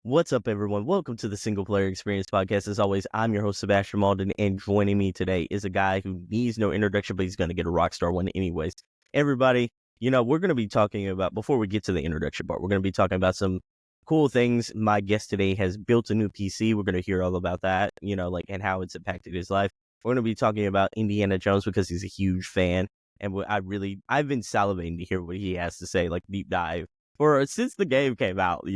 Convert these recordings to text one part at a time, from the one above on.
What's up, everyone? Welcome to the Single Player Experience Podcast. As always, I'm your host, Sebastian Mauldin, and joining me today is a guy who needs no introduction, but he's going to get a rockstar one anyways. Everybody, we're going to be talking about, before we get to the introduction part, we're going to be talking about some cool things. My guest today has built a new PC. We're going to hear all about that, and how it's impacted his life. We're going to be talking about Indiana Jones because he's a huge fan, and I've been salivating to hear what he has to say, like deep dive, since the game came out,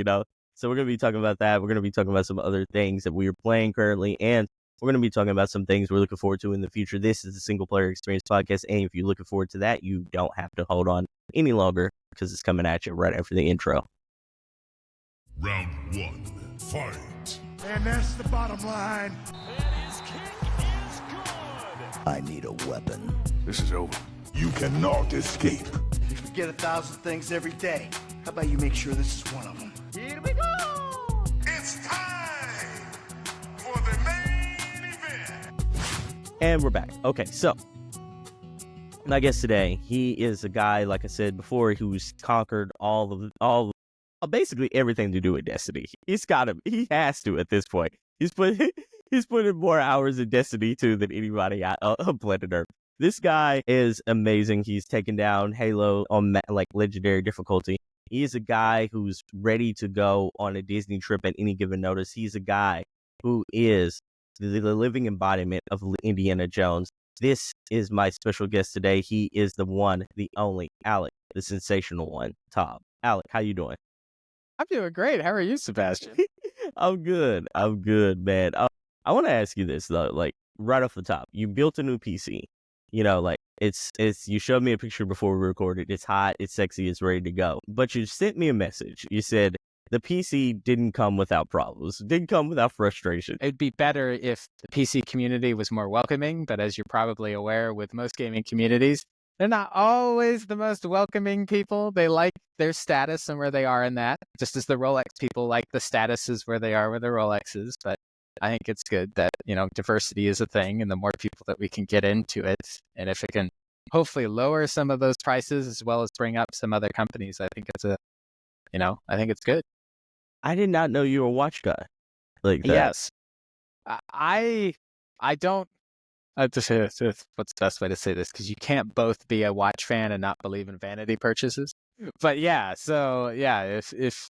So we're going to be talking about that. We're going to be talking about some other things that we are playing currently, and we're going to be talking about some things we're looking forward to in the future. This is the Single Player Experience Podcast, and if you're looking forward to that, you don't have to hold on any longer because it's coming at you right after the intro. Round one, fight. And that's the bottom line. And his kick is good. I need a weapon. This is over. You cannot escape. You forget 1,000 things every day. How about you make sure this is one of them? Here we go. It's time for the main event. And we're back. Okay, so my guest today, he is a guy, like I said before, who's conquered basically everything to do with Destiny. He has to at this point. He's put in more hours in Destiny 2 than anybody on planet Earth. This guy is amazing. He's taken down Halo on legendary difficulty. He is a guy who's ready to go on a Disney trip at any given notice. He's a guy who is the living embodiment of Indiana Jones. This is my special guest today. He is the one, the only, Alec, the sensational one, Taub. Alec, how you doing? I'm doing great. How are you, Sebastian? I'm good, man. I want to ask you this, though, right off the top. You built a new PC. It's you showed me a picture before we recorded. It's hot, it's sexy, it's ready to go. But you sent me a message. You said the PC didn't come without problems, didn't come without frustration. It'd be better if the PC community was more welcoming, but as you're probably aware, with most gaming communities, they're not always the most welcoming people. They like their status and where they are in that, just as the Rolex people like the statuses where they are with their Rolexes. But I think it's good that, diversity is a thing, and the more people that we can get into it, and if it can hopefully lower some of those prices as well as bring up some other companies, I think it's I think it's good. I did not know you were a watch guy like that. Yes. I don't, what's the best way to say this? Because you can't both be a watch fan and not believe in vanity purchases. But yeah, so yeah, if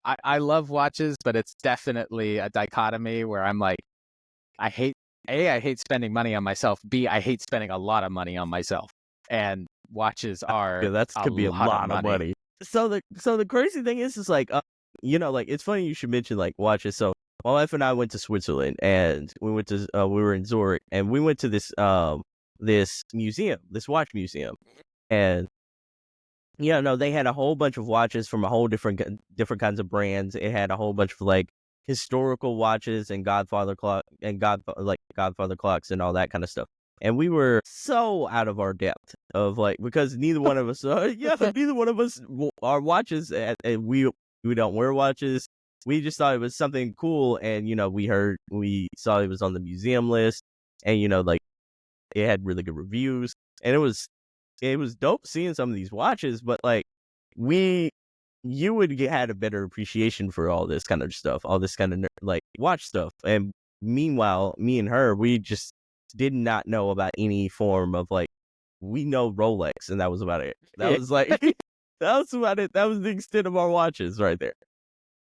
I love watches, but it's definitely a dichotomy where I'm like, I hate spending money on myself. B, I hate spending a lot of money on myself. And watches are could be a lot of money. So the crazy thing is it's funny you should mention watches. So my wife and I went to Switzerland, and we were in Zurich, and we went to this museum, this watch museum, and they had a whole bunch of watches from a whole different kinds of brands. It had a whole bunch of historical watches and Godfather clocks and all that kind of stuff. And we were so out of our depth of because neither one of us are watches, and we don't wear watches. We just thought it was something cool, and we saw it was on the museum list, and it had really good reviews, and it was dope seeing some of these watches, but you would had a better appreciation for all this kind of stuff, all this kind of watch stuff. And meanwhile, me and her, we just did not know about any form of we know Rolex, and that was about it. That was that was about it. That was the extent of our watches right there.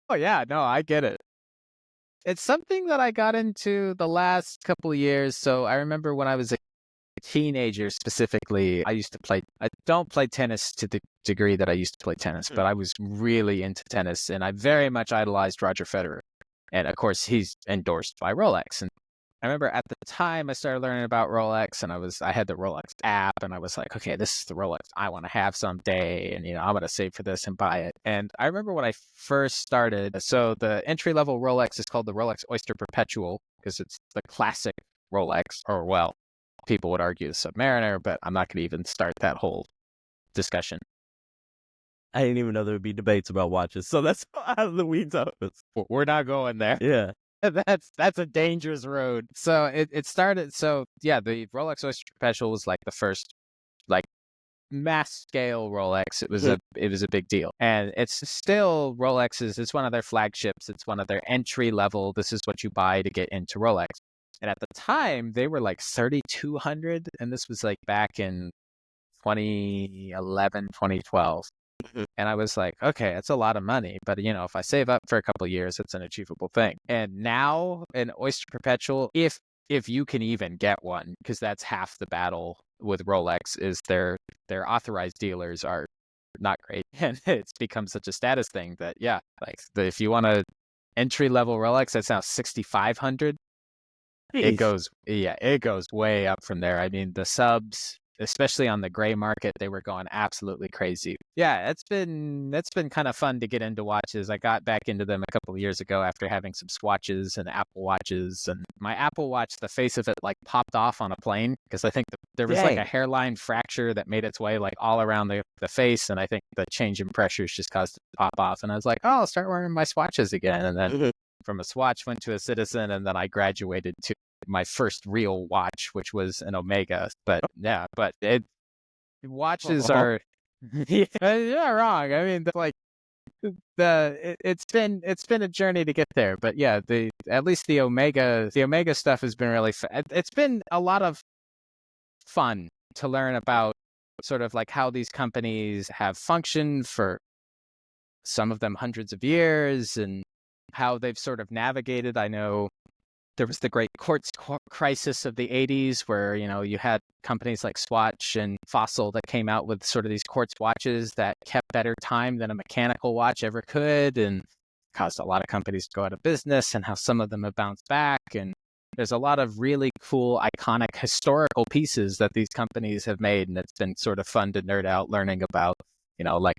Oh yeah, no, I get it. It's something that I got into the last couple of years. So I remember when I was a teenager specifically, I don't play tennis to the degree that I used to play tennis, but I was really into tennis, and I very much idolized Roger Federer. And of course, he's endorsed by Rolex. And I remember at the time I started learning about Rolex, and I had the Rolex app, and I was like, okay, this is the Rolex I want to have someday, and I'm going to save for this and buy it. And I remember when I first started, so the entry-level Rolex is called the Rolex Oyster Perpetual because it's the classic Rolex, or well, people would argue the Submariner, but I'm not going to even start that whole discussion. I didn't even know there would be debates about watches, so that's out of the weeds of it. We're not going there. Yeah. That's a dangerous road. So it started. So yeah, the Rolex Oyster Perpetual was the first mass scale Rolex, it was a big deal. And it's still Rolex's, it's one of their flagships, it's one of their entry level, this is what you buy to get into Rolex. And at the time, they were like 3,200, and this was like back in 2011, 2012. And I was like, okay, that's a lot of money, but if I save up for a couple of years, it's an achievable thing. And now an Oyster Perpetual, if you can even get one, because that's half the battle with Rolex, is their authorized dealers are not great, and it's become such a status thing that if you want a entry level Rolex, that's now 6,500. It goes way up from there. I mean, the subs, especially on the gray market, they were going absolutely crazy. Yeah, it's been kind of fun to get into watches. I got back into them a couple of years ago after having some Swatches and Apple Watches. And my Apple Watch, the face of it like popped off on a plane, because I think there was like a hairline fracture that made its way like all around the face. And I think the change in pressures just caused it to pop off. And I was like, oh, I'll start wearing my Swatches again. And then from a Swatch went to a Citizen, and then I graduated to my first real watch, which was an Omega. But watches are you're not wrong. I mean, it's been a journey to get there. But yeah, at least the Omega stuff has been really fun. It's been a lot of fun to learn about sort of like how these companies have functioned for some of them hundreds of years, and how they've sort of navigated. I know there was the great quartz crisis of the 80s where, you had companies like Swatch and Fossil that came out with sort of these quartz watches that kept better time than a mechanical watch ever could, and caused a lot of companies to go out of business, and how some of them have bounced back. And there's a lot of really cool, iconic, historical pieces that these companies have made, and it's been sort of fun to nerd out learning about, like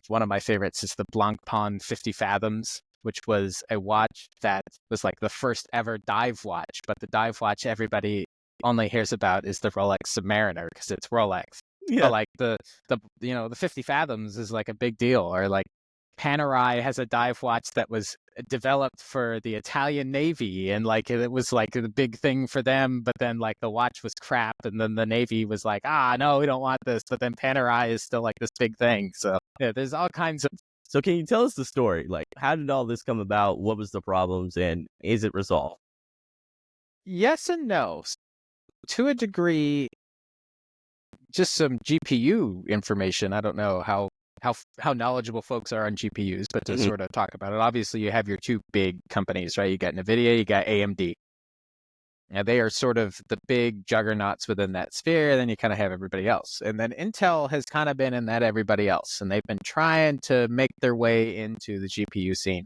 one of my favorites is the Blancpain 50 Fathoms, which was a watch that was like the first ever dive watch. But the dive watch everybody only hears about is the Rolex Submariner, because it's Rolex. Yeah. But like the 50 Fathoms is like a big deal. Or like Panerai has a dive watch that was developed for the Italian Navy, and like it was like the big thing for them, but then like the watch was crap, and then the Navy was like, no, we don't want this. But then Panerai is still like this big thing. So yeah, there's all kinds of. So can you tell us the story? Like, how did all this come about? What was the problems, and is it resolved? Yes and no. To a degree, just some GPU information. I don't know how knowledgeable folks are on GPUs, but to sort of talk about it. Obviously, you have your two big companies, right? You got NVIDIA, you got AMD. Now, they are sort of the big juggernauts within that sphere. Then you kind of have everybody else. And then Intel has kind of been in that everybody else. And they've been trying to make their way into the GPU scene.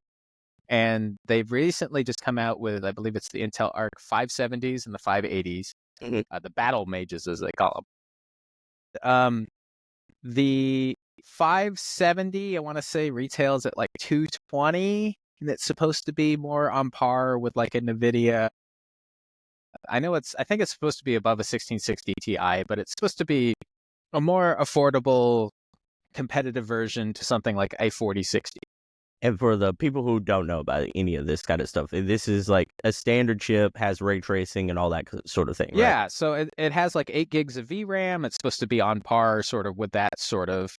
And they've recently just come out with, I believe it's the Intel Arc 570s and the 580s, the Battle Mages, as they call them. The 570, I want to say, retails at like $220. And it's supposed to be more on par with like a NVIDIA. I think it's supposed to be above a 1660 Ti, but it's supposed to be a more affordable, competitive version to something like a 4060. And for the people who don't know about any of this kind of stuff, this is like a standard chip, has ray tracing and all that sort of thing, right? Yeah, so it has like 8 gigs of VRAM. It's supposed to be on par sort of with that sort of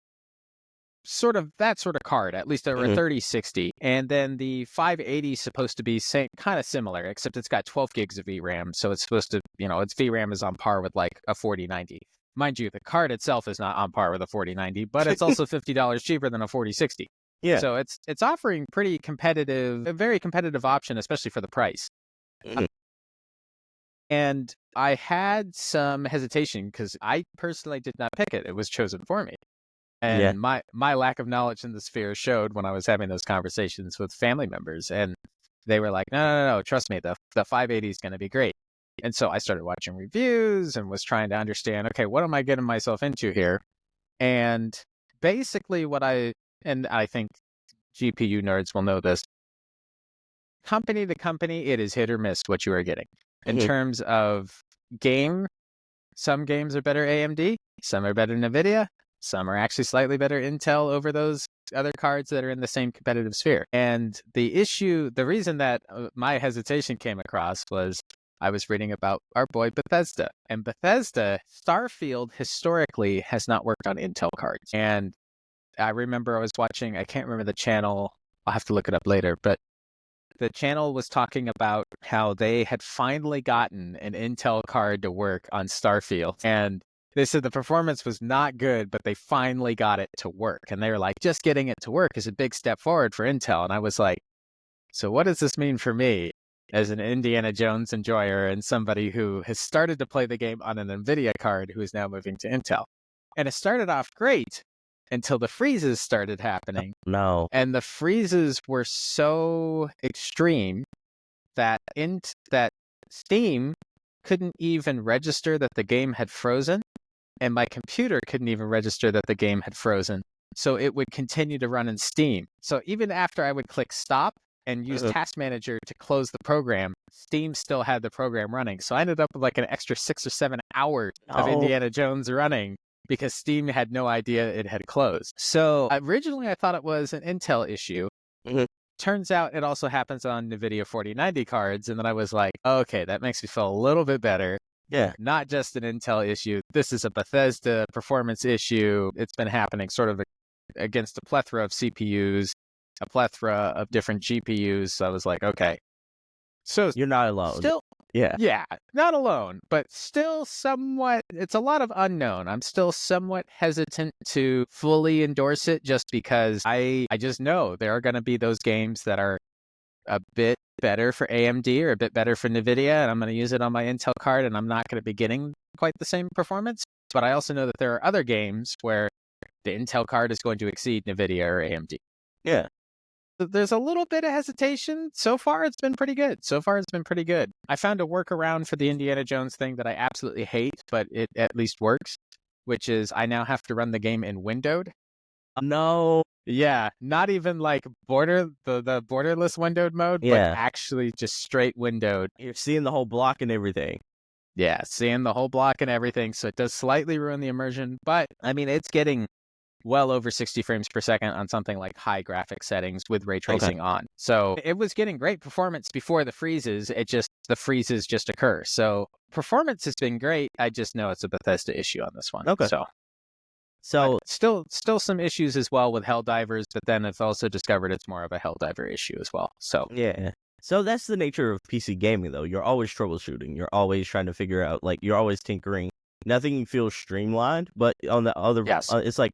card, at least over a 3060. And then the 580 is supposed to be kind of similar, except it's got 12 gigs of VRAM. So it's supposed to, its VRAM is on par with like a 4090. Mind you, the card itself is not on par with a 4090, but it's also $50 cheaper than a 4060. Yeah. So it's offering a very competitive option, especially for the price. And I had some hesitation because I personally did not pick it. It was chosen for me. And my lack of knowledge in the sphere showed when I was having those conversations with family members. And they were like, no, trust me, the 580 is going to be great. And so I started watching reviews and was trying to understand, okay, what am I getting myself into here? And basically and I think GPU nerds will know this, company to company, it is hit or miss what you are getting. In terms of some games are better AMD, some are better NVIDIA, some are actually slightly better Intel over those other cards that are in the same competitive sphere. And the reason that my hesitation came across was I was reading about our boy Bethesda. And Bethesda, Starfield historically has not worked on Intel cards. And I remember I was watching, I can't remember the channel, I'll have to look it up later, but the channel was talking about how they had finally gotten an Intel card to work on Starfield. And they said the performance was not good, but they finally got it to work. And they were like, just getting it to work is a big step forward for Intel. And I was like, so what does this mean for me as an Indiana Jones enjoyer and somebody who has started to play the game on an NVIDIA card who is now moving to Intel? And it started off great until the freezes started happening. No. And the freezes were so extreme that Steam couldn't even register that the game had frozen, and my computer couldn't even register that the game had frozen. So it would continue to run in Steam. So even after I would click stop and use Task Manager to close the program, Steam still had the program running. So I ended up with like an extra 6 or 7 hours of Indiana Jones running because Steam had no idea it had closed. So originally I thought it was an Intel issue. Turns out it also happens on NVIDIA 4090 cards. And then I was like, okay, that makes me feel a little bit better. Yeah. Not just an Intel issue. This is a Bethesda performance issue. It's been happening sort of against a plethora of CPUs, a plethora of different GPUs. So I was like, okay. So You're not alone. Still, yeah, not alone, but still somewhat, it's a lot of unknown. I'm still somewhat hesitant to fully endorse it just because I just know there are going to be those games that are a bit better for AMD or a bit better for NVIDIA, and I'm going to use it on my Intel card, and I'm not going to be getting quite the same performance. But I also know that there are other games where the Intel card is going to exceed NVIDIA or AMD. Yeah. There's a little bit of hesitation. So far, it's been pretty good. I found a workaround for the Indiana Jones thing that I absolutely hate, but it at least works, which is I now have to run the game in windowed. No. Yeah, not even like the borderless windowed mode, but actually just straight windowed. You're seeing the whole block and everything. Yeah, seeing the whole block and everything. So it does slightly ruin the immersion, but I mean, it's getting well over 60 frames per second on something like high graphic settings with ray tracing on. So it was getting great performance before the freezes. The freezes just occur. So performance has been great. I just know it's a Bethesda issue on this one. Okay. So still some issues as well with Helldivers, but then I've also discovered it's more of a Helldiver issue as well. So yeah. So that's the nature of PC gaming, though. You're always troubleshooting. You're always trying to figure out, like, you're always tinkering. Nothing feels streamlined, but on the other, it's like,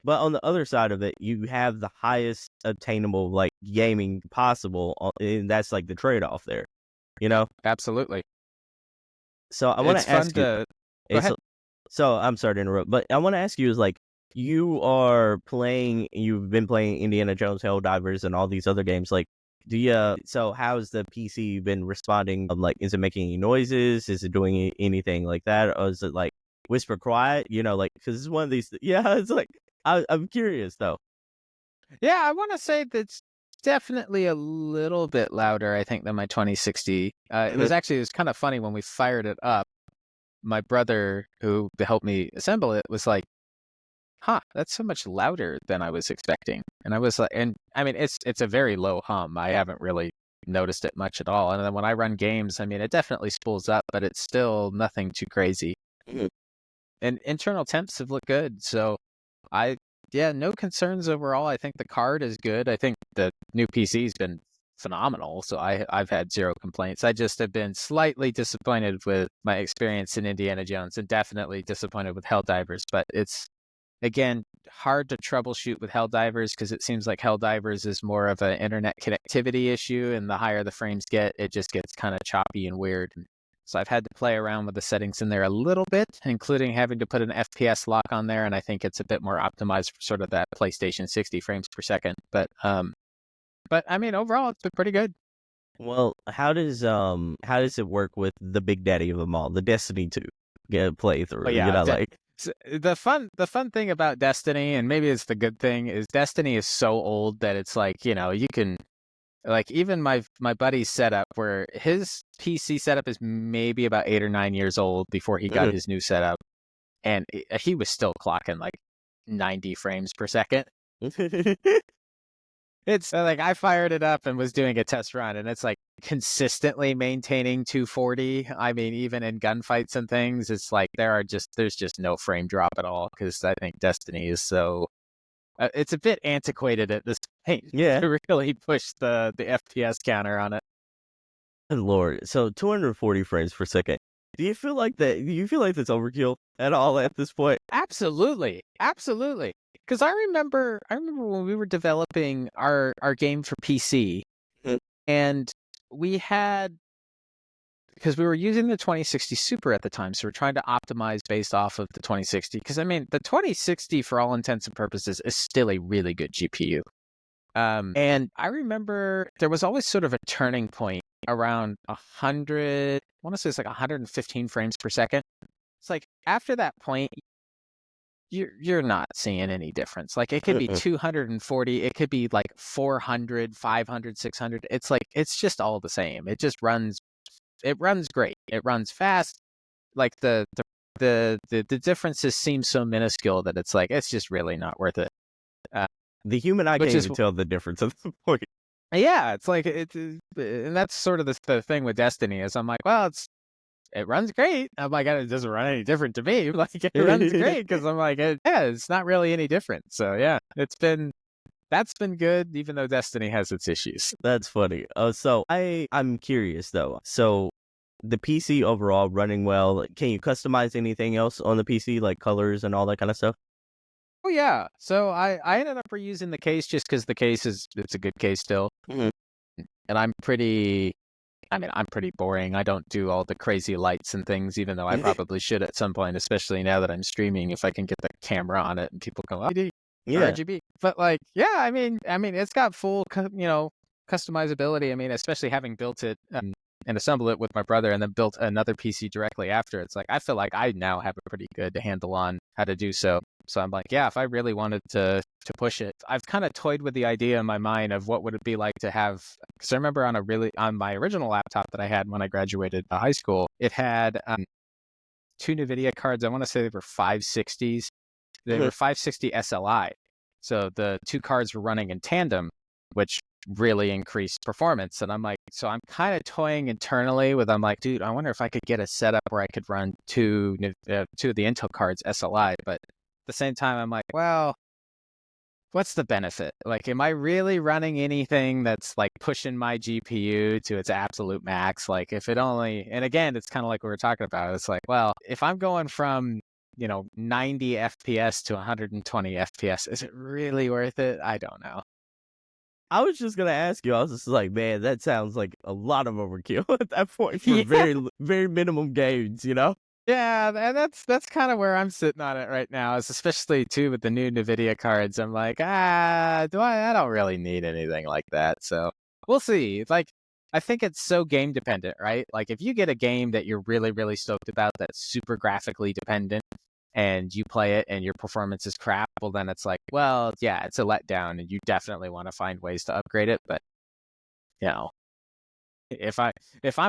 but on the other side of it, you have the highest attainable, like, gaming possible, and that's, like, the trade-off there, you know? Absolutely. So I want to ask you... Go ahead. So I'm sorry to interrupt, but I want to ask you is, like, you've been playing Indiana Jones, Helldivers, and all these other games, like, so how's the PC been responding? Like, is it making any noises? Is it doing anything like that? Or is it, like, whisper quiet? You know, like, because it's one of these, it's like, I'm curious, though. Yeah, I want to say that's definitely a little bit louder, I think, than my 2060. It was kind of funny when we fired it up. My brother, who helped me assemble it, was like, that's so much louder than I was expecting. And I was like, and I mean, it's a very low hum. I haven't really noticed it much at all. And then when I run games, I mean, it definitely spools up, but it's still nothing too crazy. And internal temps have looked good. So no concerns overall. I think the card is good. I think the new PC's been phenomenal. So I've had zero complaints. I just have been slightly disappointed with my experience in Indiana Jones and definitely disappointed with Helldivers. But it's, again, hard to troubleshoot with Helldivers because it seems like Helldivers is more of an internet connectivity issue, and the higher the frames get, it just gets kind of choppy and weird. So I've had to play around with the settings in there a little bit, including having to put an FPS lock on there, and I think it's a bit more optimized for sort of that PlayStation 60 frames per second. But I mean, overall, it's been pretty good. Well, how does it work with the big daddy of them all, the Destiny 2 playthrough? Oh, yeah, the fun thing about Destiny, and maybe it's the good thing, is Destiny is so old that it's like, you can, like, even my buddy's setup, where his PC setup is maybe about 8 or 9 years old before he got his new setup, and he was still clocking like 90 frames per second. It's like I fired it up and was doing a test run, and it's like consistently maintaining 240. I mean, even in gunfights and things, it's like there's just no frame drop at all, because I think Destiny is so it's a bit antiquated at this point to really push the FPS counter on it. Lord, so 240 frames per second. Do you feel like that? Do you feel like that's overkill at all at this point? Absolutely. Because I remember when we were developing our game for PC, and we had, because we were using the 2060 Super at the time, so we're trying to optimize based off of the 2060. Because I mean, the 2060, for all intents and purposes, is still a really good GPU. And I remember there was always sort of a turning point around 100. I want to say it's like 115 frames per second. It's like after that point, you're not seeing any difference. Like it could be 240, it could be like 400, 500, 600. It's like it's just all the same. It just runs. It runs great. It runs fast. Like the differences seem so minuscule that it's like it's just really not worth it. The human eye can't even tell the difference at the point. Yeah, it's like and that's sort of the thing with Destiny is I'm like, well, it runs great. I'm like, it doesn't run any different to me. Like it runs great because I'm like, it's not really any different. So yeah, that's been good, even though Destiny has its issues. That's funny. So I'm curious though. So the PC overall running well. Can you customize anything else on the PC, like colors and all that kind of stuff? Oh yeah. So I ended up reusing the case just because the case it's a good case still. And I'm pretty boring. I don't do all the crazy lights and things, even though I probably should at some point, especially now that I'm streaming, if I can get the camera on it and people go, RGB. But like, yeah, I mean, it's got full, customizability. I mean, especially having built it and assembled it with my brother and then built another PC directly after. It's like, I feel like I now have a pretty good handle on how to do so. So I'm like, yeah, if I really wanted to push it, I've kind of toyed with the idea in my mind of what would it be like to have, because I remember on my original laptop that I had when I graduated high school, it had 2 NVIDIA cards. I want to say they were 560s. They were 560 SLI. So the 2 cards were running in tandem, which really increased performance. And I'm like, so I'm kind of toying internally with, I'm like, dude, I wonder if I could get a setup where I could run two of the Intel cards SLI, but at the same time, I'm like, well, what's the benefit? Like, am I really running anything that's like pushing my GPU to its absolute max? Like, if it only, and again, it's kind of like we were talking about. It's like, well, if I'm going from 90 FPS to 120 FPS, is it really worth it? I don't know. I was just gonna ask you. I was just like, man, that sounds like a lot of overkill at that point for very, very minimum gains, Yeah, and that's kind of where I'm sitting on it right now. Is especially too with the new NVIDIA cards. I'm like, I don't really need anything like that. So we'll see. Like, I think it's so game dependent, right? Like, if you get a game that you're really, really stoked about that's super graphically dependent, and you play it and your performance is crap, well, then it's like, well, yeah, it's a letdown, and you definitely want to find ways to upgrade it. But if I'm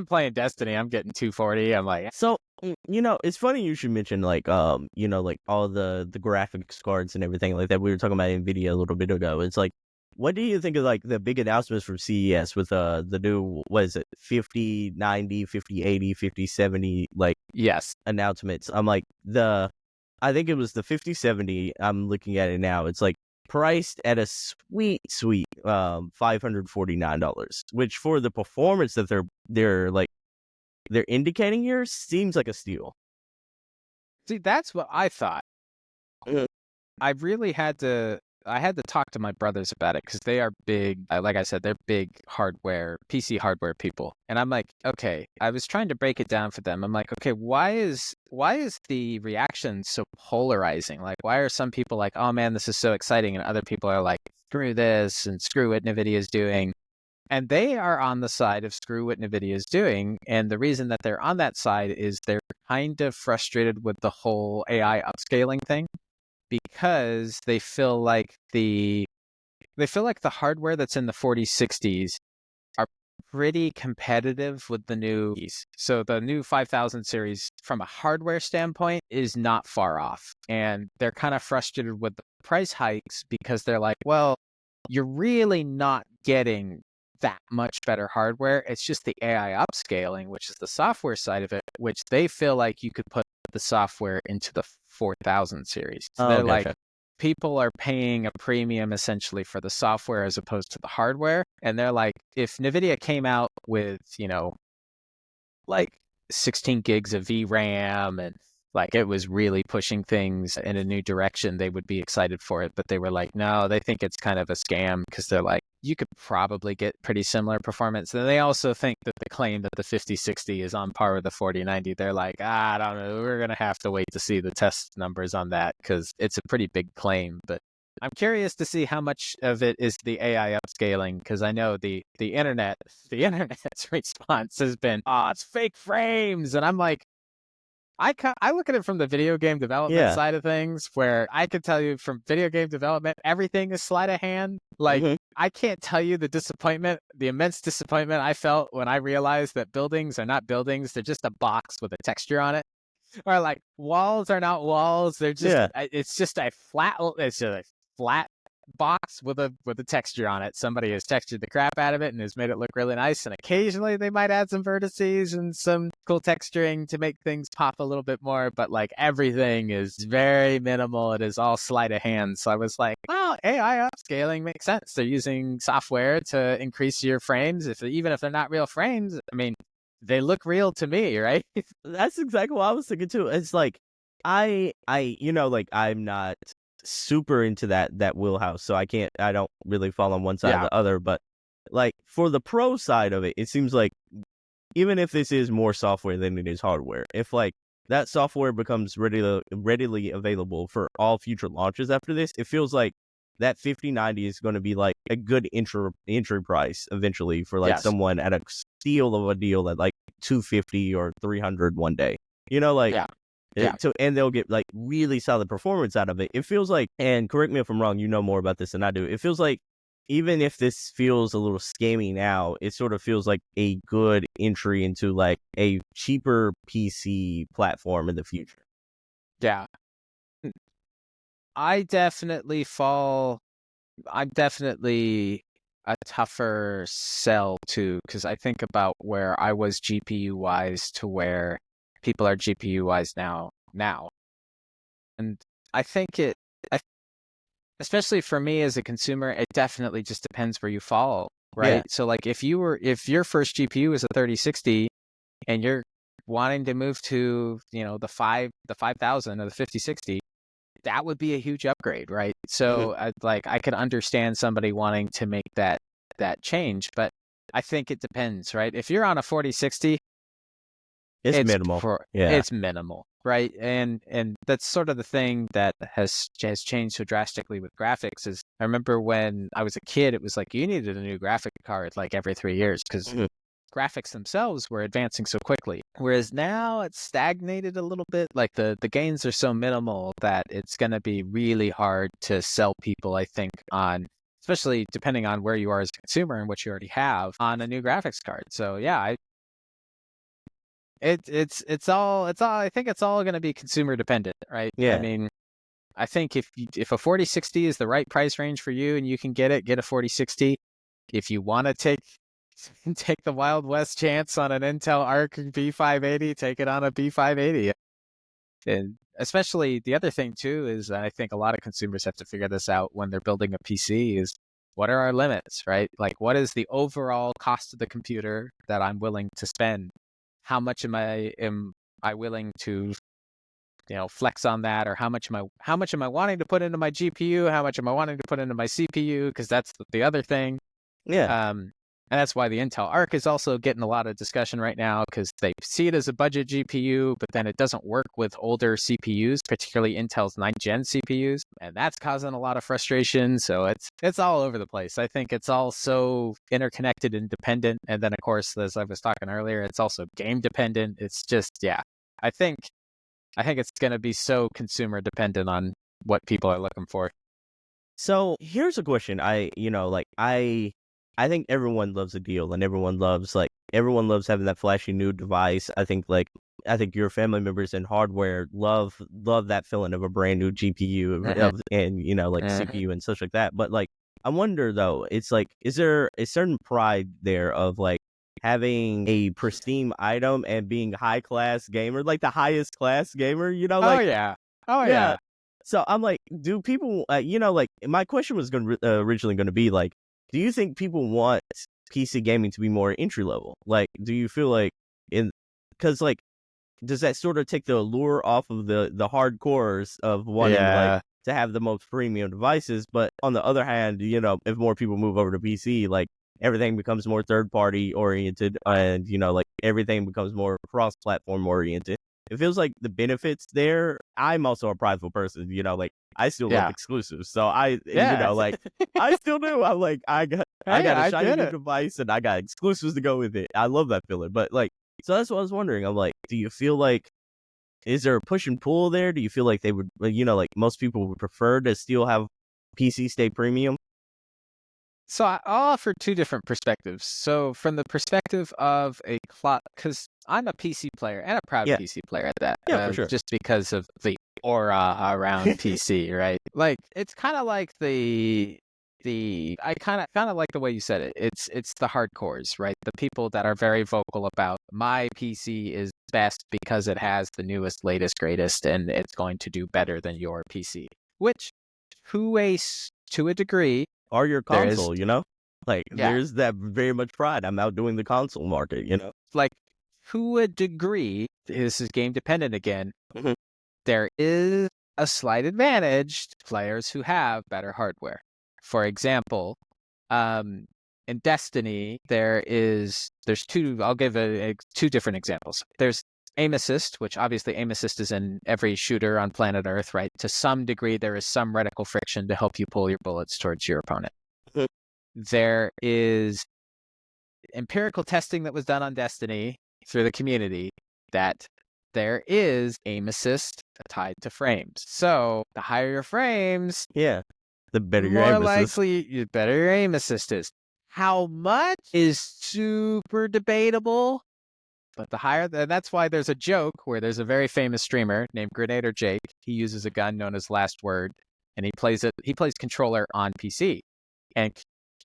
playing Destiny, I'm getting 240. I'm like, so it's funny you should mention like like all the graphics cards and everything like that. We were talking about NVIDIA a little bit ago. It's like, what do you think of like the big announcements from CES with the new, what is it, 5090, 5080, 5070 like announcements? I'm like, I think it was the 5070. I'm looking at it now. It's like priced at a sweet $549, which for the performance that they're indicating here seems like a steal. See, that's what I thought. I really had to talk to my brothers about it because they are big, like I said, they're big PC hardware people. And I'm like, okay, I was trying to break it down for them. I'm like, okay, why is the reaction so polarizing? Like, why are some people like, oh man, this is so exciting, and other people are like, screw this and screw what NVIDIA is doing? And they are on the side of screw what NVIDIA is doing. And the reason that they're on that side is they're kind of frustrated with the whole AI upscaling thing, because they feel like the hardware that's in the 4060s are pretty competitive with the new. So the new 5000 series from a hardware standpoint is not far off. And they're kind of frustrated with the price hikes because they're like, well, you're really not getting that much better hardware. It's just the AI upscaling, which is the software side of it, which they feel like you could put the software into the 4000 series. So they're like, people are paying a premium essentially for the software as opposed to the hardware. And they're like, if NVIDIA came out with, like 16 gigs of VRAM and like it was really pushing things in a new direction, they would be excited for it. But they were like, no, they think it's kind of a scam because they're like, you could probably get pretty similar performance. And they also think that the claim that the 5060 is on par with the 4090, they're like, I don't know, we're going to have to wait to see the test numbers on that because it's a pretty big claim. But I'm curious to see how much of it is the AI upscaling, because I know the internet's response has been, it's fake frames. And I'm like, I look at it from the video game development side of things, where I can tell you from video game development, everything is sleight of hand. Like, I can't tell you the immense disappointment I felt when I realized that buildings are not buildings. They're just a box with a texture on it. Or like walls are not walls. They're just, it's just a flat box with a texture on it. Somebody has textured the crap out of it and has made it look really nice, and occasionally they might add some vertices and some cool texturing to make things pop a little bit more, but like everything is very minimal. It is all sleight of hand. So I was like, well, AI upscaling makes sense. They're using software to increase your frames, even if they're not real frames. I mean, they look real to me, right? That's exactly what I was thinking too. It's like I'm not super into that wheelhouse, so I don't really fall on one side or the other, but like for the pro side of it, it seems like even if this is more software than it is hardware, if like that software becomes readily available for all future launches after this, it feels like that 5090 is going to be like a good entry price eventually for like someone at a steal of a deal at like 250 or 300 one day, and they'll get like really solid performance out of it. It feels like, and correct me if I'm wrong, you know more about this than I do, it feels like even if this feels a little scammy now, it sort of feels like a good entry into like a cheaper PC platform in the future. Yeah. I'm definitely a tougher sell too, because I think about where I was GPU wise to where people are GPU wise now. And I think especially for me as a consumer, it definitely just depends where you fall, right? Yeah. So like if your first GPU is a 3060 and you're wanting to move to, the 5000 or the 5060, that would be a huge upgrade, right? So I could understand somebody wanting to make that change, but I think it depends, right? If you're on a 4060, it's minimal. It's minimal, right? And that's sort of the thing that has changed so drastically with graphics. Is I remember when I was a kid, it was like you needed a new graphic card like every 3 years because graphics themselves were advancing so quickly. Whereas now it's stagnated a little bit. Like the gains are so minimal that it's going to be really hard to sell people, I think, on, especially depending on where you are as a consumer and what you already have, on a new graphics card. So yeah, it's all I think it's all going to be consumer dependent, right? Yeah. I mean, I think if a 4060 is the right price range for you and you can get a 4060. If you want to take the Wild West chance on an Intel Arc B580, take it on a B580. And especially the other thing too is I think a lot of consumers have to figure this out when they're building a PC is what are our limits, right? Like what is the overall cost of the computer that I'm willing to spend? How much am I willing to flex on that, or how much am I wanting to put into my GPU? How much am I wanting to put into my CPU? Because that's the other thing. Yeah. And that's why the Intel Arc is also getting a lot of discussion right now, because they see it as a budget GPU, but then it doesn't work with older CPUs, particularly Intel's 9th gen CPUs, and that's causing a lot of frustration. So it's all over the place. I think it's all so interconnected and dependent. And then, of course, as I was talking earlier, it's also game dependent. It's just, I think it's going to be so consumer dependent on what people are looking for. So here's a question. I think everyone loves a deal, and everyone loves having that flashy new device. I think your family members in hardware love that feeling of a brand new GPU and CPU and such like that. But like I wonder though, it's like, is there a certain pride there of like having a pristine item and being high class gamer, like the highest class gamer, Oh yeah. Oh yeah. yeah. So I'm like, do people, like my question was originally going to be like, do you think people want PC gaming to be more entry level? Like, do you feel like because like, does that sort of take the allure off of the hardcores of wanting Yeah. like to have the most premium devices? But on the other hand, if more people move over to PC, like everything becomes more third party oriented, and like everything becomes more cross platform oriented. It feels like the benefits there. I'm also a prideful person, like I still love Yeah. exclusives. So I, Yeah. like I still do. I'm like, I got Hey, a I shiny get new it. device and I got exclusives to go with it. I love that feeling. But like, so that's what I was wondering. I'm like, do you feel like, is there a push and pull there? Do you feel like they would, like most people would prefer to still have PC stay premium? So I'll offer two different perspectives. So from the perspective of because I'm a PC player and a proud Yeah. PC player at that. Yeah, for sure. Just because of the aura around PC, right? Like it's kind of like I kind of like the way you said it. It's the hardcores, right? The people that are very vocal about my PC is best because it has the newest, latest, greatest, and it's going to do better than your PC. Which, to a degree, Or your there is- console, like Yeah. there's that very much pride. I'm outdoing the console market, like to a degree, this is game dependent again. Mhm. There is a slight advantage to players who have better hardware. For example, in Destiny, there's two. I'll give two different examples. There's aim assist, which obviously aim assist is in every shooter on planet Earth, right? To some degree, there is some reticle friction to help you pull your bullets towards your opponent. Mhm. There is empirical testing that was done on Destiny through the community that there is aim assist tied to frames. So the higher your frames, Yeah. The better your more aim assist. likely, the better your aim assist is. How much is super debatable, but the higher, and that's why there's a joke where there's a very famous streamer named Grenader Jake. He uses a gun known as Last Word, and he plays controller on PC. And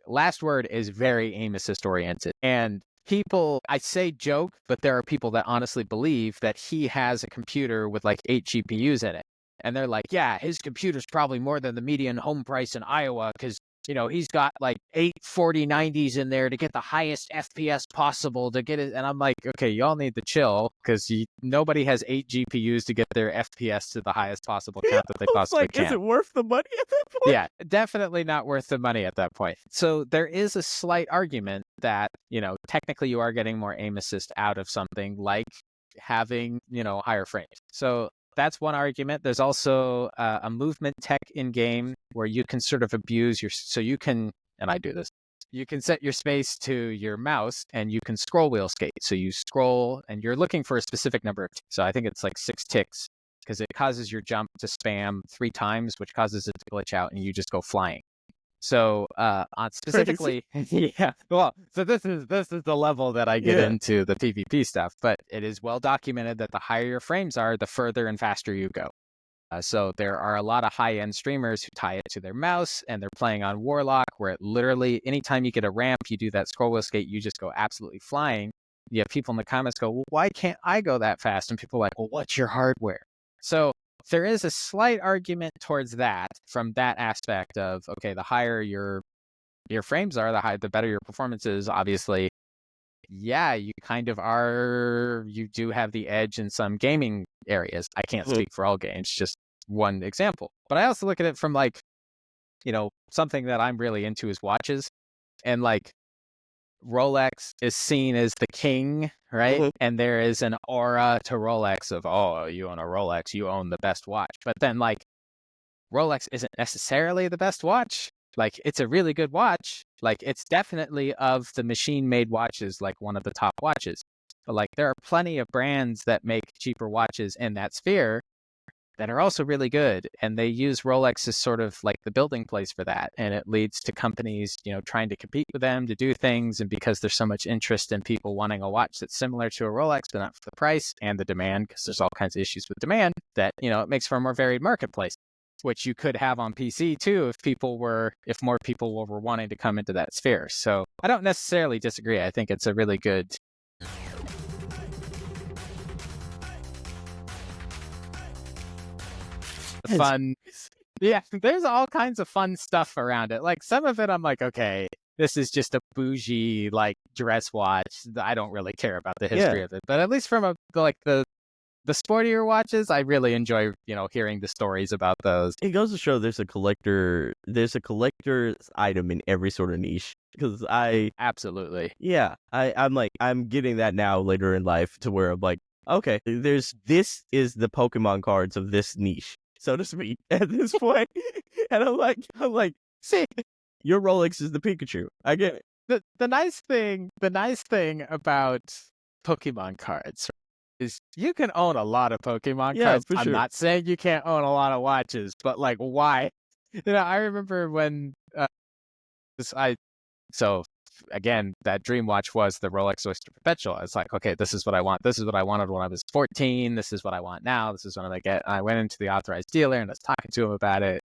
Last Word is very aim assist oriented. And people, I say joke, but there are people that honestly believe that he has a computer with like 8 GPUs in it. And they're like, yeah, his computer's probably more than the median home price in Iowa because, he's got like 8 4090s in there to get the highest FPS possible to get it. And I'm like, okay, y'all need to chill because nobody has 8 GPUs to get their FPS to the highest possible count that they possibly like, can. is it worth the money at that point? Yeah, definitely not worth the money at that point. So there is a slight argument that, technically you are getting more aim assist out of something like having, higher frames. So that's one argument. There's also a movement tech in game where you can sort of abuse so you can, and I do this, you can set your space to your mouse and you can scroll wheel skate. So you scroll and you're looking for a specific number of ticks. So I think it's like 6 ticks because it causes your jump to spam 3 times, which causes it to glitch out and you just go flying. So on specifically, yeah. Well, so this is the level that I get into the PvP stuff, but it is well documented that the higher your frames are, the further and faster you go. So there are a lot of high-end streamers who tie it to their mouse and they're playing on Warlock, where it literally anytime you get a ramp, you do that scroll wheel skate, you just go absolutely flying. You have people in the comments go, well, why can't I go that fast? And people are like, well, what's your hardware? So there is a slight argument towards that from that aspect of, okay, the higher your frames are, the better your performance is, obviously. Yeah, you kind of are, you do have the edge in some gaming areas. I can't speak for all games, just one example. But I also look at it from like, something that I'm really into is watches. And like Rolex is seen as the king, right? Mhm. And there is an aura to Rolex of, oh, you own a Rolex, you own the best watch. But then like Rolex isn't necessarily the best watch. Like it's a really good watch. Like it's definitely of the machine-made watches, like one of the top watches. But like there are plenty of brands that make cheaper watches in that sphere that are also really good. And they use Rolex as sort of like the building place for that. And it leads to companies, trying to compete with them to do things. And because there's so much interest in people wanting a watch that's similar to a Rolex, but not for the price and the demand, because there's all kinds of issues with demand, that, it makes for a more varied marketplace. which you could have on PC too if more people were wanting to come into that sphere. So I don't necessarily disagree. I think it's a really good fun. Yeah, there's all kinds of fun stuff around it. Like some of it I'm like, okay, this is just a bougie like dress watch. I don't really care about the history of it. But at least from the sportier watches, I really enjoy, hearing the stories about those. It goes to show there's a collector's item in every sort of niche. Because Absolutely. Yeah, I'm getting that now later in life to where I'm like, okay, this is the Pokemon cards of this niche, so to speak, at this point. And I'm like, see, your Rolex is the Pikachu. I get it. The nice thing about Pokemon cards is you can own a lot of Pokemon cards. For I'm sure. not saying you can't own a lot of watches, but like, why? I remember when so again, that dream watch was the Rolex Oyster Perpetual. It's like, okay, this is what I want. This is what I wanted when I was 14. This is what I want now. This is what I get. And I went into the authorized dealer and I was talking to him about it.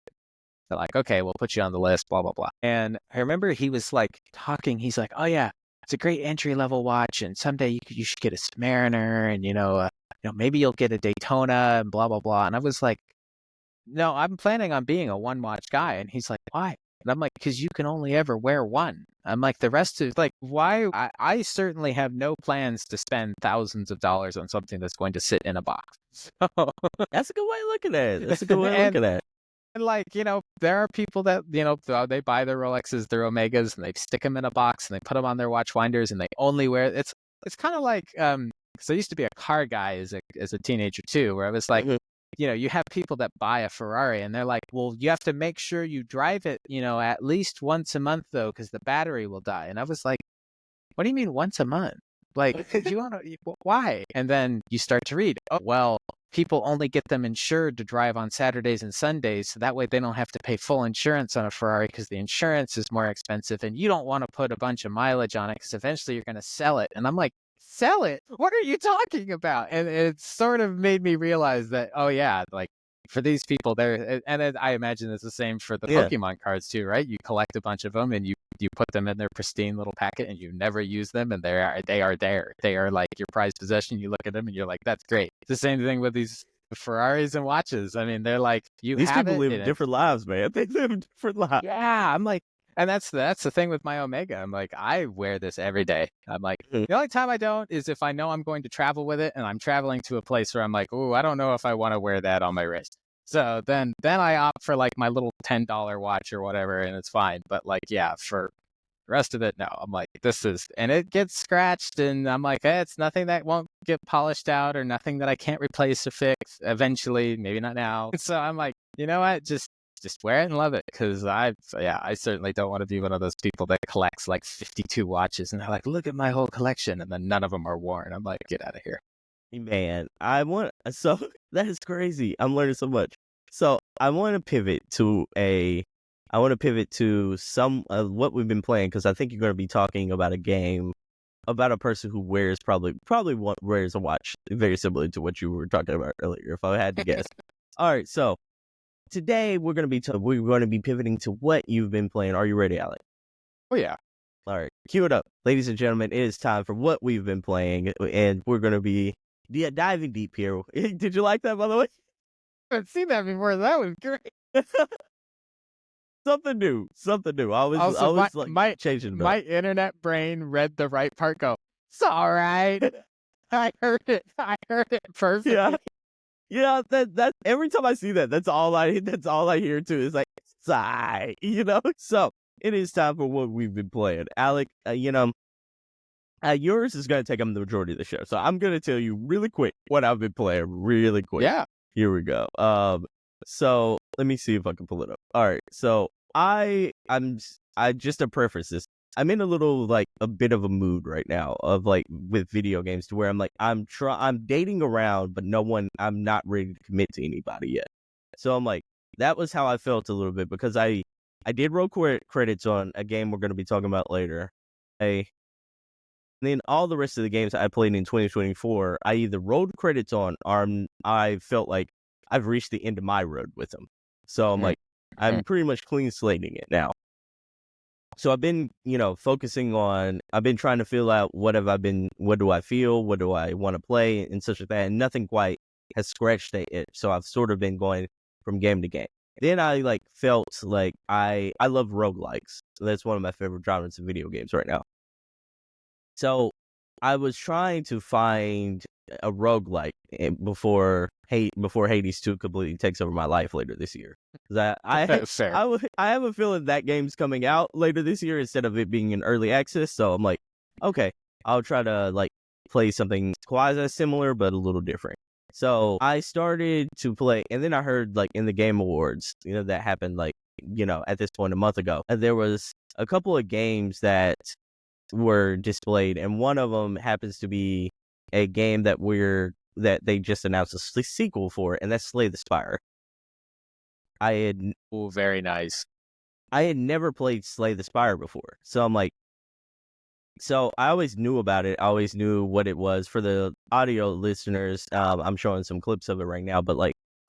They're like, okay, we'll put you on the list, blah, blah, blah. And I remember he was like talking. He's like, oh yeah, it's a great entry level watch, and someday you should get a Submariner, and maybe you'll get a Daytona, and blah blah blah. And I was like, no, I'm planning on being a one watch guy. And he's like, why? And I'm like, because you can only ever wear one. I'm like, the rest is like, why? I certainly have no plans to spend thousands of dollars on something that's going to sit in a box. So That's a good way of looking at it. That's a good way of looking at it. And like, there are people that, they buy their Rolexes, their Omegas, and they stick them in a box and they put them on their watch winders and they only wear it. It's kind of like, because I used to be a car guy as a teenager too, where I was like, you have people that buy a Ferrari and they're like, well, you have to make sure you drive it, at least once a month though, because the battery will die. And I was like, what do you mean once a month? Like, why? And then you start to read, oh, well, people only get them insured to drive on Saturdays and Sundays, so that way they don't have to pay full insurance on a Ferrari because the insurance is more expensive, and you don't want to put a bunch of mileage on it because eventually you're going to sell it. And I'm like, sell it? What are you talking about? And it sort of made me realize that, oh yeah, like for these people there, and I imagine it's the same for the Pokemon cards too, right? You collect a bunch of them and you put them in their pristine little packet and you never use them, and they are there. They are like your prized possession. You look at them and you're like, that's great. It's the same thing with these Ferraris and watches. I mean, they're like, these people live different lives, man. They live different lives. Yeah, I'm like, and that's the thing with my Omega. I'm like, I wear this every day. I'm like, the only time I don't is if I know I'm going to travel with it and I'm traveling to a place where I'm like, oh, I don't know if I want to wear that on my wrist. So then I opt for like my little $10 watch or whatever, and it's fine. But like, yeah, for the rest of it, no. I'm like, and it gets scratched, and I'm like, it's nothing that won't get polished out or nothing that I can't replace or fix eventually, maybe not now. So I'm like, you know what, just wear it and love it, because I certainly don't want to be one of those people that collects like 52 watches and they're like, look at my whole collection, and then none of them are worn. I'm like, get out of here. Man, so that is crazy. I'm learning so much. So I want to pivot to some of what we've been playing, because I think you're going to be talking about a game about a person who wears probably wears a watch very similar to what you were talking about earlier, if I had to guess. All right, so today we're going to be pivoting to what you've been playing. Are you ready, Alec? Oh yeah. All right, cue it up, ladies and gentlemen. It is time for what we've been playing, and we're going to be diving deep here. Did you like that, by the way? I haven't seen that before. That was great. Something new. I was changing. My internet brain read the right part. Go, it's all right. I heard it perfectly. Yeah. That every time I see that, that's all I hear too. Is like, sigh. So it is time for what we've been playing, Alec. Yours is going to take up the majority of the show, so I'm going to tell you really quick what I've been playing. Really quick. Yeah. Here we go. So let me see if I can pull it up. All right. So I'm just to preface this, I'm in a bit of a mood right now of like with video games, to where I'm like, I'm dating around, but I'm not ready to commit to anybody yet. So I'm like, that was how I felt a little bit, because I did roll credits on a game we're going to be talking about later. And then all the rest of the games I played in 2024, I either rolled credits on or I felt like I've reached the end of my road with them. So I'm Mhm. like, I'm pretty much clean slating it now. So I've been, focusing on, I've been trying to feel out what do I feel, what do I want to play, and such like that. And nothing quite has scratched the itch. So I've sort of been going from game to game. Then I felt like I love roguelikes. So that's one of my favorite genres of video games right now. So I was trying to find a roguelike before Hades 2 completely takes over my life later this year. 'Cause Fair. I have a feeling that game's coming out later this year instead of it being in early access. So I'm like, okay, I'll try to play something quasi similar but a little different. So I started to play, and then I heard in the Game Awards, that happened at this point a month ago, and there was a couple of games that were displayed, and one of them happens to be a game that they just announced a sequel for, and that's Slay the Spire. Oh, very nice. I had never played Slay the Spire before, so I'm like, so I always knew about it. I always knew what it was. For the audio listeners, I'm showing some clips of it right now, but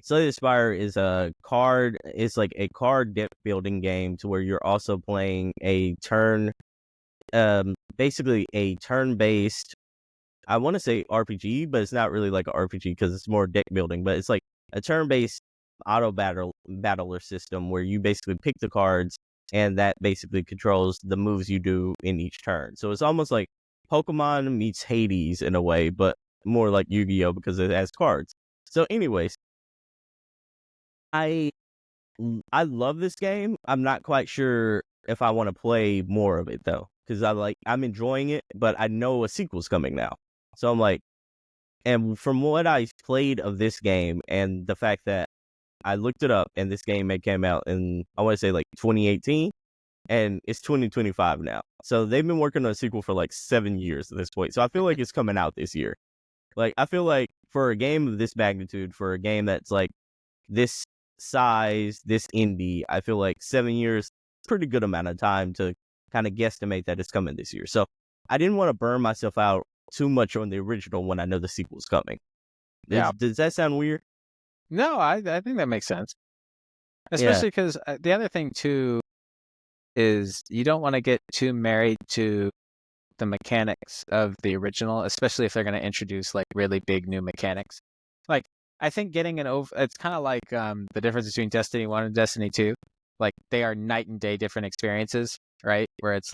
Slay the Spire is it's like a card deck building game to where you're also playing a basically a turn-based, I want to say RPG, but it's not really like an RPG because it's more deck building, but it's like a turn-based auto battler system where you basically pick the cards and that basically controls the moves you do in each turn. So it's almost like Pokemon meets Hades in a way, but more like Yu-Gi-Oh because it has cards. So anyways, I love this game. I'm not quite sure if I want to play more of it though, because I'm enjoying it, but I know a sequel's coming now. So I'm like, and from what I played of this game and the fact that I looked it up and this game came out in, I want to say 2018, and it's 2025 now. So they've been working on a sequel for 7 years at this point. So I feel like it's coming out this year. I feel like for a game of this magnitude, for a game that's this size, this indie, I feel like 7 years, pretty good amount of time to kind of guesstimate that it's coming this year. So I didn't want to burn myself out too much on the original when I know the sequel's coming. Yeah. Does that sound weird? No, I think that makes sense. Especially because the other thing too is you don't want to get too married to the mechanics of the original, especially if they're going to introduce really big new mechanics. I think getting it's kind of like the difference between Destiny 1 and Destiny 2. They are night and day different experiences, right? Where it's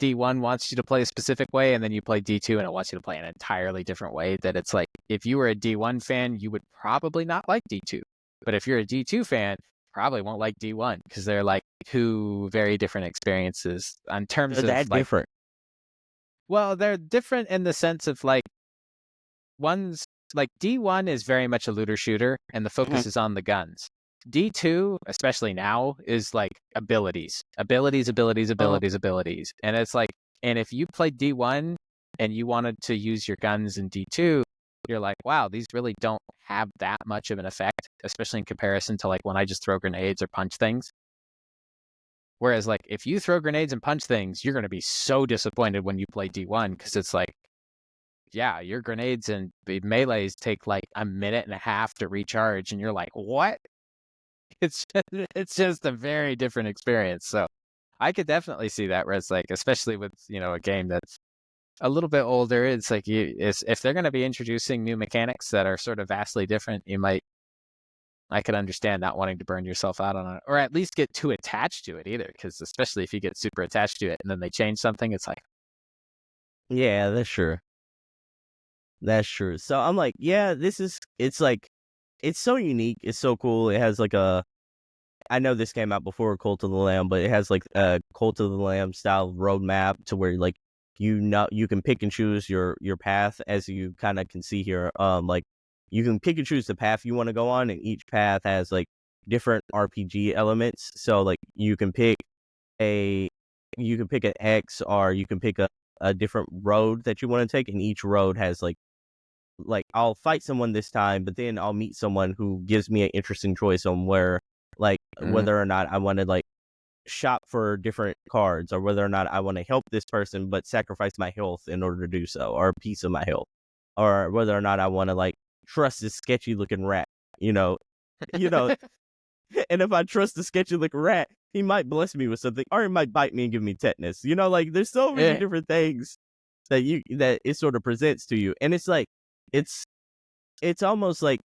D1 wants you to play a specific way, and then you play D2 and it wants you to play an entirely different way. That it's if you were a D1 fan, you would probably not like D2. But if you're a D2 fan, probably won't like D1 because they're two very different experiences in terms of that different. Well, they're different in the sense of one's D1 is very much a looter shooter, and the focus is on the guns. D2, especially now, is abilities. And it's and if you played D1 and you wanted to use your guns in D2, you're wow, these really don't have that much of an effect, especially in comparison to when I just throw grenades or punch things. Whereas if you throw grenades and punch things, you're going to be so disappointed when you play D1 because it's yeah, your grenades and the melees take a minute and a half to recharge, and you're what? It's just a very different experience. So I could definitely see that where it's especially with a game that's a little bit older, it's if they're going to be introducing new mechanics that are sort of vastly different, I could understand not wanting to burn yourself out on it, or at least get too attached to it either, because especially if you get super attached to it and then they change something, it's yeah, that's true. That's true. So I'm yeah, it's so unique. It's so cool. It has I know this came out before Cult of the Lamb, but it has a Cult of the Lamb style roadmap to where you can pick and choose your path, as you kind of can see here. You can pick and choose the path you want to go on, and each path has different RPG elements. So you can pick an X, or you can pick a different road that you want to take, and each road has I'll fight someone this time, but then I'll meet someone who gives me an interesting choice on where whether or not I want to shop for different cards, or whether or not I want to help this person but sacrifice my health in order to do so, or a piece of my health, or whether or not I want to trust this sketchy looking rat, you know. And if I trust the sketchy looking rat, he might bless me with something, or he might bite me and give me tetanus. You know, like there's so many different things that it sort of presents to you, and it's like it's almost like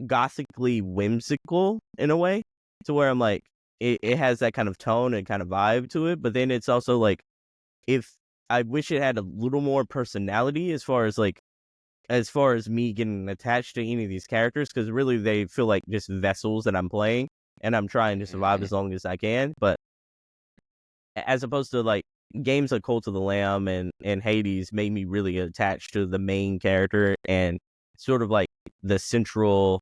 gothically whimsical in a way, to where I'm like it has that kind of tone and kind of vibe to it, but then it's also like, if I wish it had a little more personality as far as me getting attached to any of these characters, because really they feel like just vessels that I'm playing, and I'm trying to survive as long as I can. But as opposed to like games like Cult of the Lamb and Hades made me really attached to the main character and sort of like the central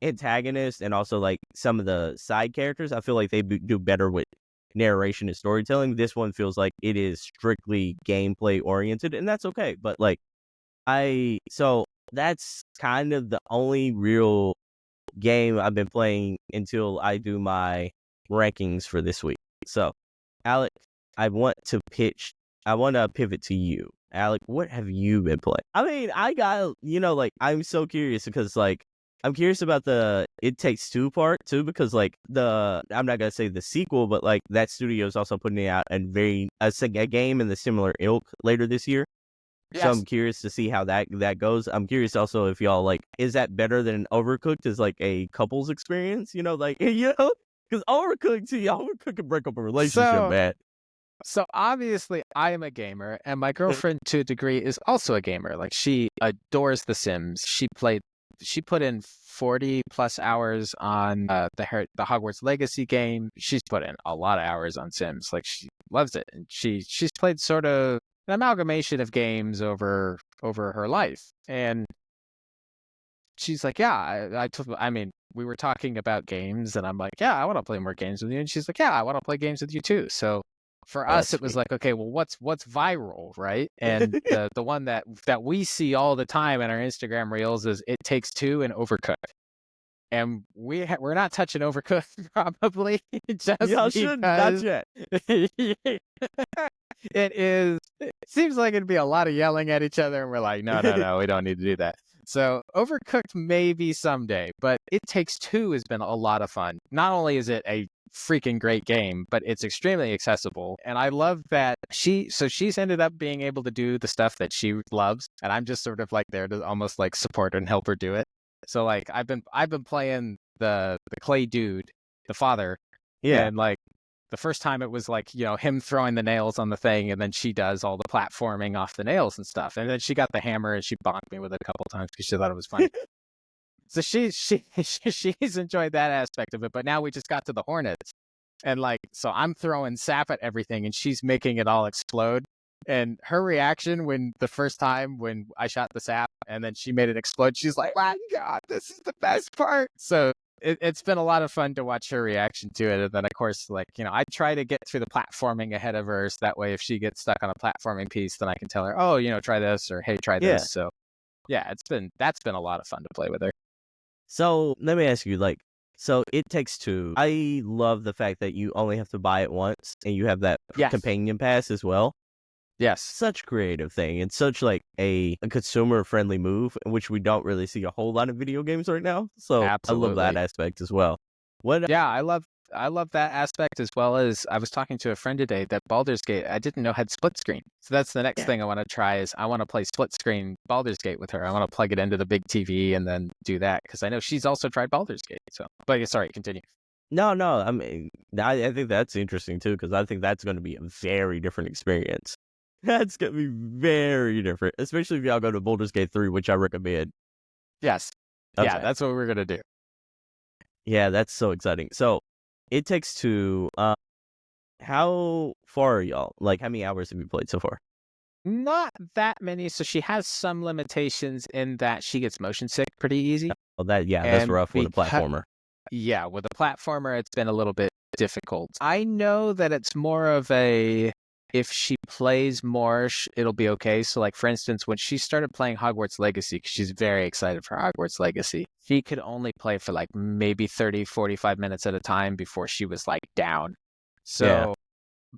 antagonist, and also like some of the side characters. I feel like they do better with narration and storytelling. This one feels like it is strictly gameplay oriented, and that's okay. But like so that's kind of the only real game I've been playing until I do my rankings for this week. So, Alec, I want to pivot to you. Alec, what have you been playing? I mean, I got, like, I'm so curious because, like, I'm curious about the It Takes Two part, too, because, like, I'm not going to say the sequel, but, like, that studio is also putting out a game in the similar ilk later this year. Yes. So I'm curious to see how that goes. I'm curious also if y'all, like, is that better than Overcooked as, like, a couples experience? Because Overcooked can break up a relationship, man. So obviously I am a gamer, and my girlfriend to a degree is also a gamer. Like, she adores The Sims. She put in 40 plus hours on the Hogwarts Legacy game. She's put in a lot of hours on Sims. Like, she loves it, and she's played sort of an amalgamation of games over her life. And she's like, yeah, I mean, we were talking about games, and I'm like, yeah, I want to play more games with you. And she's like, yeah, I want to play games with you too. So for us, it was like, okay, well, what's viral, right? And the one that we see all the time in our Instagram reels is It Takes Two and Overcooked. And we're not touching Overcooked probably. Y'all shouldn't touch it. It seems like it'd be a lot of yelling at each other, and we're like, no, we don't need to do that. So Overcooked maybe someday, but It Takes Two has been a lot of fun. Not only is it a freaking great game, but it's extremely accessible. And I love that she's ended up being able to do the stuff that she loves, and I'm just sort of like there to almost like support and help her do it. So like I've been playing the clay dude, the father. Yeah. And like the first time it was like, him throwing the nails on the thing, and then she does all the platforming off the nails and stuff. And then she got the hammer and she bonked me with it a couple times because she thought it was funny. So she's enjoyed that aspect of it. But now we just got to the Hornets. And like, so I'm throwing sap at everything and she's making it all explode. And her reaction when the first time when I shot the sap and then she made it explode, she's like, my God, this is the best part. So it's been a lot of fun to watch her reaction to it. And then, of course, like, I try to get through the platforming ahead of her. So that way, if she gets stuck on a platforming piece, then I can tell her, oh, try this, or hey, try this. So yeah, that's been a lot of fun to play with her. So let me ask you, like, so It Takes Two. I love the fact that you only have to buy it once and you have that companion pass as well. Yes. Such creative thing, and such like a consumer friendly move, which we don't really see a whole lot of video games right now. So absolutely. I love that aspect as well. Yeah, I love that aspect, as well as I was talking to a friend today that Baldur's Gate I didn't know had split screen. So that's the next thing I want to try is I want to play split screen Baldur's Gate with her. I want to plug it into the big TV and then do that because I know she's also tried Baldur's Gate. So, but sorry, continue. No, I mean, I think that's interesting too because I think that's going to be a very different experience. That's going to be very different, especially if y'all go to Baldur's Gate 3, which I recommend. Yes. Okay. Yeah, that's what we're going to do. Yeah, that's so exciting. So, It Takes Two. How far are y'all? Like, how many hours have you played so far? Not that many. So she has some limitations in that she gets motion sick pretty easy. Oh, that's rough with a platformer. Yeah, with a platformer, it's been a little bit difficult. I know that it's more of a, if she plays more, it'll be okay. So like, for instance, when she started playing Hogwarts Legacy, because she's very excited for Hogwarts Legacy, she could only play for like maybe 30, 45 minutes at a time before she was like down. So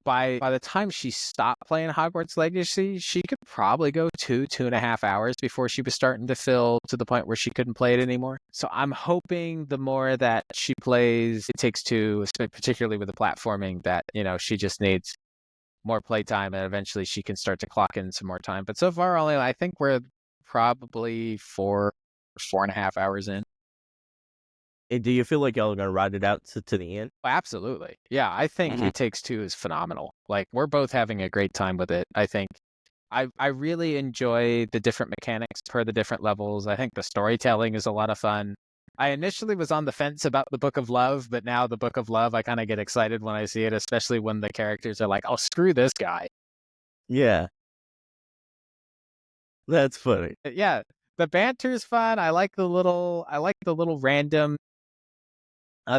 by the time she stopped playing Hogwarts Legacy, she could probably go 2.5 hours before she was starting to fill to the point where she couldn't play it anymore. So I'm hoping the more that she plays It Takes Two, particularly with the platforming, that, she just needs more playtime and eventually she can start to clock in some more time. But so far, I think we're probably 4.5 hours in. And do you feel like y'all are gonna ride it out to the end? Absolutely. Yeah, I think It Takes Two is phenomenal. Like, we're both having a great time with it. I think I really enjoy the different mechanics per the different levels. I think the storytelling is a lot of fun. I initially was on the fence about the Book of Love, but now the Book of Love, I kind of get excited when I see it, especially when the characters are like, "Oh, screw this guy." Yeah. That's funny. Yeah, the banter's fun. I like the little random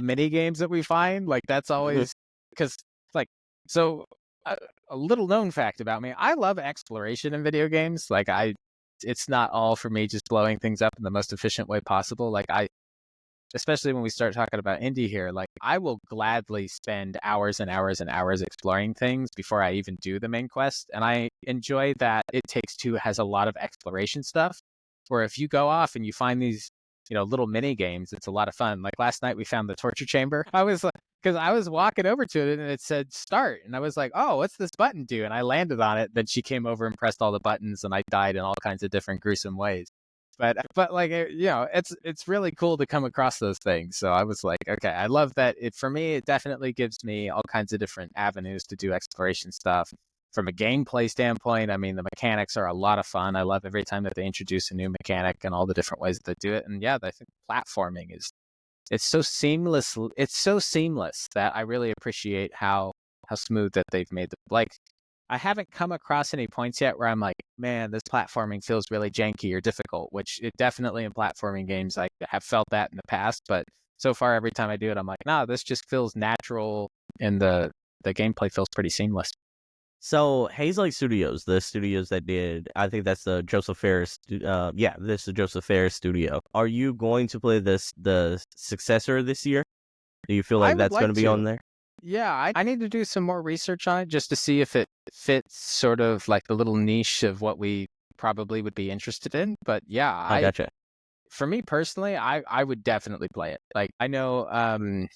mini games that we find. Like, that's always because so a little known fact about me, I love exploration in video games. Like, it's not all for me just blowing things up in the most efficient way possible. Like, especially when we start talking about indie here, like, I will gladly spend hours and hours and hours exploring things before I even do the main quest. And I enjoy that It Takes Two has a lot of exploration stuff, where if you go off and you find these, little mini games, it's a lot of fun. Like, last night we found the torture chamber. Because I was walking over to it and it said start. And I was like, oh, what's this button do? And I landed on it. Then she came over and pressed all the buttons and I died in all kinds of different gruesome ways. But like, it's really cool to come across those things. So I was like, okay, I love that. For me, it definitely gives me all kinds of different avenues to do exploration stuff. From a gameplay standpoint, I mean, the mechanics are a lot of fun. I love every time that they introduce a new mechanic and all the different ways that they do it. And yeah, I think platforming it's so seamless. It's so seamless that I really appreciate how smooth that they've made the, like, I haven't come across any points yet where I'm like, man, this platforming feels really janky or difficult, which it definitely in platforming games, I have felt that in the past. But so far, every time I do it, I'm like, nah, this just feels natural and the gameplay feels pretty seamless. So Hazelight Studios, the studios that did, I think that's the Joseph Ferris. This is the Joseph Ferris studio. Are you going to play the successor this year? Do you feel like that's going to be on there? Yeah, I need to do some more research on it just to see if it fits sort of like the little niche of what we probably would be interested in. But yeah, I gotcha. For me personally, I would definitely play it. Like, I know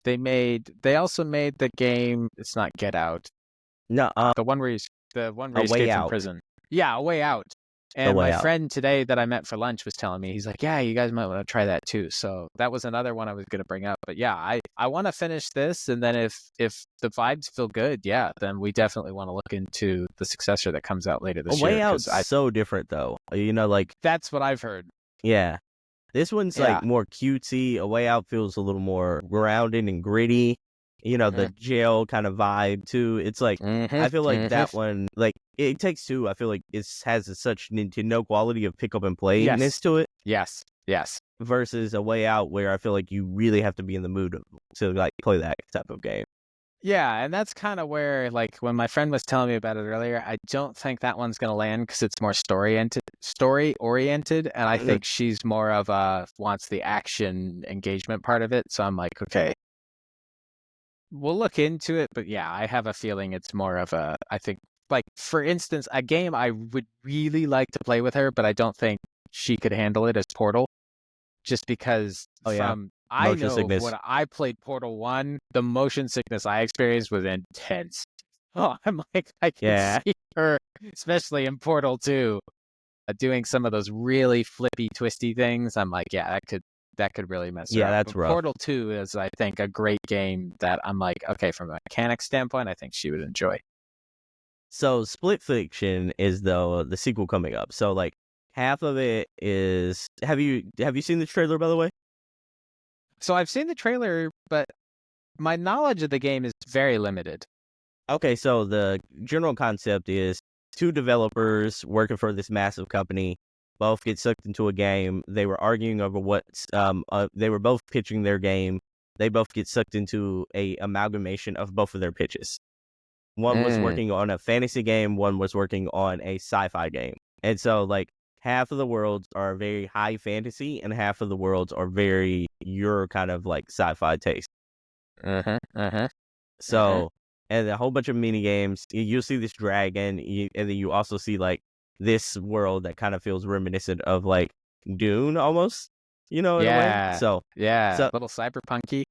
they also made the game. It's not Get Out. No, the one where you escape from prison. Yeah, A Way Out. And my friend today that I met for lunch was telling me, he's like, yeah, you guys might want to try that too. So that was another one I was going to bring up. But yeah, I want to finish this. And then if the vibes feel good, yeah, then we definitely want to look into the successor that comes out later this year. A Way Out's so different though. Like. That's what I've heard. Yeah. This one's like more cutesy. A Way Out feels a little more grounded and gritty. The jail kind of vibe too. It's like, I feel like that one, like It Takes Two, I feel like it has such Nintendo quality of pick up and play-ness to it. Yes. Versus A Way Out, where I feel like you really have to be in the mood to like play that type of game. Yeah, and that's kind of where, like, when my friend was telling me about it earlier, I don't think that one's going to land because it's more story-oriented, and I think she's more of wants the action engagement part of it. So I'm like, okay, we'll look into it, but yeah, I have a feeling it's more of I think, like, for instance, a game I would really like to play with her, but I don't think she could handle it as Portal, just because I know sickness. when I played Portal 1, the motion sickness I experienced was intense. Oh, I'm like, I can see her, especially in Portal 2, doing some of those really flippy, twisty things. I'm like, yeah, that could really mess her up. That's rough. Portal 2 is, I think, a great game that I'm like, okay, from a mechanics standpoint, I think she would enjoy. So Split Fiction is the sequel coming up. So like half of it is, have you seen the trailer, by the way? So I've seen the trailer, but my knowledge of the game is very limited. Okay, so the general concept is two developers working for this massive company both get sucked into a game. They were arguing over what they were both pitching their game. They both get sucked into a amalgamation of both of their pitches. One was working on a fantasy game, one was working on a sci-fi game. And so like half of the worlds are very high fantasy and half of the worlds are very your kind of like sci-fi taste. So and a whole bunch of mini games. You'll see this dragon, and then you also see like this world that kind of feels reminiscent of like Dune almost, in a way. Yeah. So Yeah. A little cyberpunky.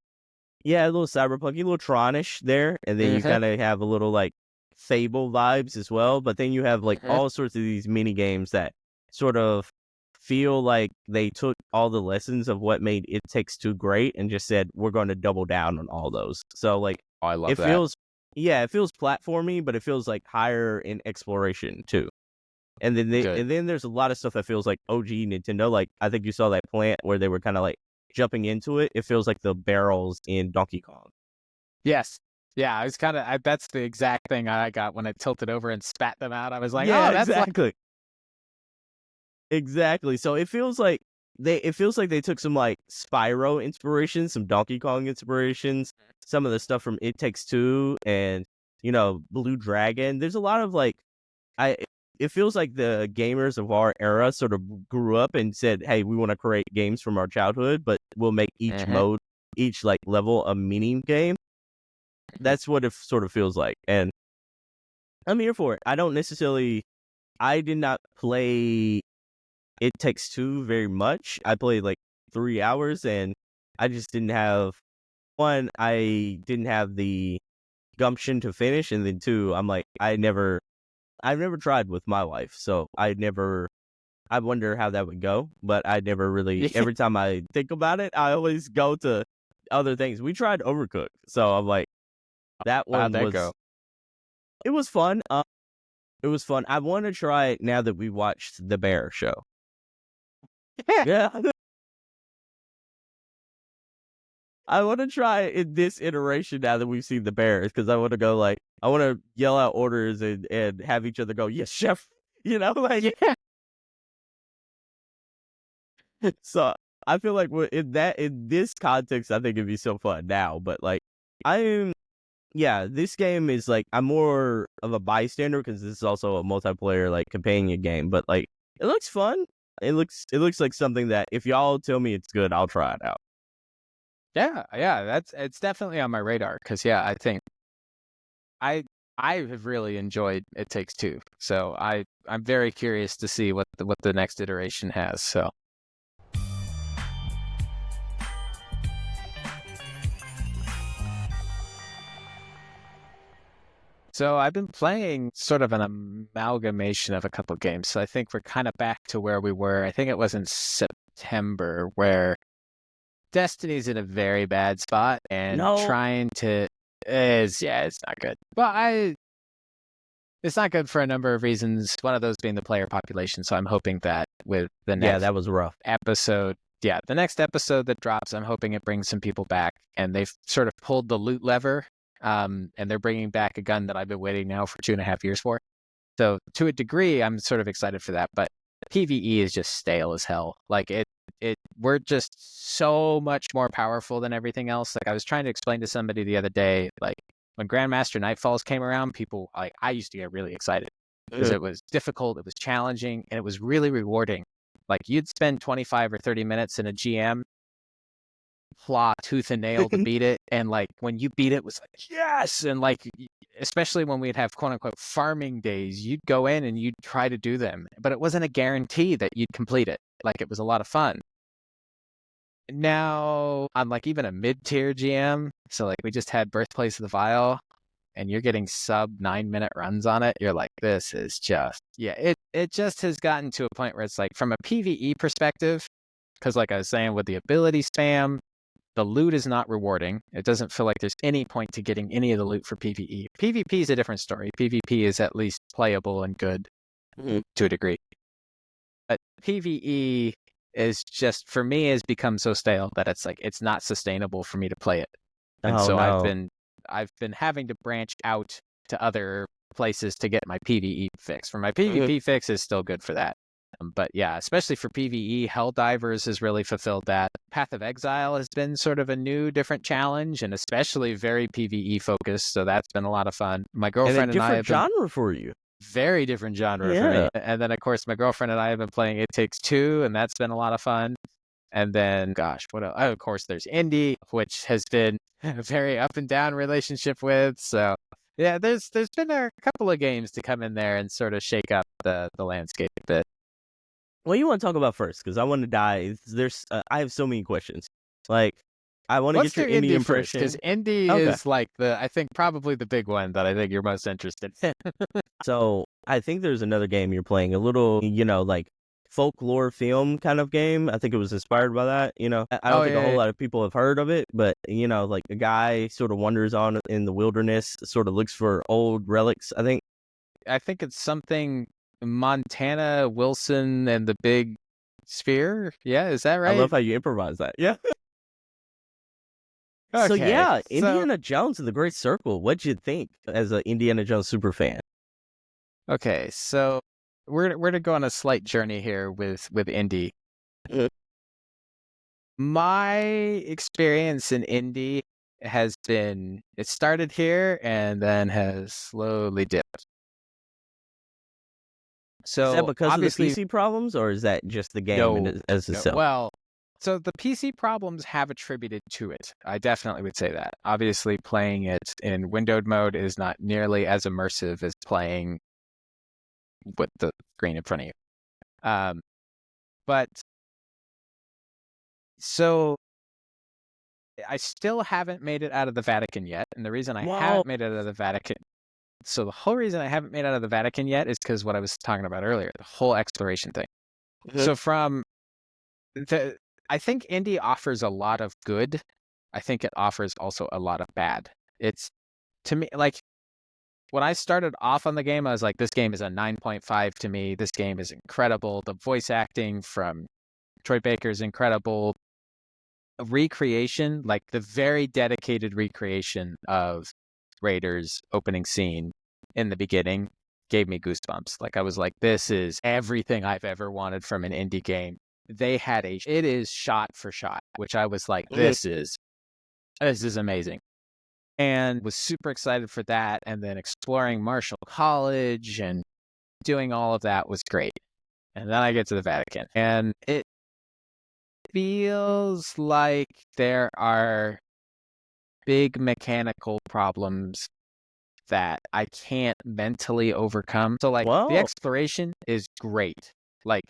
yeah, a little cyberpunky, a little Tronish there, and then you kind of have a little like Fable vibes as well. But then you have like all sorts of these mini games that sort of feel like they took all the lessons of what made It Takes Two great and just said we're going to double down on all those. So like Oh, I love it that. feels it feels platformy, but it feels like higher in exploration too. And then there's a lot of stuff that feels like OG Nintendo. Like I think you saw that plant where they were kind of like jumping into it. It feels like the barrels in Donkey Kong. Yes. Yeah, I was that's the exact thing I got when I tilted over and spat them out. I was like, yeah, oh, that's exactly. Exactly. So it feels like they took some like Spyro inspirations, some Donkey Kong inspirations, some of the stuff from It Takes Two and Blue Dragon. There's a lot of like it feels like the gamers of our era sort of grew up and said, "Hey, we want to create games from our childhood, but we'll make each mode, each like level a mini game." That's what it sort of feels like, and I'm here for it. I did not play It Takes Two very much. I played like 3 hours, and I just didn't have I didn't have the gumption to finish, and then two, I'm like, I've never tried with my wife, so I wonder how that would go, but I never really. Every time I think about it, I always go to other things. We tried Overcooked, so I'm like, that one how'd that was. go? It was fun. It was fun. I want to try it now that we watched the Bear show. Yeah. I want to try it in this iteration now that we've seen the Bears, because I want to go like, I want to yell out orders and have each other go, yes, chef. Like. Yeah. So I feel like in this context, I think it'd be so fun now. But like, this game is like, I'm more of a bystander because this is also a multiplayer like companion game. But like, it looks fun. It looks like something that if y'all tell me it's good, I'll try it out. Yeah, it's definitely on my radar because I think I have really enjoyed It Takes Two, so I'm very curious to see what the next iteration has. So I've been playing sort of an amalgamation of a couple games. So I think we're kind of back to where we were. I think it was in September where Destiny's in a very bad spot and trying to it's not good. But it's not good for a number of reasons. One of those being the player population. So I'm hoping that with the next that was rough episode. Yeah, the next episode that drops, I'm hoping it brings some people back, and they've sort of pulled the loot lever. And they're bringing back a gun that I've been waiting now for 2.5 years for. So to a degree, I'm sort of excited for that. But PvE is just stale as hell. Like we're just so much more powerful than everything else. Like I was trying to explain to somebody the other day, like when Grandmaster Nightfalls came around, people like I used to get really excited because it was difficult, it was challenging, and it was really rewarding. Like you'd spend 25 or 30 minutes in a GM, claw tooth and nail to beat it, and like when you beat it was like yes, and like especially when we'd have quote unquote farming days, you'd go in and you'd try to do them, but it wasn't a guarantee that you'd complete it. Like it was a lot of fun. Now I'm like even a mid-tier GM, so like we just had Birthplace of the Vile, and you're getting sub 9-minute runs on it. You're like, this is just it just has gotten to a point where it's like from a PvE perspective, because like I was saying with the ability spam, the loot is not rewarding. It doesn't feel like there's any point to getting any of the loot for PvE. PvP is a different story. PvP is at least playable and good to a degree. But PvE is just, for me, has become so stale that it's like it's not sustainable for me to play it. And I've been having to branch out to other places to get my PvE fix. For my PvP fix is still good for that. But yeah, especially for PvE, Helldivers has really fulfilled that. Path of Exile has been sort of a new, different challenge, and especially very PvE focused. So that's been a lot of fun. My girlfriend and I have different genre for you. Very different genre for me. And then of course my girlfriend and I have been playing It Takes Two, and that's been a lot of fun. And then, gosh, what else? Oh, of course, there's Indie, which has been a very up and down relationship with. So Yeah, there's been a couple of games to come in there and sort of shake up the landscape a bit. What do you want to talk about first? Because I want to dive. I have so many questions. Like, I want to Let's get your do indie indie first, impression. because indie Okay. is like I think probably the big one that I think you're most interested in. So I think there's another game you're playing, a little, like folklore film kind of game. I think it was inspired by that. I don't think a whole lot of people have heard of it, but like a guy sort of wanders on in the wilderness, sort of looks for old relics. I think it's something Montana Wilson and the Big Sphere. Yeah, is that right? I love how you improvise that. Yeah. So Okay, yeah, so- Indiana Jones and the Great Circle. What'd you think as an Indiana Jones super fan? Okay, so we're to go on a slight journey here with indie. Mhm. My experience in indie has been, it started here and then has slowly dipped. So Is that because of the obviously, PC problems, or is that just the game No, as no. itself? Well, so the PC problems have attributed to it. I definitely would say that. Obviously, playing it in windowed mode is not nearly as immersive as playing with the screen in front of you. But so I still haven't made it out of the Vatican yet, and the reason I Wow. haven't made it out of the Vatican. So the whole reason I haven't made it out of the Vatican yet is because what I was talking about earlier, the whole exploration thing. Mhm. So I think indie offers a lot of good. I think it offers also a lot of bad. It's, to me, like, when I started off on the game, I was like, this game is a 9.5 to me. This game is incredible. The voice acting from Troy Baker is incredible. Recreation, like the very dedicated recreation of Raiders opening scene in the beginning, gave me goosebumps. Like, I was like, this is everything I've ever wanted from an indie game. They had it is shot for shot, which I was like, this is amazing. And was super excited for that. And then exploring Marshall College and doing all of that was great. And then I get to the Vatican, and it feels like there are big mechanical problems that I can't mentally overcome. So, like, Whoa. the exploration is great. Like,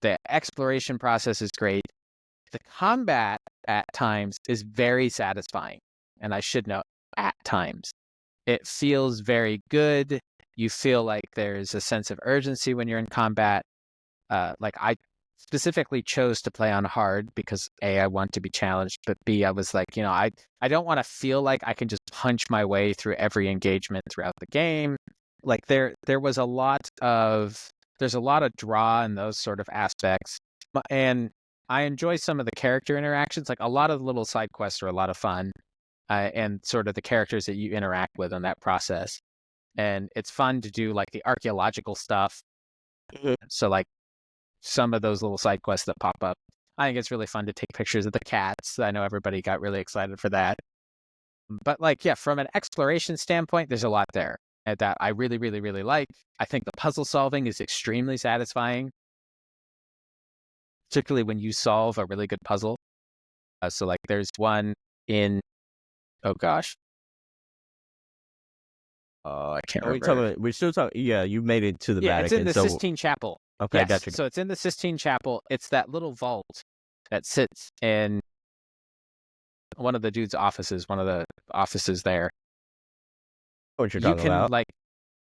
the exploration process is great. The combat at times is very satisfying. And I should know, at times. It feels very good. You feel like there's a sense of urgency when you're in combat. Like, I specifically chose to play on hard because A, I want to be challenged, but B, I was like, I don't want to feel like I can just punch my way through every engagement throughout the game. Like, there was a lot of draw in those sort of aspects. And I enjoy some of the character interactions. Like, a lot of the little side quests are a lot of fun, and sort of the characters that you interact with in that process. And it's fun to do, like, the archaeological stuff. Mhm. So, like, some of those little side quests that pop up, I think it's really fun to take pictures of the cats. I know everybody got really excited for that. But, like, yeah, from an exploration standpoint, there's a lot there that I really, really, really like. I think the puzzle solving is extremely satisfying, particularly when you solve a really good puzzle. So, like, there's one in, oh gosh, I can't remember. We're still talking. Yeah, you made it to the Yeah, Vatican. it's in the Sistine Chapel. Okay, Yes, gotcha. so it's in the Sistine Chapel. It's that little vault that sits in one of the dude's offices, one of the offices there. What you're You talking can about?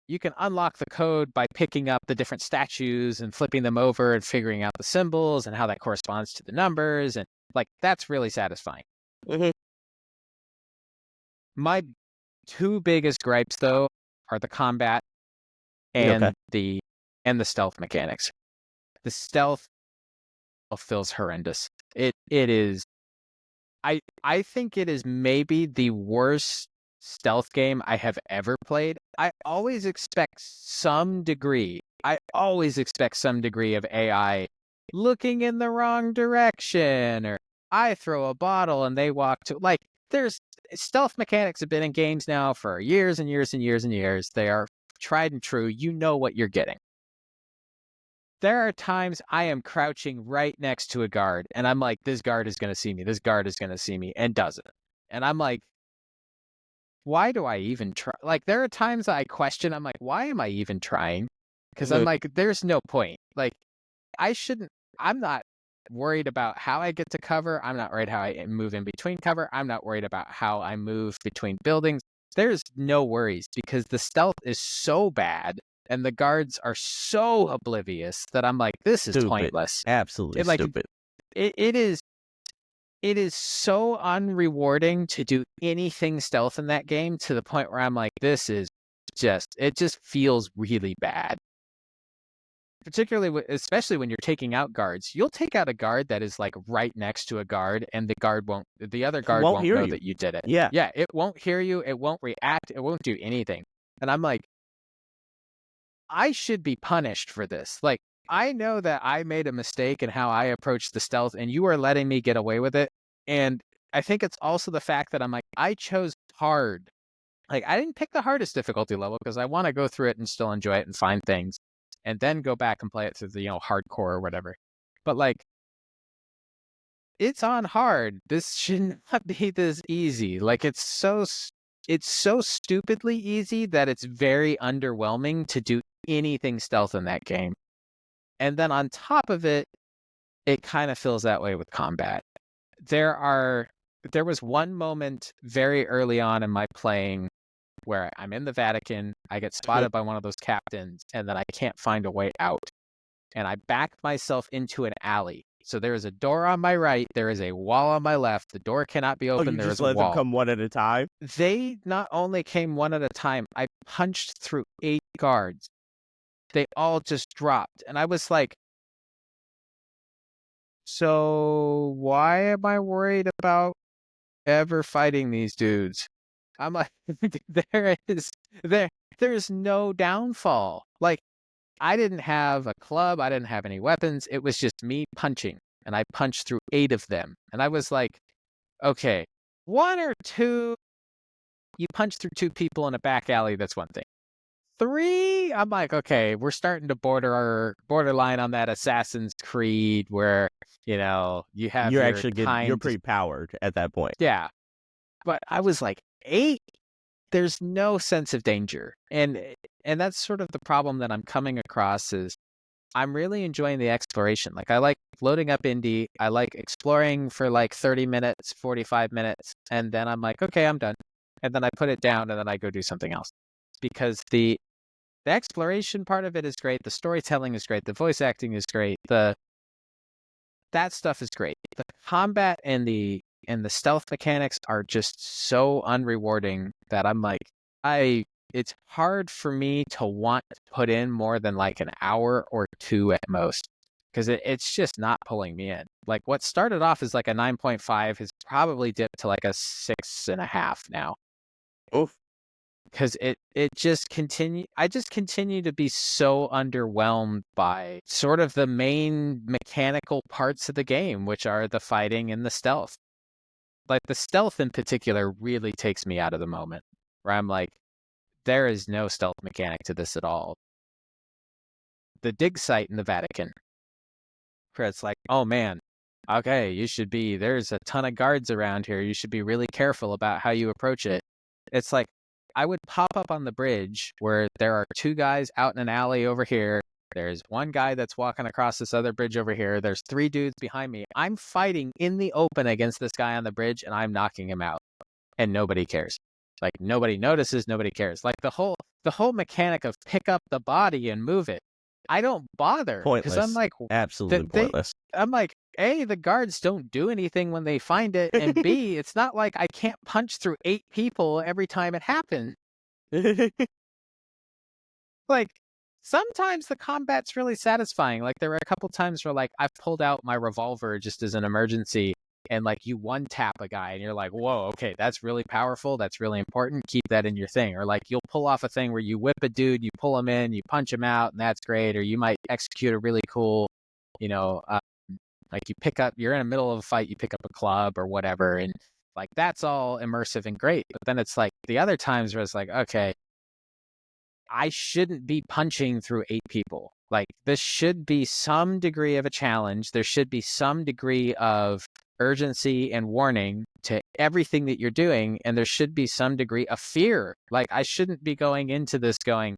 you can unlock the code by picking up the different statues and flipping them over and figuring out the symbols and how that corresponds to the numbers, and, like, that's really satisfying. Mhm. My two biggest gripes, though, are the combat and Okay. the stealth mechanics. The stealth feels horrendous. It is. I think it is maybe the worst stealth game I have ever played. I always expect some degree of AI looking in the wrong direction, or I throw a bottle and they walk to, like, there's stealth mechanics have been in games now for years and years and years and years. They are tried and true. You know what you're getting. There are times I am crouching right next to a guard, and I'm like, this guard is going to see me. This guard is going to see me, and doesn't. And I'm like, why do I even try? Like, there are times that I question, I'm like, why am I even trying? Because I'm like, there's no point. Like, I'm not worried about how I get to cover. I'm not worried how I move in between cover. I'm not worried about how I move between buildings. There's no worries because the stealth is so bad and the guards are so oblivious that I'm like, this is Stupid. pointless. Absolutely Like, stupid. It is so unrewarding to do anything stealth in that game to the point where I'm like, it just feels really bad. Particularly, especially when you're taking out guards. You'll take out a guard that is like right next to a guard, and the other guard won't hear know you. that you did it. Yeah. Yeah, it won't hear you. It won't react. It won't do anything. And I'm like, I should be punished for this. Like, I know that I made a mistake in how I approached the stealth, and you are letting me get away with it. And I think it's also the fact that I'm like, I chose hard. Like, I didn't pick the hardest difficulty level because I want to go through it and still enjoy it and find things, and then go back and play it through the hardcore or whatever. But like, it's on hard. This should not be this easy. Like, it's so stupidly easy that it's very underwhelming to do anything stealth in that game. And then on top of it, it kind of feels that way with combat. There was one moment very early on in my playing where I'm in the Vatican, I get spotted by one of those captains, and then I can't find a way out. And I back myself into an alley. So there is a door on my right, there is a wall on my left. The door cannot be opened. You There just is a let wall. them come one at a time? They not only came one at a time, I punched through 8 guards. They all just dropped. And I was like, so why am I worried about ever fighting these dudes? I'm like, there's no downfall. Like, I didn't have a club, I didn't have any weapons. It was just me punching, and I punched through 8 of them. And I was like, okay, 1 or 2, you punch through 2 people in a back alley, that's one thing. 3, I'm like, okay, we're starting to borderline on that Assassin's Creed where, you have you're pretty powered at that point. Yeah. But I was like, 8, there's no sense of danger. And that's sort of the problem that I'm coming across is I'm really enjoying the exploration. Like, I like loading up indie. I like exploring for like 30 minutes, 45 minutes. And then I'm like, okay, I'm done. And then I put it down and then I go do something else. Because the exploration part of it is great. The storytelling is great. The voice acting is great. That stuff is great. The combat and the stealth mechanics are just so unrewarding that I'm like, it's hard for me to want to put in more than like an hour or 2 at most, because it's just not pulling me in. Like, what started off as like a 9.5 has probably dipped to like a 6.5 now. Oof. Because I just continue to be so underwhelmed by sort of the main mechanical parts of the game, which are the fighting and the stealth. Like, the stealth in particular really takes me out of the moment, where I'm like, there is no stealth mechanic to this at all. The dig site in the Vatican, where it's like, oh man, okay, there's a ton of guards around here. You should be really careful about how you approach it. It's like, I would pop up on the bridge where there are 2 guys out in an alley over here. There's 1 guy that's walking across this other bridge over here. There's 3 dudes behind me. I'm fighting in the open against this guy on the bridge, and I'm knocking him out. And nobody cares. Like, nobody notices, nobody cares. Like, the whole mechanic of pick up the body and move it, I don't bother. Pointless. Because I'm like, absolutely pointless. I'm like, A, the guards don't do anything when they find it, and B, it's not like I can't punch through 8 people every time it happens. Like, sometimes the combat's really satisfying. Like, there were a couple times where, like, I've pulled out my revolver just as an emergency, and, like, you one-tap a guy, and you're like, whoa, okay, that's really powerful, that's really important, keep that in your thing. Or, like, you'll pull off a thing where you whip a dude, you pull him in, you punch him out, and that's great. Or you might execute a really cool, like, you're in the middle of a fight, you pick up a club or whatever, and, like, that's all immersive and great. But then it's, like, the other times where it's like, okay, I shouldn't be punching through 8 people. Like, this should be some degree of a challenge. There should be some degree of urgency and warning to everything that you're doing, and there should be some degree of fear. Like, I shouldn't be going into this going,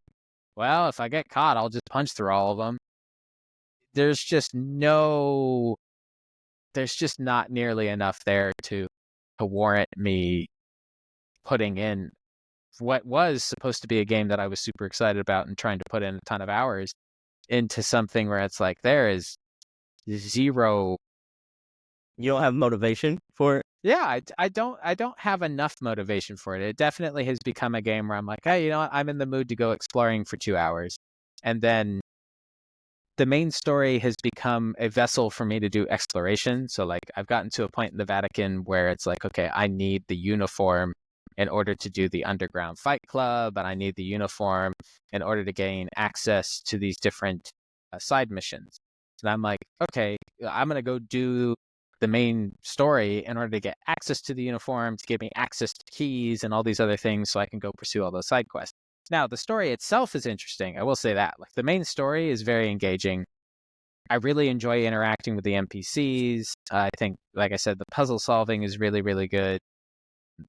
well, if I get caught, I'll just punch through all of them. There's just not nearly enough there to warrant me putting in what was supposed to be a game that I was super excited about and trying to put in a ton of hours into something where it's like there is zero. You don't have motivation for it? Yeah, I don't have enough motivation for it. It definitely has become a game where I'm like, hey, you know what? I'm in the mood to go exploring for 2 hours. And then the main story has become a vessel for me to do exploration. So like I've gotten to a point in the Vatican where it's like, okay, I need the uniform in order to do the underground fight club, and I need the uniform in order to gain access to these different side missions. And I'm like, okay, I'm going to go do the main story in order to get access to the uniform, to give me access to keys and all these other things so I can go pursue all those side quests. Now, the story itself is interesting. I will say that. Like, the main story is very engaging. I really enjoy interacting with the NPCs. I think, like I said, the puzzle solving is really, really good.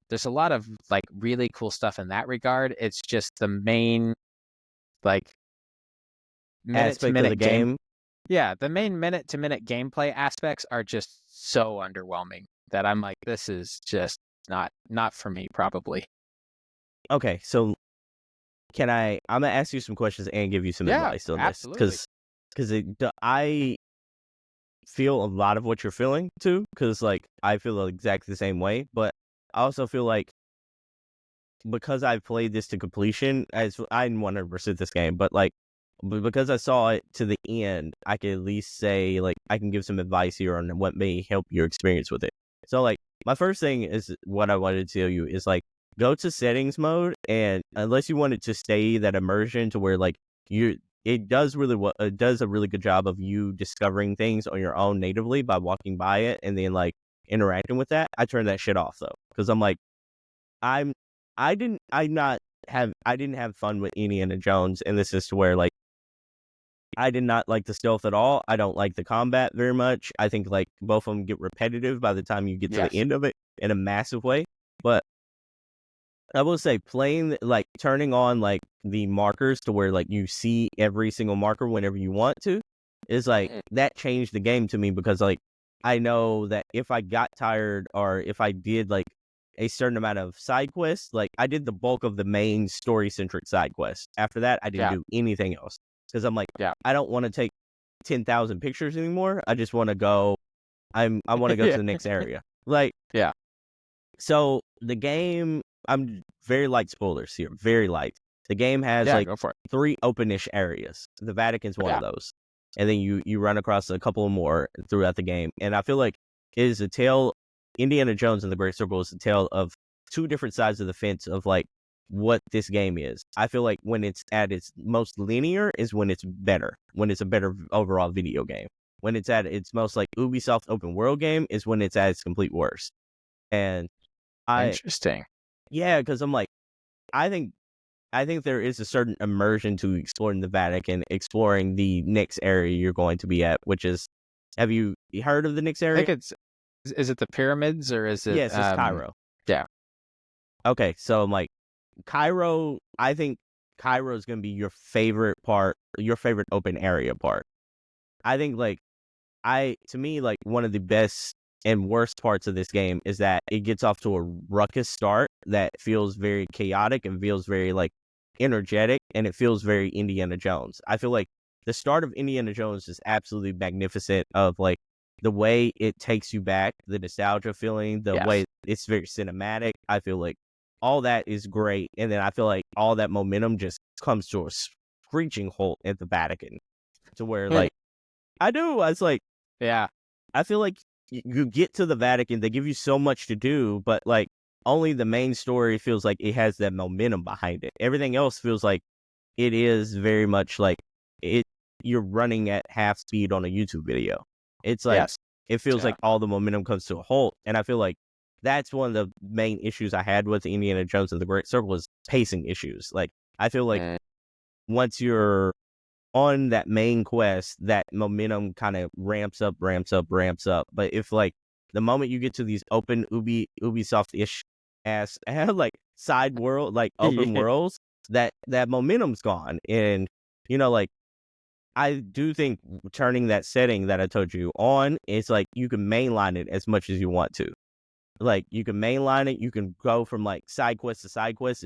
There's a lot of like really cool stuff in that regard. It's just the main like minute-to-minute game. Yeah, the main minute-to-minute gameplay aspects are just so underwhelming that I'm like, this is just not for me, probably. Okay, so I'm gonna ask you some questions and give you some advice on absolutely. this, because I feel a lot of what you're feeling too, because like I feel exactly the same way, but I also feel like because I've played this to completion, as I didn't 100% this game, but because I saw it to the end, I can at least say like I can give some advice here on what may help your experience with it. So like my first thing is what I wanted to tell you is like go to settings mode, and unless you want it to stay that immersion to where like it does a really good job of you discovering things on your own natively by walking by it and then like interacting with that. I turn that shit off though, because I'm like I didn't have fun with Indiana Jones, and this is to where like I did not like the stealth at all. I don't like the combat very much. I think like both of them get repetitive by the time you get to the end of it in a massive way. But I will say turning on like the markers to where like you see every single marker whenever you want to is like that changed the game to me, because like I know that if I got tired or if I did like a certain amount of side quests, like I did the bulk of the main story centric side quests. After that, I didn't do anything else, because I'm like, I don't want to take 10,000 pictures anymore. I just want to go. I want to go to the next area. Like, so the game, I'm very light spoilers here, very light. The game has like 3 openish areas. The Vatican's one of those, and then you run across a couple more throughout the game. And I feel like it is a tale. Indiana Jones and the Great Circle is a tale of 2 different sides of the fence of like what this game is. I feel like when it's at its most linear is when it's better, when it's a better overall video game. When it's at its most like Ubisoft open world game is when it's at its complete worst. And Interesting. Yeah, because I'm like, I think there is a certain immersion to exploring the Vatican, exploring the next area you're going to be at, which is, have you heard of the next area? I think is it the pyramids, or is it? Yes, it's Cairo. Yeah. Okay, so I'm like, Cairo, I think Cairo is going to be your favorite part, your favorite open area part. I think like, to me, like one of the best and worst parts of this game is that it gets off to a ruckus start that feels very chaotic and feels very like energetic, and it feels very Indiana Jones. I feel like the start of Indiana Jones is absolutely magnificent, of like the way it takes you back, the nostalgia feeling, the way it's very cinematic. I feel like all that is great. And then I feel like all that momentum just comes to a screeching halt at the Vatican, to where like, I was like, I feel like you get to the Vatican, they give you so much to do, but like only the main story feels like it has that momentum behind it. Everything else feels like it is very much like you're running at half speed on a YouTube video. It's like, it feels like all the momentum comes to a halt. And I feel like that's one of the main issues I had with Indiana Jones and the Great Circle, is pacing issues. Like, I feel like once you're on that main quest, that momentum kind of ramps up. But if like the moment you get to these open Ubisoft-ish ass like side world, like open worlds, that momentum's gone. And like, I do think turning that setting that I told you on, it's like you can mainline it as much as you want to. Like, you can mainline it, you can go from like side quest to side quest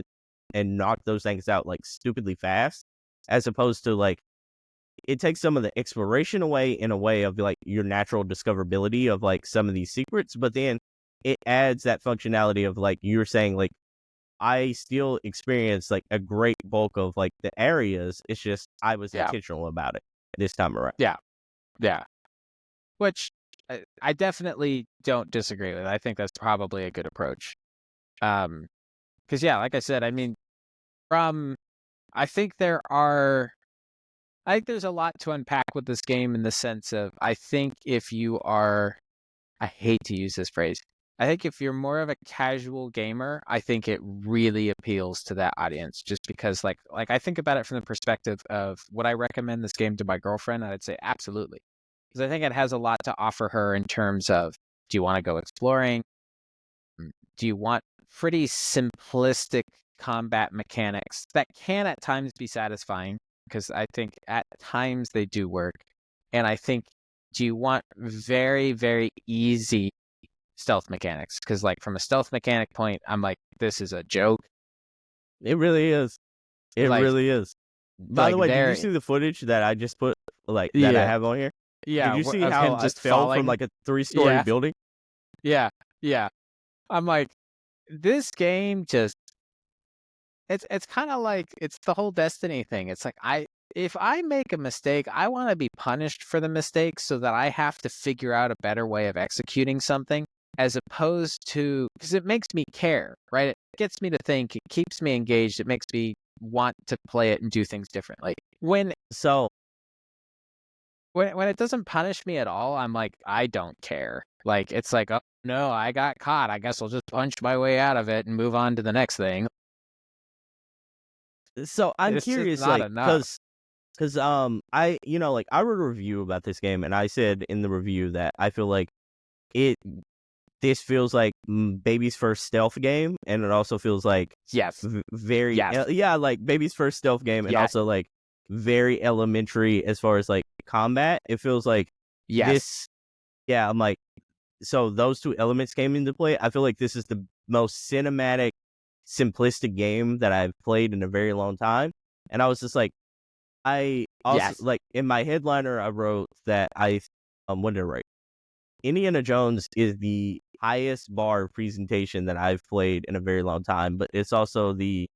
and knock those things out like stupidly fast, as opposed to like, it takes some of the exploration away in a way of like your natural discoverability of like some of these secrets, but then it adds that functionality of like you're saying, like, I still experience like a great bulk of like the areas. It's just I was intentional about it this time around. Yeah. Which I definitely don't disagree with. I think that's probably a good approach. Because like I said, I mean, I think there's a lot to unpack with this game in the sense of, I think if you are, I hate to use this phrase, I think if you're more of a casual gamer, I think it really appeals to that audience, just because like I think about it from the perspective of, would I recommend this game to my girlfriend? I'd say absolutely. Because I think it has a lot to offer her in terms of, do you want to go exploring? Do you want pretty simplistic combat mechanics that can at times be satisfying? Because I think at times they do work. And I think, do you want very, very easy stealth mechanics? Because like from a stealth mechanic point, I'm like, this is a joke. It really is. It Like, really is. By the way, did you see the footage that I just put, like, that I have on here? Yeah. Did you see of how him I just fell falling from like a 3-story building? Yeah. I'm like, this game just, it's kind of like, it's the whole Destiny thing. It's like, if I make a mistake, I want to be punished for the mistake so that I have to figure out a better way of executing something, as opposed to, because it makes me care, right? It gets me to think, it keeps me engaged, it makes me want to play it and do things differently. When it doesn't punish me at all, I'm like, I don't care. Like, it's like, oh no, I got caught. I guess I'll just punch my way out of it and move on to the next thing. So I'm It's just curious, not like, enough. because I like, I wrote a review about this game, and I said in the review that I feel like this feels like baby's first stealth game, and it also feels like Yes. very Yes. like baby's first stealth game, and Yeah. also like very elementary as far as like combat. It feels like Yes. I'm like, so those two elements came into play. I feel like this is the most cinematic, simplistic game that I've played in a very long time, and I was just like, I also like, in my headliner I wrote that what did I write? Indiana Jones is the highest bar presentation that I've played in a very long time, but it's also the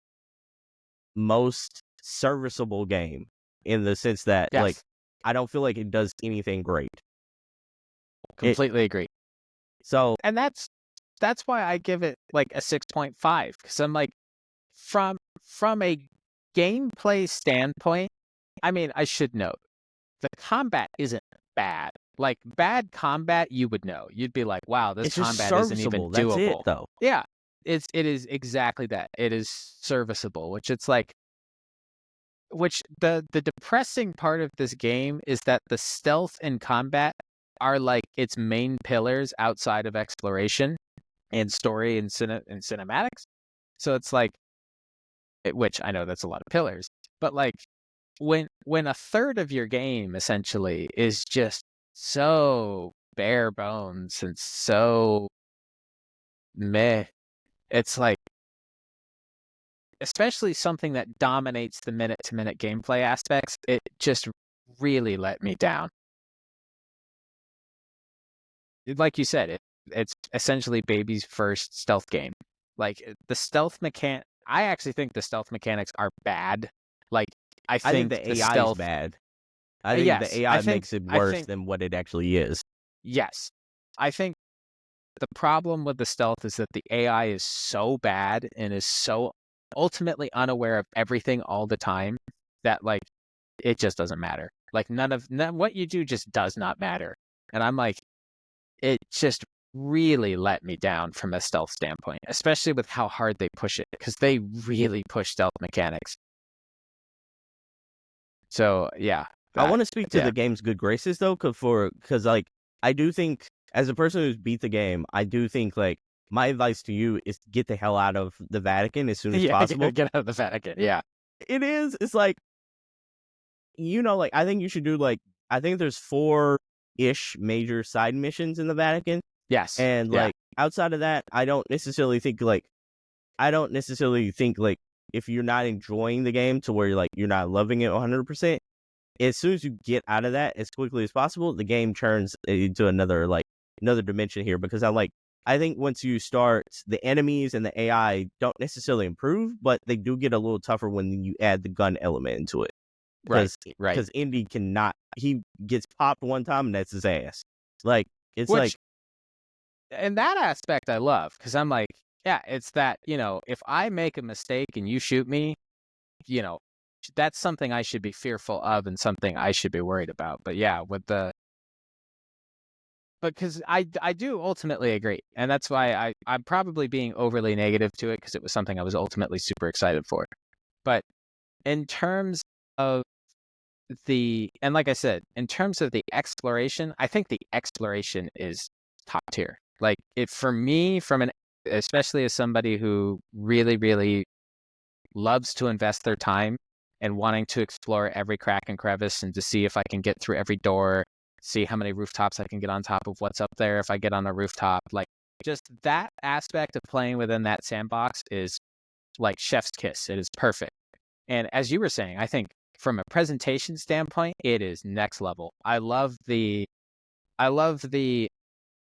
most serviceable game, in the sense that like, I don't feel like it does anything great. Completely agree. So, and that's why I give it like a 6.5, because I'm like, from a gameplay standpoint, I mean, I should note, the combat isn't bad. Like, bad combat, you would know. You'd be like, wow, this it's just combat isn't even serviceable. doable. That's it, though. Yeah, it is exactly that. It is serviceable, which it's like, which the depressing part of this game is that the stealth and combat are like its main pillars outside of exploration and story and cinematics. So it's like, which I know that's a lot of pillars, but like, when a third of your game essentially is just so bare bones and so meh, it's like, especially something that dominates the minute-to-minute gameplay aspects, it just really let me down. Like you said, it's essentially baby's first stealth game. Like, the stealth mechanic, I actually think the stealth mechanics are bad. Like, I think the AI stealth is bad. I think the AI makes it worse than what it actually is. Yes. I think the problem with the stealth is that the AI is so bad and is so ultimately unaware of everything all the time that, like, it just doesn't matter. Like, what you do just does not matter. And I'm like, it just really let me down from a stealth standpoint, especially with how hard they push it, because they really push stealth mechanics. So, yeah. I want to speak to the game's good graces, though, because like, I do think as a person who's beat the game, I do think like my advice to you is to get the hell out of the Vatican as soon as possible. Get out of the Vatican. Yeah. It is. It's like, like I think you should do like I think there's 4-ish major side missions in the Vatican. Yes. And like outside of that, I don't necessarily think like if you're not enjoying the game to where you're not loving it 100%, as soon as you get out of that as quickly as possible, the game turns into another dimension here, because I think once you start, the enemies and the AI don't necessarily improve, but they do get a little tougher when you add the gun element into it. Right. Because Indy he gets popped one time and that's his ass. Like, it's and that aspect I love, because I'm like, yeah, it's that, if I make a mistake and you shoot me, that's something I should be fearful of and something I should be worried about. But yeah, because I do ultimately agree. And that's why I'm probably being overly negative to it, because it was something I was ultimately super excited for. But in terms of and like I said, in terms of the exploration, I think the exploration is top tier. Like, for me, especially as somebody who really, really loves to invest their time and wanting to explore every crack and crevice and to see if I can get through every door, see how many rooftops I can get on top of what's up there if I get on a rooftop. Like, just that aspect of playing within that sandbox is like chef's kiss. It is perfect. And as you were saying, I think from a presentation standpoint, it is next level. I love the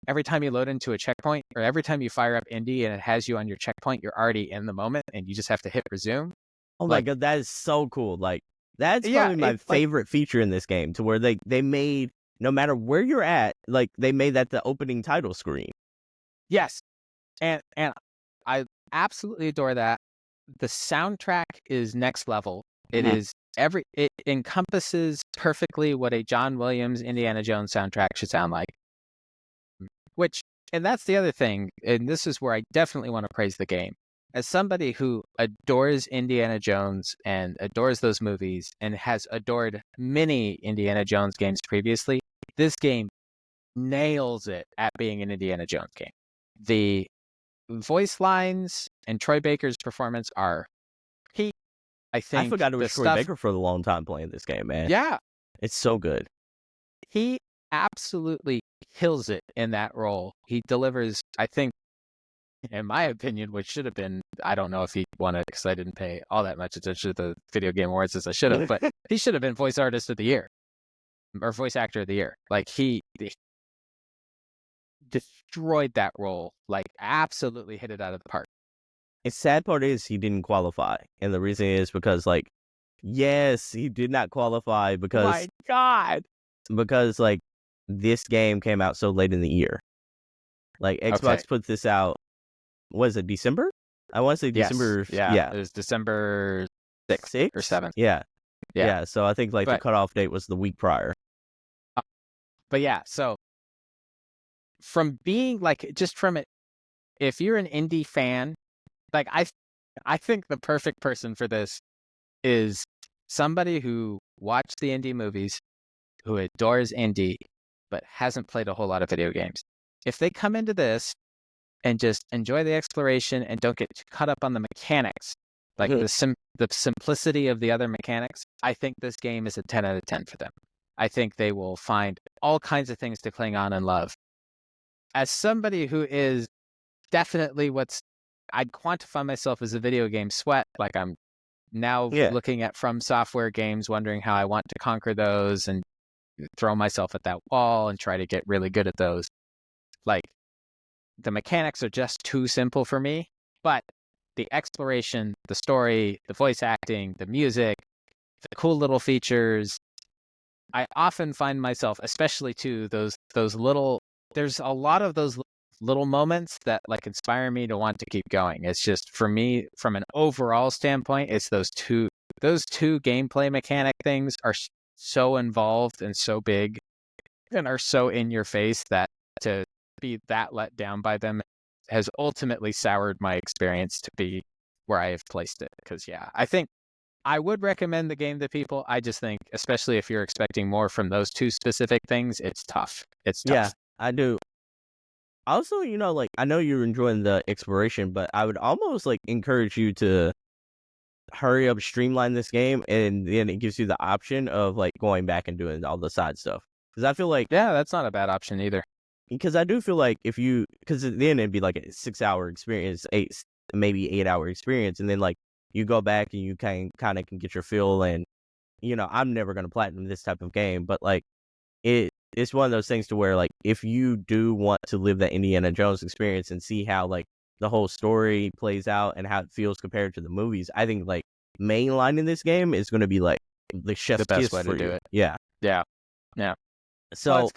every time you load into a checkpoint, or every time you fire up Indy and it has you on your checkpoint, you're already in the moment and you just have to hit resume. Oh my God, that is so cool. Like, that's probably my favorite feature in this game, to where they made, no matter where you're at, like, they made that the opening title screen. Yes. And I absolutely adore that. The soundtrack is next level. It is it encompasses perfectly what a John Williams Indiana Jones soundtrack should sound like. And that's the other thing, and this is where I definitely want to praise the game. As somebody who adores Indiana Jones and adores those movies and has adored many Indiana Jones games previously, this game nails it at being an Indiana Jones game. The voice lines and Troy Baker's performance are peak. I forgot it was Troy Baker for a long time playing this game, man. Yeah. It's so good. He absolutely kills it in that role. He delivers, I think, in my opinion, which should have been, I don't know if he won it because I didn't pay all that much attention to the Video Game Awards as I should have, but he should have been Voice Artist of the Year or Voice Actor of the Year. Like, he destroyed that role, like, absolutely hit it out of the park. The sad part is he didn't qualify, and the reason is because, like, yes, he did not qualify because, my God, because like, this game came out so late in the year. Like, Xbox put this out, was it December? I want to say December. Yeah, it was December 6th or 7th. Yeah. So I think the cutoff date was the week prior. But yeah, so from being just from it, if you're an indie fan, like, I think the perfect person for this is somebody who watched the indie movies, who adores indie, but hasn't played a whole lot of video games. If they come into this and just enjoy the exploration and don't get caught up on the mechanics, like the simplicity of the other mechanics, I think this game is a 10 out of 10 for them. I think they will find all kinds of things to cling on and love. As somebody who is definitely I'd quantify myself as a video game sweat, like, I'm now looking at From Software games, wondering how I want to conquer those and throw myself at that wall and try to get really good at those. Like, the mechanics are just too simple for me, but the exploration, the story, the voice acting, the music, the cool little features, I often find myself, especially to those little, there's a lot of those little moments that, like, inspire me to want to keep going. It's just, for me, from an overall standpoint, it's those two gameplay mechanic things are so involved and so big and are so in your face that to be that let down by them has ultimately soured my experience to be where I have placed it. Because I think I would recommend the game to people. I just think, especially if you're expecting more from those two specific things, it's tough. It's tough. Yeah, I do. Also, like I know you're enjoying the exploration, but I would almost like encourage you to hurry up, streamline this game, and then it gives you the option of like going back and doing all the side stuff. Because I feel like, Yeah, that's not a bad option either. because I do feel like because then it'd be like a 6 hour experience, maybe 8 hour experience, and then like you go back and you kind of can get your feel. And I'm never gonna platinum this type of game, but like it's one of those things to where like if you do want to live that Indiana Jones experience and see how like the whole story plays out and how it feels compared to the movies, I think like mainlining this game is going to be like the chef's best kiss way to for do you. it. Yeah. Yeah. So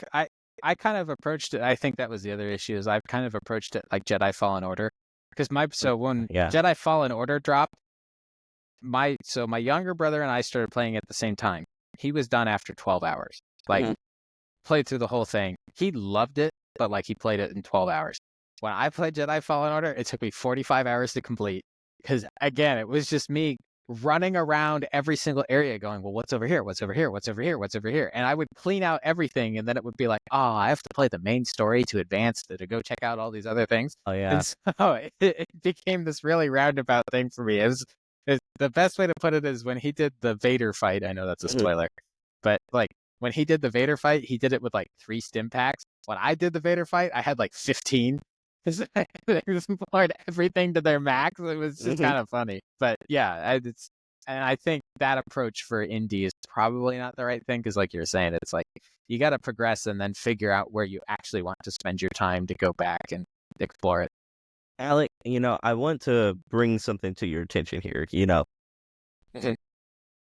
I kind of approached it. I think that was the other issue is I've kind of approached it like Jedi Fallen Order, because when yeah. Jedi Fallen Order dropped, my younger brother and I started playing at the same time. He was done after 12 hours. Like played through the whole thing. He loved it, but like he played it in 12 hours. When I played Jedi Fallen Order, it took me 45 hours to complete, because again, it was just me running around every single area going, well, what's over here? What's over here? What's over here? What's over here? And I would clean out everything, and then it would be like, oh, I have to play the main story to advance to go check out all these other things. Oh yeah. And so it became this really roundabout thing for me. The best way to put it is when he did the Vader fight. I know that's a spoiler, but like when he did the Vader fight, he did it with like 3 stim packs. When I did the Vader fight, I had like 15. They explored everything to their max. It was just kind of funny. But yeah, and I think that approach for indie is probably not the right thing, because like you're saying, it's like you got to progress and then figure out where you actually want to spend your time to go back and explore it. Alec, I want to bring something to your attention here.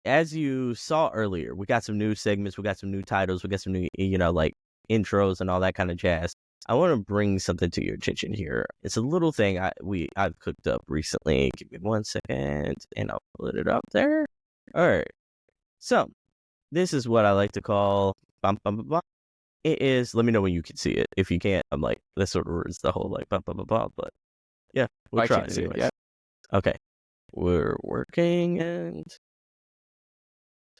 As you saw earlier, we got some new segments, we got some new titles, we got some new, like intros and all that kind of jazz. I want to bring something to your attention here. It's a little thing I've cooked up recently. Give me 1 second, and I'll put it up there. All right. So this is what I like to call bum, bum, bum, bum. It is. Let me know when you can see it. If you can't, I'm like, this sort of is the whole like bum, bum, bum, bum. But yeah, we'll try can't it see it anyways. yet. Okay, we're working and.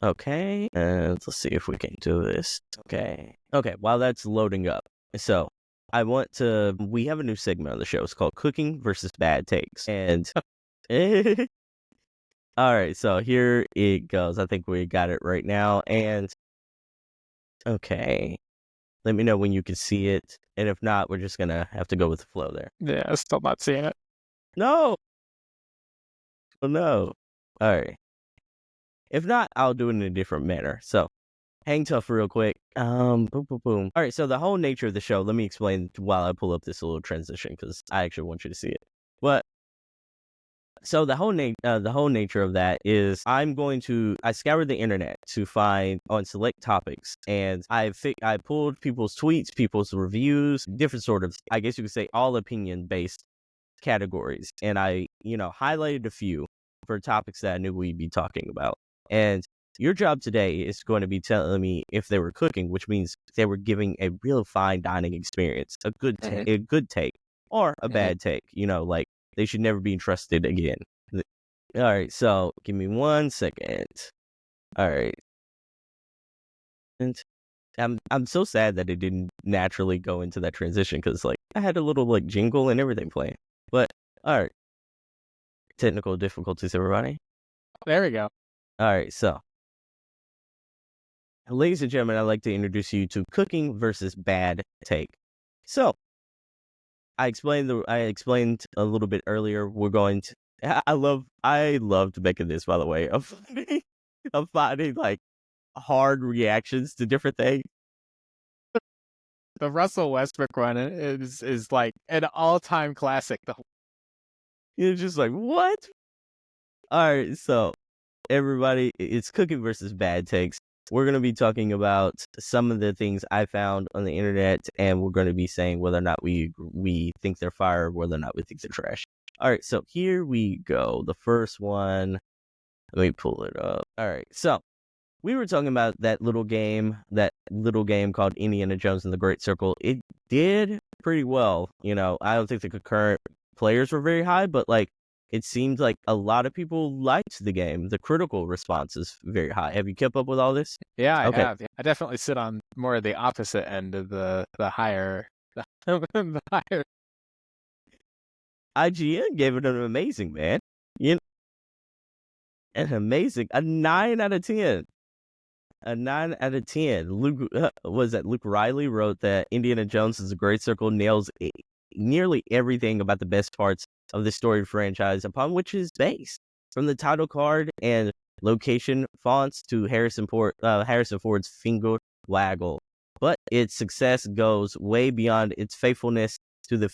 Okay, and let's see if we can do this. Okay, while that's loading up. So, we have a new segment on the show. It's called Cooking versus Bad Takes. And, all right, so here it goes. I think we got it right now. And, okay, let me know when you can see it. And if not, we're just going to have to go with the flow there. Yeah, I'm still not seeing it. No! Oh, no. All right. If not, I'll do it in a different manner. So, hang tough real quick. Boom, boom, boom. All right, so the whole nature of the show, let me explain while I pull up this little transition, because I actually want you to see it. But, so the whole nature of that is I scoured the internet to find on select topics, and I pulled people's tweets, people's reviews, different sort of, I guess you could say, all opinion-based categories. And I, highlighted a few for topics that I knew we'd be talking about. And your job today is going to be telling me if they were cooking, which means they were giving a real fine dining experience, a good take, or a bad take. Like they should never be trusted again. All right, so give me 1 second. All right, and I'm so sad that it didn't naturally go into that transition, because like I had a little like jingle and everything playing. But all right, technical difficulties, everybody. There we go. All right, so, ladies and gentlemen, I'd like to introduce you to Cooking versus Bad Take. So, I explained a little bit earlier. We're going to. I loved making this, by the way. I'm finding like hard reactions to different things. The Russell Westbrook one is like an all-time classic. It's just like, what? All right, so everybody, it's Cooking versus Bad Takes. We're going to be talking about some of the things I found on the internet, and we're going to be saying whether or not we think they're fire, whether or not we think they're trash. All right, so here we go. The first one, let me pull it up. All right, so we were talking about that little game called Indiana Jones and the Great Circle. It did pretty well. I don't think the concurrent players were very high, but like, it seemed like a lot of people liked the game. The critical response is very high. Have you kept up with all this? Yeah, I Okay. have. I definitely sit on more of the opposite end of the higher Empire. IGN gave it an amazing, man. An amazing, a 9 out of 10. A 9 out of 10. Luke Riley wrote that Indiana Jones is a Great Circle nails nearly everything about the best parts of the storied franchise upon which it is based, from the title card and location fonts to Harrison Ford's finger waggle. But its success goes way beyond its faithfulness to the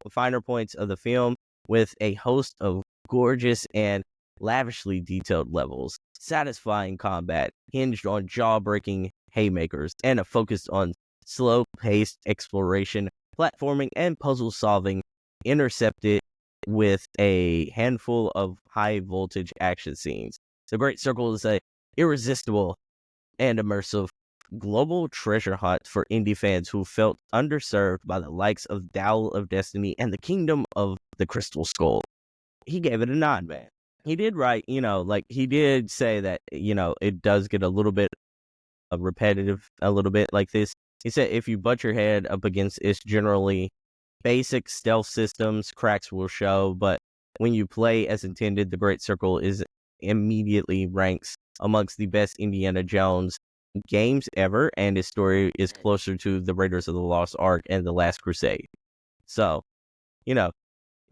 finer points of the film, with a host of gorgeous and lavishly detailed levels, satisfying combat hinged on jaw-breaking haymakers, and a focus on slow-paced exploration, platforming, and puzzle-solving, intercepted with a handful of high-voltage action scenes. The Great Circle is a irresistible and immersive global treasure hunt for indie fans who felt underserved by the likes of Dial of Destiny and the Kingdom of the Crystal Skull. He gave it a 9, man. He did write, he did say that, it does get a little bit repetitive, a little bit like this. He said if you butt your head up against its generally basic stealth systems, cracks will show, but when you play as intended, the Great Circle is immediately ranks amongst the best Indiana Jones games ever, and his story is closer to the Raiders of the Lost Ark and the Last Crusade. So,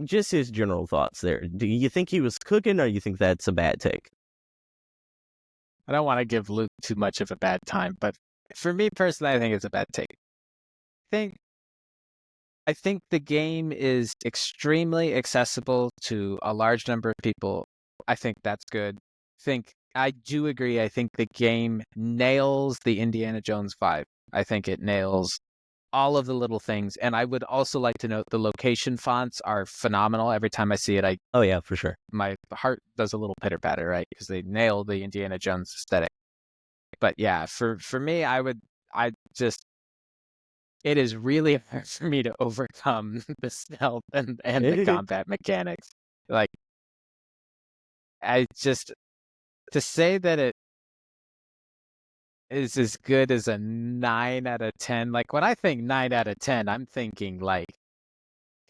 just his general thoughts there. Do you think he was cooking, or you think that's a bad take? I don't want to give Luke too much of a bad time, but for me personally, I think it's a bad take. I think the game is extremely accessible to a large number of people. I think that's good. I do agree. I think the game nails the Indiana Jones vibe. I think it nails all of the little things. And I would also like to note the location fonts are phenomenal. Every time I see it, oh yeah, for sure, my heart does a little pitter patter, right? Because they nail the Indiana Jones aesthetic. But yeah, for me, it is really hard for me to overcome the stealth and the combat mechanics. Like, to say that it is as good as a 9 out of 10, like when I think 9 out of 10, I'm thinking like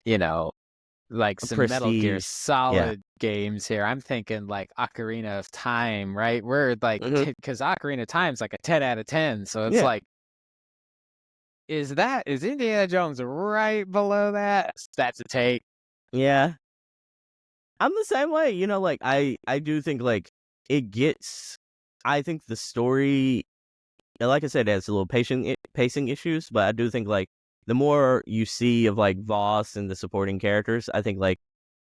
some Metal Gear Solid games here. I'm thinking like Ocarina of Time, right? We're like, because Ocarina of Time's like a 10 out of 10. So it's like, is Indiana Jones right below that? That's a take. Yeah. I'm the same way, I do think I think the story, like I said, it has a little pacing issues, but I do think the more you see of Voss and the supporting characters, I think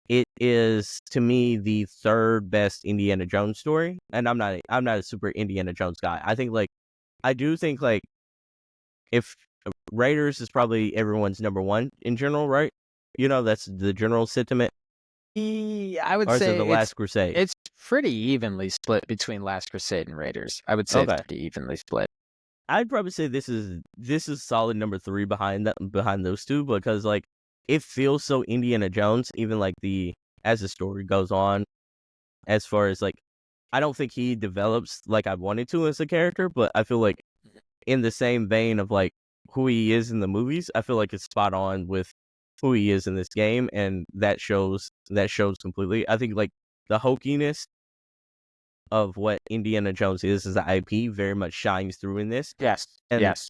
it is, to me, the third best Indiana Jones story. And I'm not a super Indiana Jones guy. I think I do think if Raiders is probably everyone's number one in general, right? That's the general sentiment. I would say the Last Crusade. It's pretty evenly split between Last Crusade and Raiders. I would say it's pretty evenly split. I'd probably say this is solid number 3 behind those two, because it feels so Indiana Jones, even as the story goes on. As far as I don't think he develops like I wanted to as a character, but I feel in the same vein of who he is in the movies, I feel it's spot on with who he is in this game, and that shows completely. I think the hokiness of what Indiana Jones is as an IP very much shines through in this. Yes. And yes.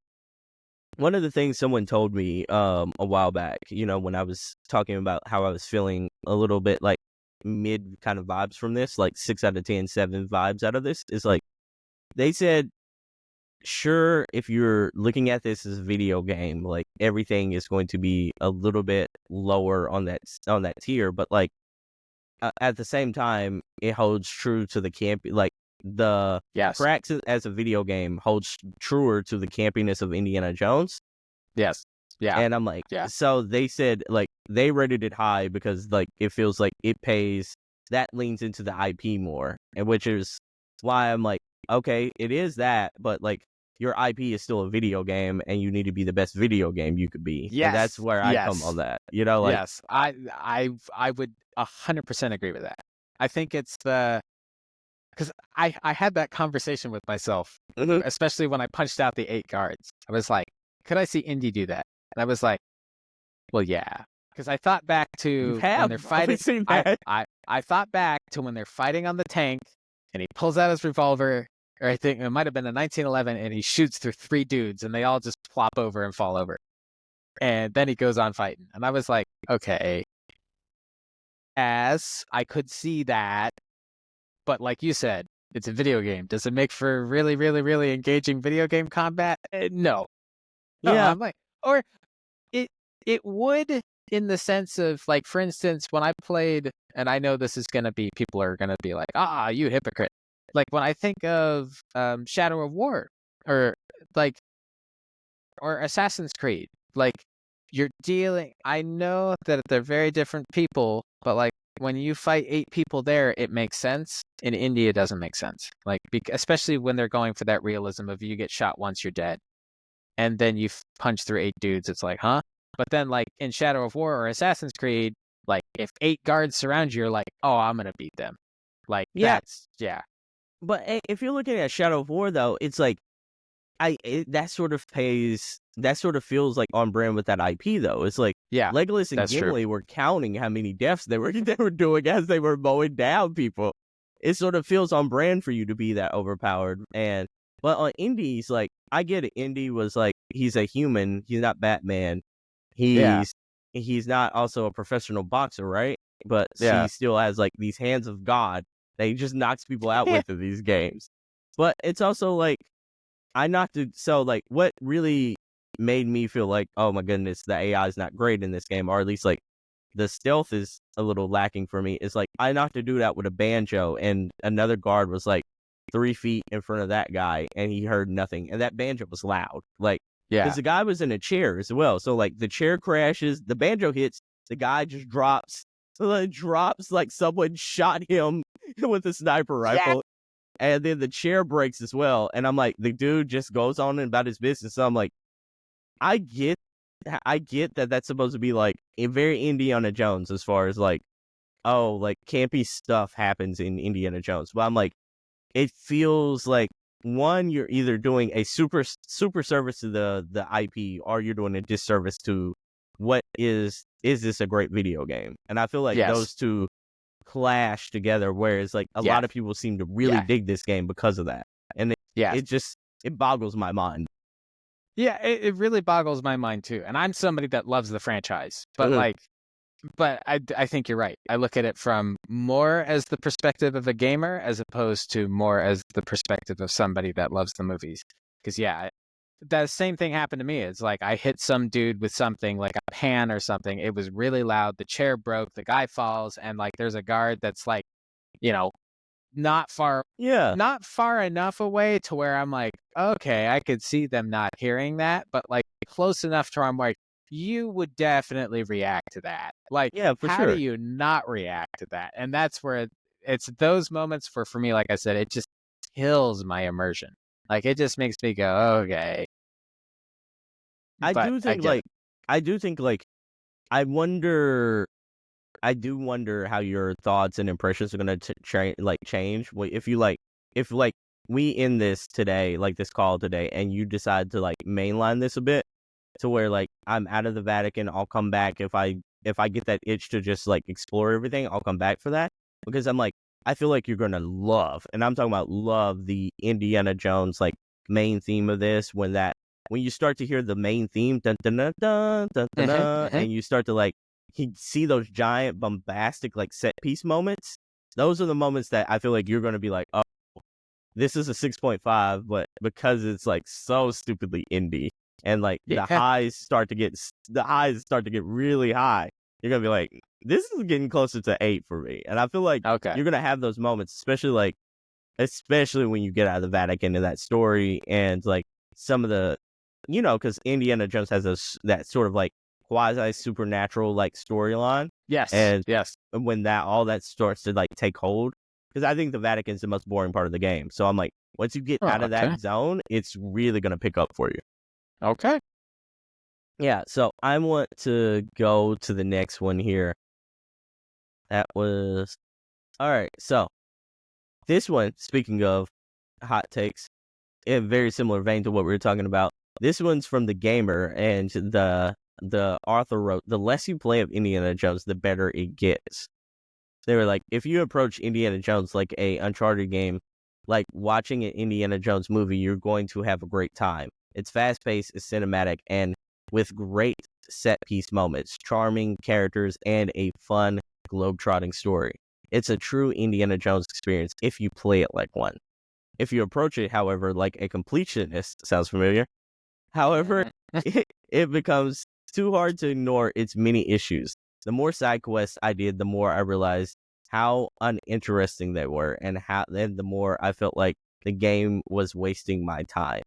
One of the things someone told me a while back, when I was talking about how I was feeling a little bit mid kind of vibes from this, 6 out of 10, 7 vibes out of this, is they said, sure, if you're looking at this as a video game, everything is going to be a little bit lower on that tier, but at the same time, it holds true to the camp. The cracks as a video game holds truer to the campiness of Indiana Jones. Yes. Yeah. And I'm so they said they rated it high because it feels it pays, that leans into the IP more, and which is why I'm okay, it is that, but your IP is still a video game, and you need to be the best video game you could be. Yes. And that's where I come on that. Yes, I would 100% agree with that. I think it's because I had that conversation with myself, especially when I punched out the 8 guards. I was like, could I see Indy do that? And I was like, Well, yeah, because I thought back to when have they're probably fighting. seen that. I thought back to when they're fighting on the tank, and he pulls out his revolver, or I think it might have been a 1911, and he shoots through 3 dudes, and they all just flop over and fall over, and then he goes on fighting, and I was like, okay, as I could see that, but like you said, it's a video game. Does it make for really, really, really engaging video game combat? No. No, Yeah. I'm like, or it would, in the sense of, like, for instance, when I played, and I know this is gonna be, people are gonna be like, you hypocrite. Like when I think of Shadow of War, or like, or Assassin's Creed, like you're dealing. I know that they're very different people, but like when you fight 8 people there, it makes sense. In India, it doesn't make sense. Like especially when they're going for that realism of you get shot once, you're dead, and then you punch through 8 dudes. It's like, huh? But then, like in Shadow of War or Assassin's Creed, like if 8 guards surround you, you're like, oh, I'm gonna beat them. Like Yeah. But if you're looking at Shadow of War, though, it's like that sort of feels like on brand with that IP, though. It's like Legolas and that's true. Gimli were counting how many deaths they were doing as they were mowing down people. It sort of feels on brand for you to be that overpowered. But on Indy's, like, I get it. Indy was like, he's a human. He's not Batman. He's not also a professional boxer, right? But he still has like these hands of God that he just knocks people out with in these games. But it's also like, I knocked it. So like, what really made me feel like, oh my goodness, the AI is not great in this game, or at least like the stealth is a little lacking for me. Is like, I knocked a dude out with a banjo, and another guard was like 3 feet in front of that guy, and he heard nothing, and that banjo was loud. Like, because the guy was in a chair as well, so like the chair crashes, the banjo hits, the guy just drops. So it drops like someone shot him with a sniper rifle. And then the chair breaks as well. And I'm like, the dude just goes on about his business. So I'm like, I get that that's supposed to be like a very Indiana Jones as far as like, oh, like campy stuff happens in Indiana Jones. But I'm like, it feels like, one, you're either doing a super service to the IP, or you're doing a disservice to what is this a great video game? And I feel like those two clash together, whereas like a lot of people seem to really dig this game because of that. And it boggles my mind. Yeah, it really boggles my mind too. And I'm somebody that loves the franchise, but but I think you're right. I look at it from more as the perspective of a gamer as opposed to more as the perspective of somebody that loves the movies. Because that same thing happened to me. It's like I hit some dude with something like a pan or something. It was really loud. The chair broke. The guy falls, and like there's a guard that's like, not far enough away to where I'm like, okay, I could see them not hearing that, but like close enough to where I'm like, you would definitely react to that. Like, how do you not react to that? And that's where it's those moments where, for me, like I said, it just kills my immersion. Like, it just makes me go, okay. I do think I do wonder how your thoughts and impressions are going to change. If we end this today, like this call today, and you decide to like mainline this a bit to where like I'm out of the Vatican, I'll come back if I get that itch to just like explore everything, I'll come back for that, because I'm like, I feel like you're gonna love, and I'm talking about love, the Indiana Jones like main theme of this. When you start to hear the main theme, dun, dun, dun, dun, dun, dun, dun, and you start to like see those giant bombastic like set piece moments, those are the moments that I feel like you're gonna be like, oh, this is a 6.5, but because it's like so stupidly indie, and like the highs start to get really high, you're gonna be like, this is getting closer to 8 for me. And I feel like you're gonna have those moments, especially when you get out of the Vatican and that story, and like some of the, because Indiana Jones has that sort of like quasi supernatural like storyline. And when all that starts to like take hold, because I think the Vatican's the most boring part of the game. So I'm like, once you get out of that zone, it's really gonna pick up for you. Okay. Yeah, so I want to go to the next one here. That was... Alright, so this one, speaking of hot takes, in a very similar vein to what we were talking about, this one's from The Gamer, and the the author wrote, the less you play of Indiana Jones, the better it gets. They were like, if you approach Indiana Jones like a Uncharted game, like watching an Indiana Jones movie, you're going to have a great time. It's fast-paced, it's cinematic, and with great set-piece moments, charming characters, and a fun, globe-trotting story. It's a true Indiana Jones experience if you play it like one. If you approach it, however, like a completionist, sounds familiar? However, it becomes too hard to ignore its many issues. The more side quests I did, the more I realized how uninteresting they were, and the more I felt like the game was wasting my time.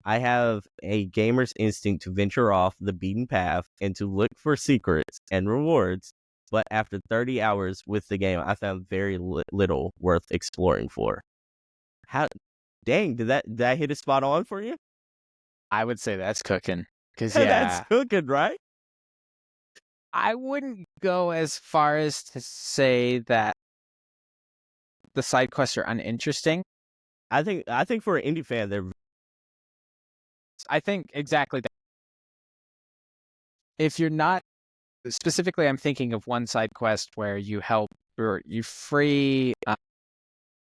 I have a gamer's instinct to venture off the beaten path and to look for secrets and rewards, but after 30 hours with the game, I found very little worth exploring for. Dang, did that hit a spot on for you? I would say that's cooking. Because, That's cooking, right? I wouldn't go as far as to say that the side quests are uninteresting. I think for an indie fan, they're... I think exactly that. If you're not... Specifically, I'm thinking of one side quest where you help or you free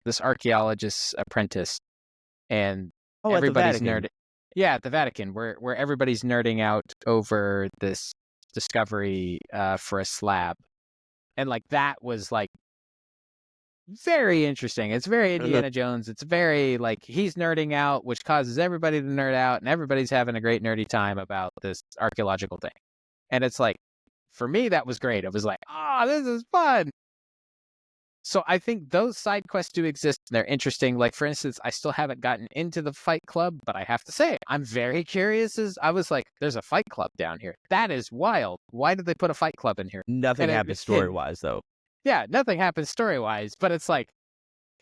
this archaeologist's apprentice, and everybody's nerding. Yeah, at the Vatican, where everybody's nerding out over this discovery for a slab, and like that was like very interesting. It's very Indiana Jones. It's very like he's nerding out, which causes everybody to nerd out, and everybody's having a great nerdy time about this archaeological thing. And it's like, for me, that was great. It was like, this is fun. So I think those side quests do exist. And they're interesting. Like, for instance, I still haven't gotten into the Fight Club, but I have to say, I'm very curious. I was like, there's a Fight Club down here. That is wild. Why did they put a Fight Club in here? Nothing happens story-wise, though. Yeah, nothing happens story-wise, but it's like,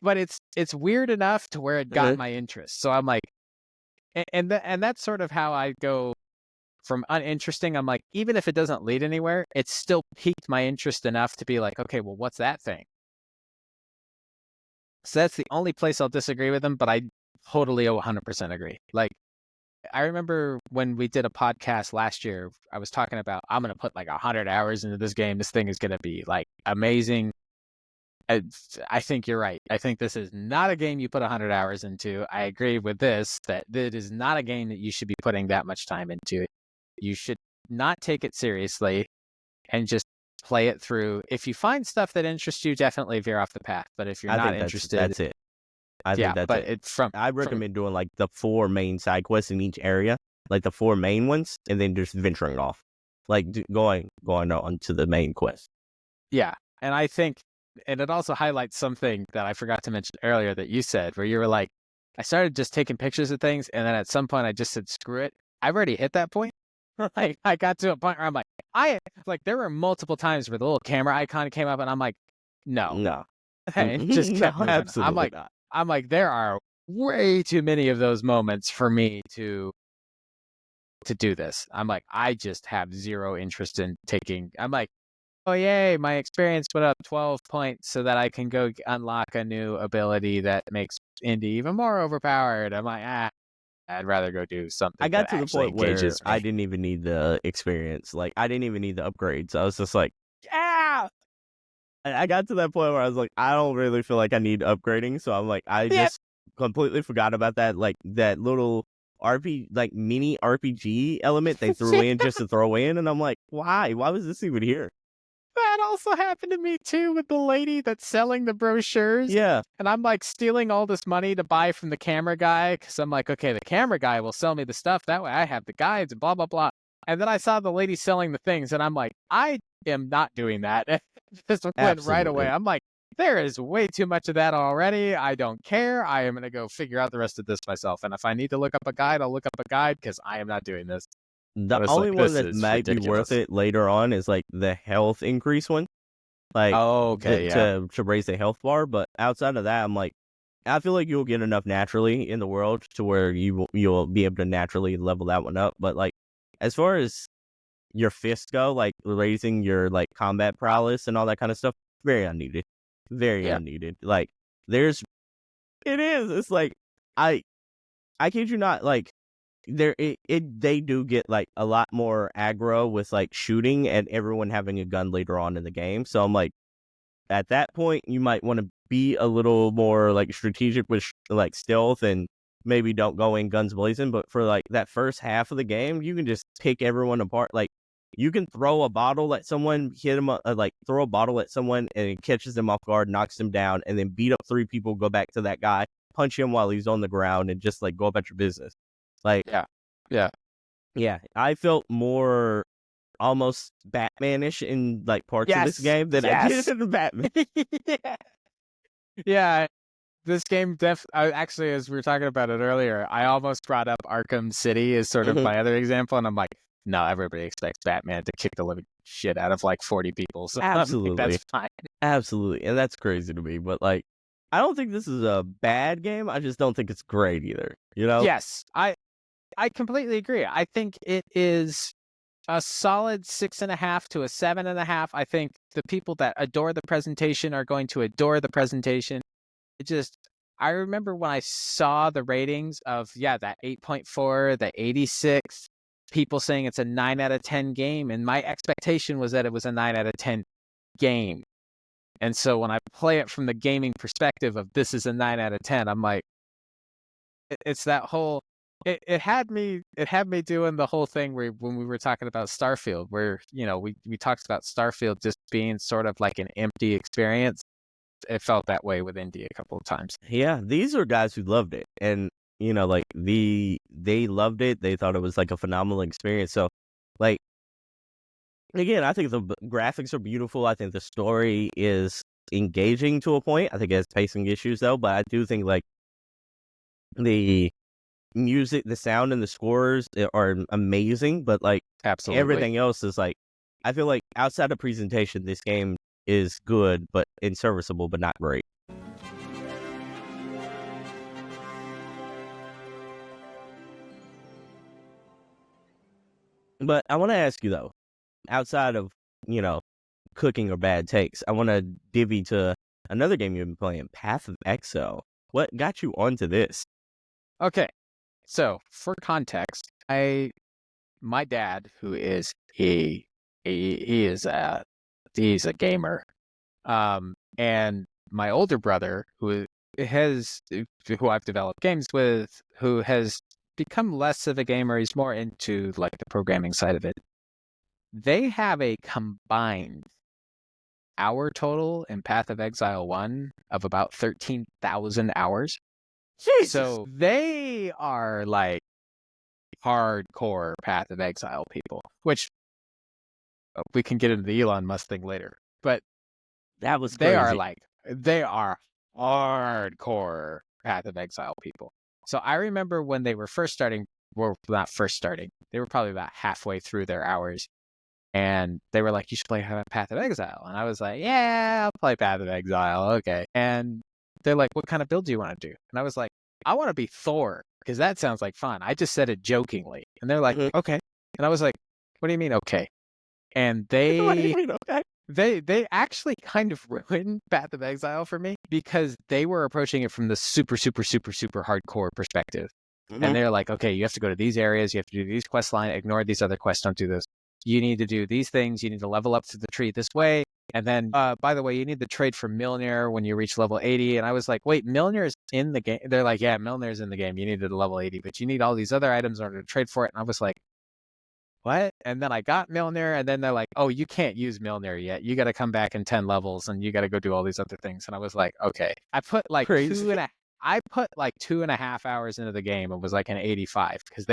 but it's weird enough to where it got my interest. So I'm like, and that's sort of how I go from uninteresting. I'm like, even if it doesn't lead anywhere, it's still piqued my interest enough to be like, okay, well, what's that thing? So that's the only place I'll disagree with them, but I totally 100% agree. Like, I remember when we did a podcast last year, I was talking about, I'm going to put like 100 hours into this game. This thing is going to be like amazing. I think you're right. I think this is not a game you put 100 hours into. I agree with this, that it is not a game that you should be putting that much time into. You should not take it seriously and just play it through. If you find stuff that interests you, definitely veer off the path. But if you're not interested, that's it. I think that's it. I recommend doing like the 4 main side quests in each area, like the 4 main ones, and then just venturing off, like going on to the main quest. Yeah, and I think, and it also highlights something that I forgot to mention earlier that you said, where you were like, I started just taking pictures of things, and then at some point I just said, screw it. I've already hit that point. Like, I got to a point where I'm like, there were multiple times where the little camera icon came up, and I'm like, no. And it just kept moving. Absolutely not. I'm like, there are way too many of those moments for me to do this. I'm like, I just have zero interest in taking. I'm like, oh yay, my experience went up 12 points so that I can go unlock a new ability that makes Indy even more overpowered. I'm like, I'd rather go do something. I got to the point where I didn't even need the experience. Like, I didn't even need the upgrades. I was just like, yeah. I got to that point where I was like, I don't really feel like I need upgrading. So I'm like, I just completely forgot about that. Like, that little mini RPG element they threw in just to throw in. And I'm like, why? Why was this even here? That also happened to me too with the lady that's selling the brochures. Yeah. And I'm like stealing all this money to buy from the camera guy because I'm like, okay, the camera guy will sell me the stuff. That way I have the guides and blah, blah, blah. And then I saw the lady selling the things and I'm like, I am not doing that. This went right away. I'm like, there is way too much of that already. I don't care. I am going to go figure out the rest of this myself. And if I need to look up a guide, I'll look up a guide because I am not doing this. The only one that might be worth it later on is like the health increase one. Like, to raise the health bar. But outside of that, I'm like, I feel like you'll get enough naturally in the world to where you'll be able to naturally level that one up. But like, as far as your fists go, like raising your like combat prowess and all that kind of stuff, very unneeded. Very unneeded. Like, it's like, I kid you not, like, they do get like a lot more aggro with like shooting and everyone having a gun later on in the game. So I'm like, at that point, you might want to be a little more like strategic with like stealth and maybe don't go in guns blazing. But for like that first half of the game, you can just pick everyone apart. Like you can throw a bottle at someone, hit them, like throw a bottle at someone and it catches them off guard, knocks them down, and then beat up 3 people, go back to that guy, punch him while he's on the ground, and just like go about your business. Like, yeah. I felt more almost Batman-ish in like parts of this game than I did in the Batman. Yeah. This game actually, as we were talking about it earlier, I almost brought up Arkham City as sort of my other example, and I'm like, no, everybody expects Batman to kick the living shit out of like 40 people. So Absolutely. that's fine. Absolutely. And that's crazy to me. But like, I don't think this is a bad game. I just don't think it's great either. You know? Yes, I completely agree. I think it is a solid 6.5 to a 7.5. I think the people that adore the presentation are going to adore the presentation. I remember when I saw the ratings of, that 8.4, the 86, people saying it's a 9 out of 10 game, and my expectation was that it was a 9 out of 10 game. And so when I play it from the gaming perspective of this is a 9 out of 10, I'm like, it's that whole, it had me doing the whole thing where when we were talking about Starfield, where, we talked about Starfield just being sort of like an empty experience. It felt that way with Indy a couple of times. Yeah, these are guys who loved it, and like they loved it. They thought it was like a phenomenal experience. So, like, again, I think the graphics are beautiful. I think the story is engaging to a point. I think it has pacing issues though, but I do think like the music, the sound, and the scores are amazing. But like, absolutely, everything else is like, I feel like outside of presentation, this game is good, but serviceable, but not great. But I want to ask you though, outside of, cooking or bad takes, I want to divvy to another game you've been playing, Path of Exile. What got you onto this? Okay, so for context, my dad, who is he's a gamer, and my older brother, who I've developed games with, who has become less of a gamer. He's more into like the programming side of it. They have a combined hour total in Path of Exile 1 of about 13,000 hours. Jesus. So they are like hardcore Path of Exile people, which we can get into the Elon Musk thing later. But that was crazy. They are hardcore Path of Exile people. So I remember when they were first starting, well, not first starting, they were probably about halfway through their hours. And they were like, you should play Path of Exile. And I was like, yeah, I'll play Path of Exile. Okay. And they're like, what kind of build do you want to do? And I was like, I want to be Thor, because that sounds like fun. I just said it jokingly. And they're like, okay. And I was like, what do you mean, okay? And they What do you mean, okay? They actually kind of ruined Path of Exile for me, because they were approaching it from the super, super, super, super hardcore perspective. And they're like, okay, you have to go to these areas, you have to do these quest line, ignore these other quests, don't do this. You need to do these things, you need to level up to the tree this way. And then, by the way, you need to trade for Mjolnir when you reach level 80. And I was like, wait, Mjolnir's in the game? They're like, yeah, Mjolnir's in the game. You need to level 80, but you need all these other items in order to trade for it. And I was like, what? And then I got Mjolnir, and then they're like, oh, you can't use Mjolnir yet. You got to come back in 10 levels, and you got to go do all these other things. And I was like, okay. I put like 2.5 hours into the game and was like an 85, because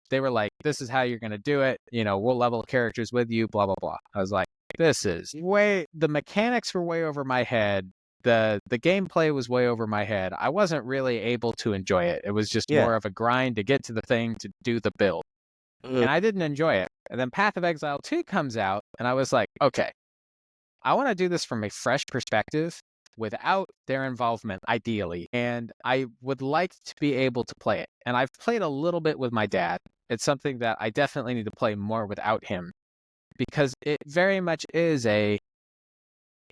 they were like, this is how you're going to do it. We'll level characters with you, blah, blah, blah. I was like, the mechanics were way over my head. The gameplay was way over my head. I wasn't really able to enjoy it. It was just more of a grind to get to the thing, to do the build. And I didn't enjoy it. And then Path of Exile 2 comes out, and I was like, okay, I want to do this from a fresh perspective without their involvement, ideally. And I would like to be able to play it. And I've played a little bit with my dad. It's something that I definitely need to play more without him, because it very much is a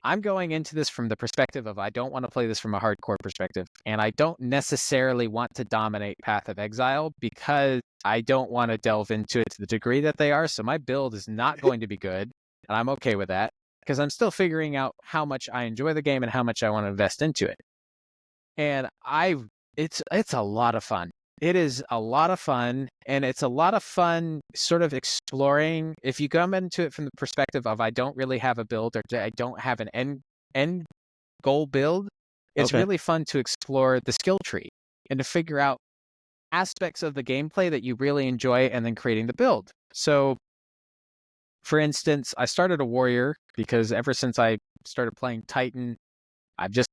I'm going into this from the perspective of I don't want to play this from a hardcore perspective, and I don't necessarily want to dominate Path of Exile because I don't want to delve into it to the degree that they are. So my build is not going to be good, and I'm okay with that because I'm still figuring out how much I enjoy the game and how much I want to invest into it. And it's a lot of fun. It is a lot of fun, and it's a lot of fun sort of exploring. If you come into it from the perspective of I don't really have a build or I don't have an end goal build, it's really fun to explore the skill tree and to figure out aspects of the gameplay that you really enjoy and then creating the build. So, for instance, I started a warrior because ever since I started playing Titan, I've just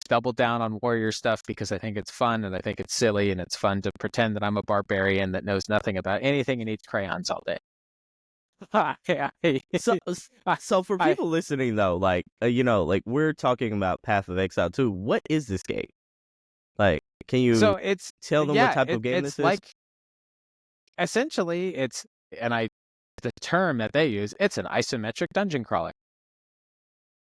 doubled down on warrior stuff because I think it's fun and I think it's silly and it's fun to pretend that I'm a barbarian that knows nothing about anything and eats crayons all day. So for people listening though, like like we're talking about Path of Exile 2. What is this game? Like, can you tell them what type of game this is? Like, essentially, the term that they use, it's an isometric dungeon crawler.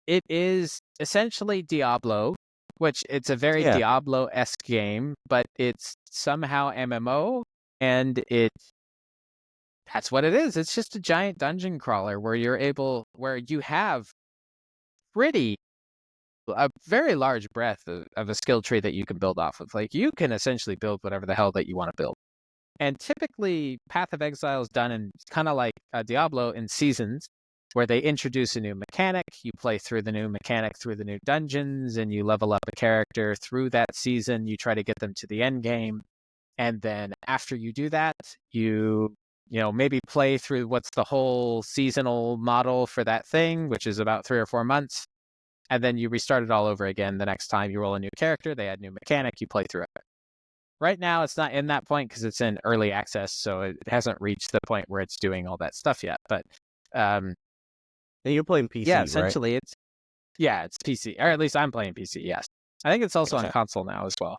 It is essentially Diablo, which it's a very Diablo-esque game, but it's somehow MMO, and that's what it is. It's just a giant dungeon crawler where you have a very large breadth of a skill tree that you can build off of. Like, you can essentially build whatever the hell that you want to build. And typically, Path of Exile is done in kind of like Diablo in seasons, where they introduce a new mechanic, you play through the new mechanic through the new dungeons, and you level up a character through that season, you try to get them to the end game, and then after you do that, you maybe play through what's the whole seasonal model for that thing, which is about 3 or 4 months, and then you restart it all over again the next time you roll a new character, they add new mechanic, you play through it. Right now, it's not in that point because it's in early access, so it hasn't reached the point where it's doing all that stuff yet, but and you're playing PC, yeah, essentially, right? it's PC, or at least I'm playing PC. Yes, I think it's also on console now as well.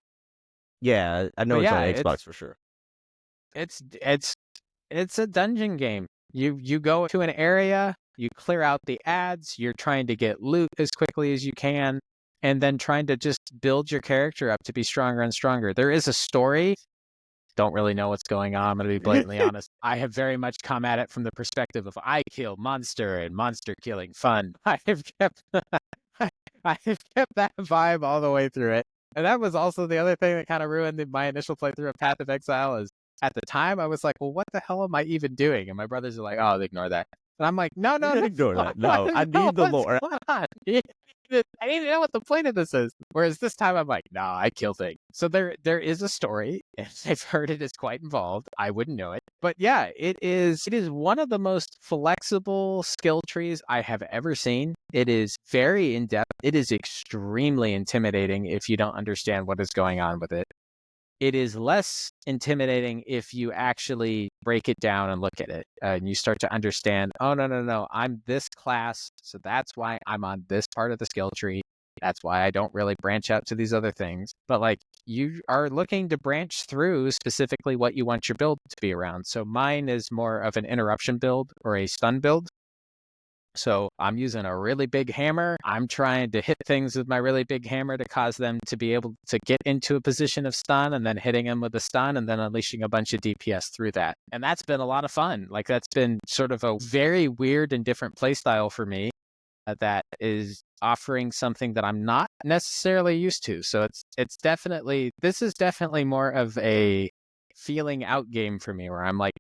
Yeah, I know it's on Xbox for sure. It's a dungeon game. You go to an area, you clear out the ads, you're trying to get loot as quickly as you can, and then trying to just build your character up to be stronger and stronger. There is a story. Don't really know what's going on. I'm going to be blatantly honest. I have very much come at it from the perspective of I kill monster and monster killing fun. I have kept that vibe all the way through it. And that was also the other thing that kind of ruined my initial playthrough of Path of Exile is at the time I was like, well, what the hell am I even doing? And my brothers are like, oh, ignore that. And I'm like, no, ignore that. No, I need the lore. I need to know what the point of this is. Whereas this time I'm like, nah, I kill things. So there is a story, and I've heard it is quite involved. I wouldn't know it. But yeah, it is one of the most flexible skill trees I have ever seen. It is very in-depth. It is extremely intimidating if you don't understand what is going on with it. It is less intimidating if you actually break it down and look at it and you start to understand, oh, no, I'm this class, so that's why I'm on this part of the skill tree. That's why I don't really branch out to these other things. But like, you are looking to branch through specifically what you want your build to be around. So mine is more of an interruption build or a stun build. So I'm using a really big hammer. I'm trying to hit things with my really big hammer to cause them to be able to get into a position of stun and then hitting them with a stun and then unleashing a bunch of DPS through that. And that's been a lot of fun. Like, that's been sort of a very weird and different playstyle for me that is offering something that I'm not necessarily used to. So this is definitely more of a feeling out game for me where I'm like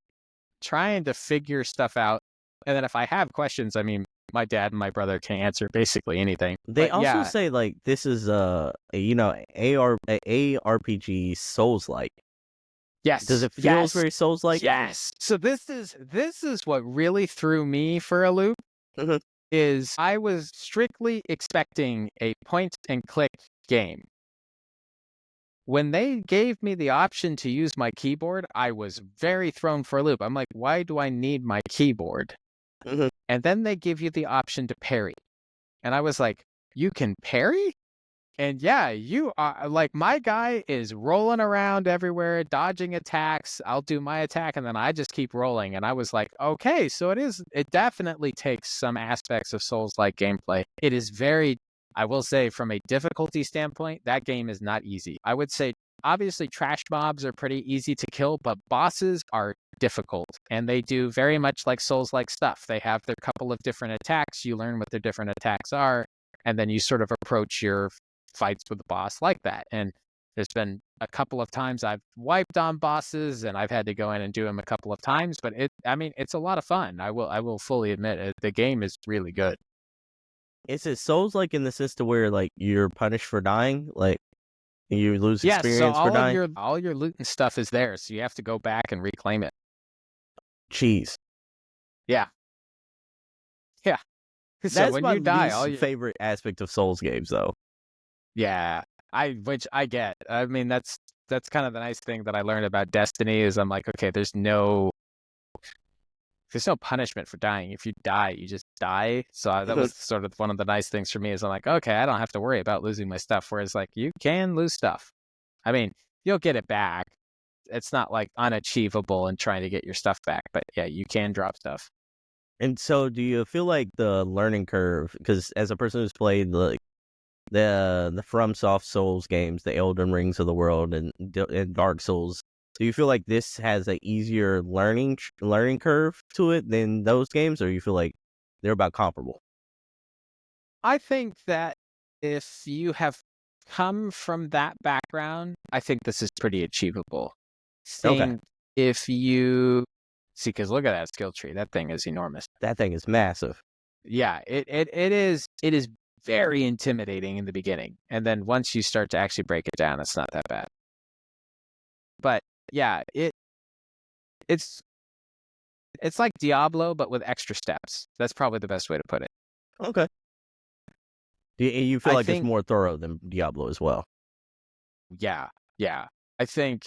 trying to figure stuff out. And then if I have questions, I mean, my dad and my brother can answer basically anything. They also say like this is ARPG Souls-like. Yes. Does it feel very Souls-like? Yes. So this is what really threw me for a loop. Mm-hmm. Is I was strictly expecting a point and click game. When they gave me the option to use my keyboard, I was very thrown for a loop. I'm like, why do I need my keyboard? Mm-hmm. And then they give you the option to parry. And I was like, you can parry? And yeah, you are like my guy is rolling around everywhere, dodging attacks. I'll do my attack and then I just keep rolling. And I was like, okay, so it definitely takes some aspects of Souls-like gameplay. It is very, I will say, from a difficulty standpoint, that game is not easy. I would say, obviously, trash mobs are pretty easy to kill, but bosses are difficult. And they do very much like Souls-like stuff. They have their couple of different attacks. You learn what their different attacks are. And then you sort of approach your fights with the boss like that. And there's been a couple of times I've wiped on bosses and I've had to go in and do them a couple of times, but it's a lot of fun. I will fully admit it. The game is really good. Is it Souls like in the sense to where like you're punished for dying? Like you lose experience so for dying? all your loot and stuff is there, so you have to go back and reclaim it. Jeez. Yeah. So That's when my you die, least all your favorite aspect of Souls games though. Yeah, which I get. I mean, that's kind of the nice thing that I learned about Destiny is I'm like, okay, there's no punishment for dying. If you die, you just die. So that was sort of one of the nice things for me is I'm like, okay, I don't have to worry about losing my stuff. Whereas like you can lose stuff. I mean, you'll get it back. It's not like unachievable in trying to get your stuff back, but yeah, you can drop stuff. And so do you feel like the learning curve, because as a person who's played the FromSoft Souls games, the Elden Rings of the world, and Dark Souls, do you feel like this has an easier learning curve to it than those games, or you feel like they're about comparable? I think that if you have come from that background, I think this is pretty achievable. Okay. If you see, because look at that skill tree, that thing is enormous. That thing is massive. Yeah, it is very intimidating in the beginning, and then once you start to actually break it down, it's not that bad. But yeah, it's like Diablo, but with extra steps. That's probably the best way to put it. Okay. You feel I like it's think- more thorough than Diablo as well. Yeah. I think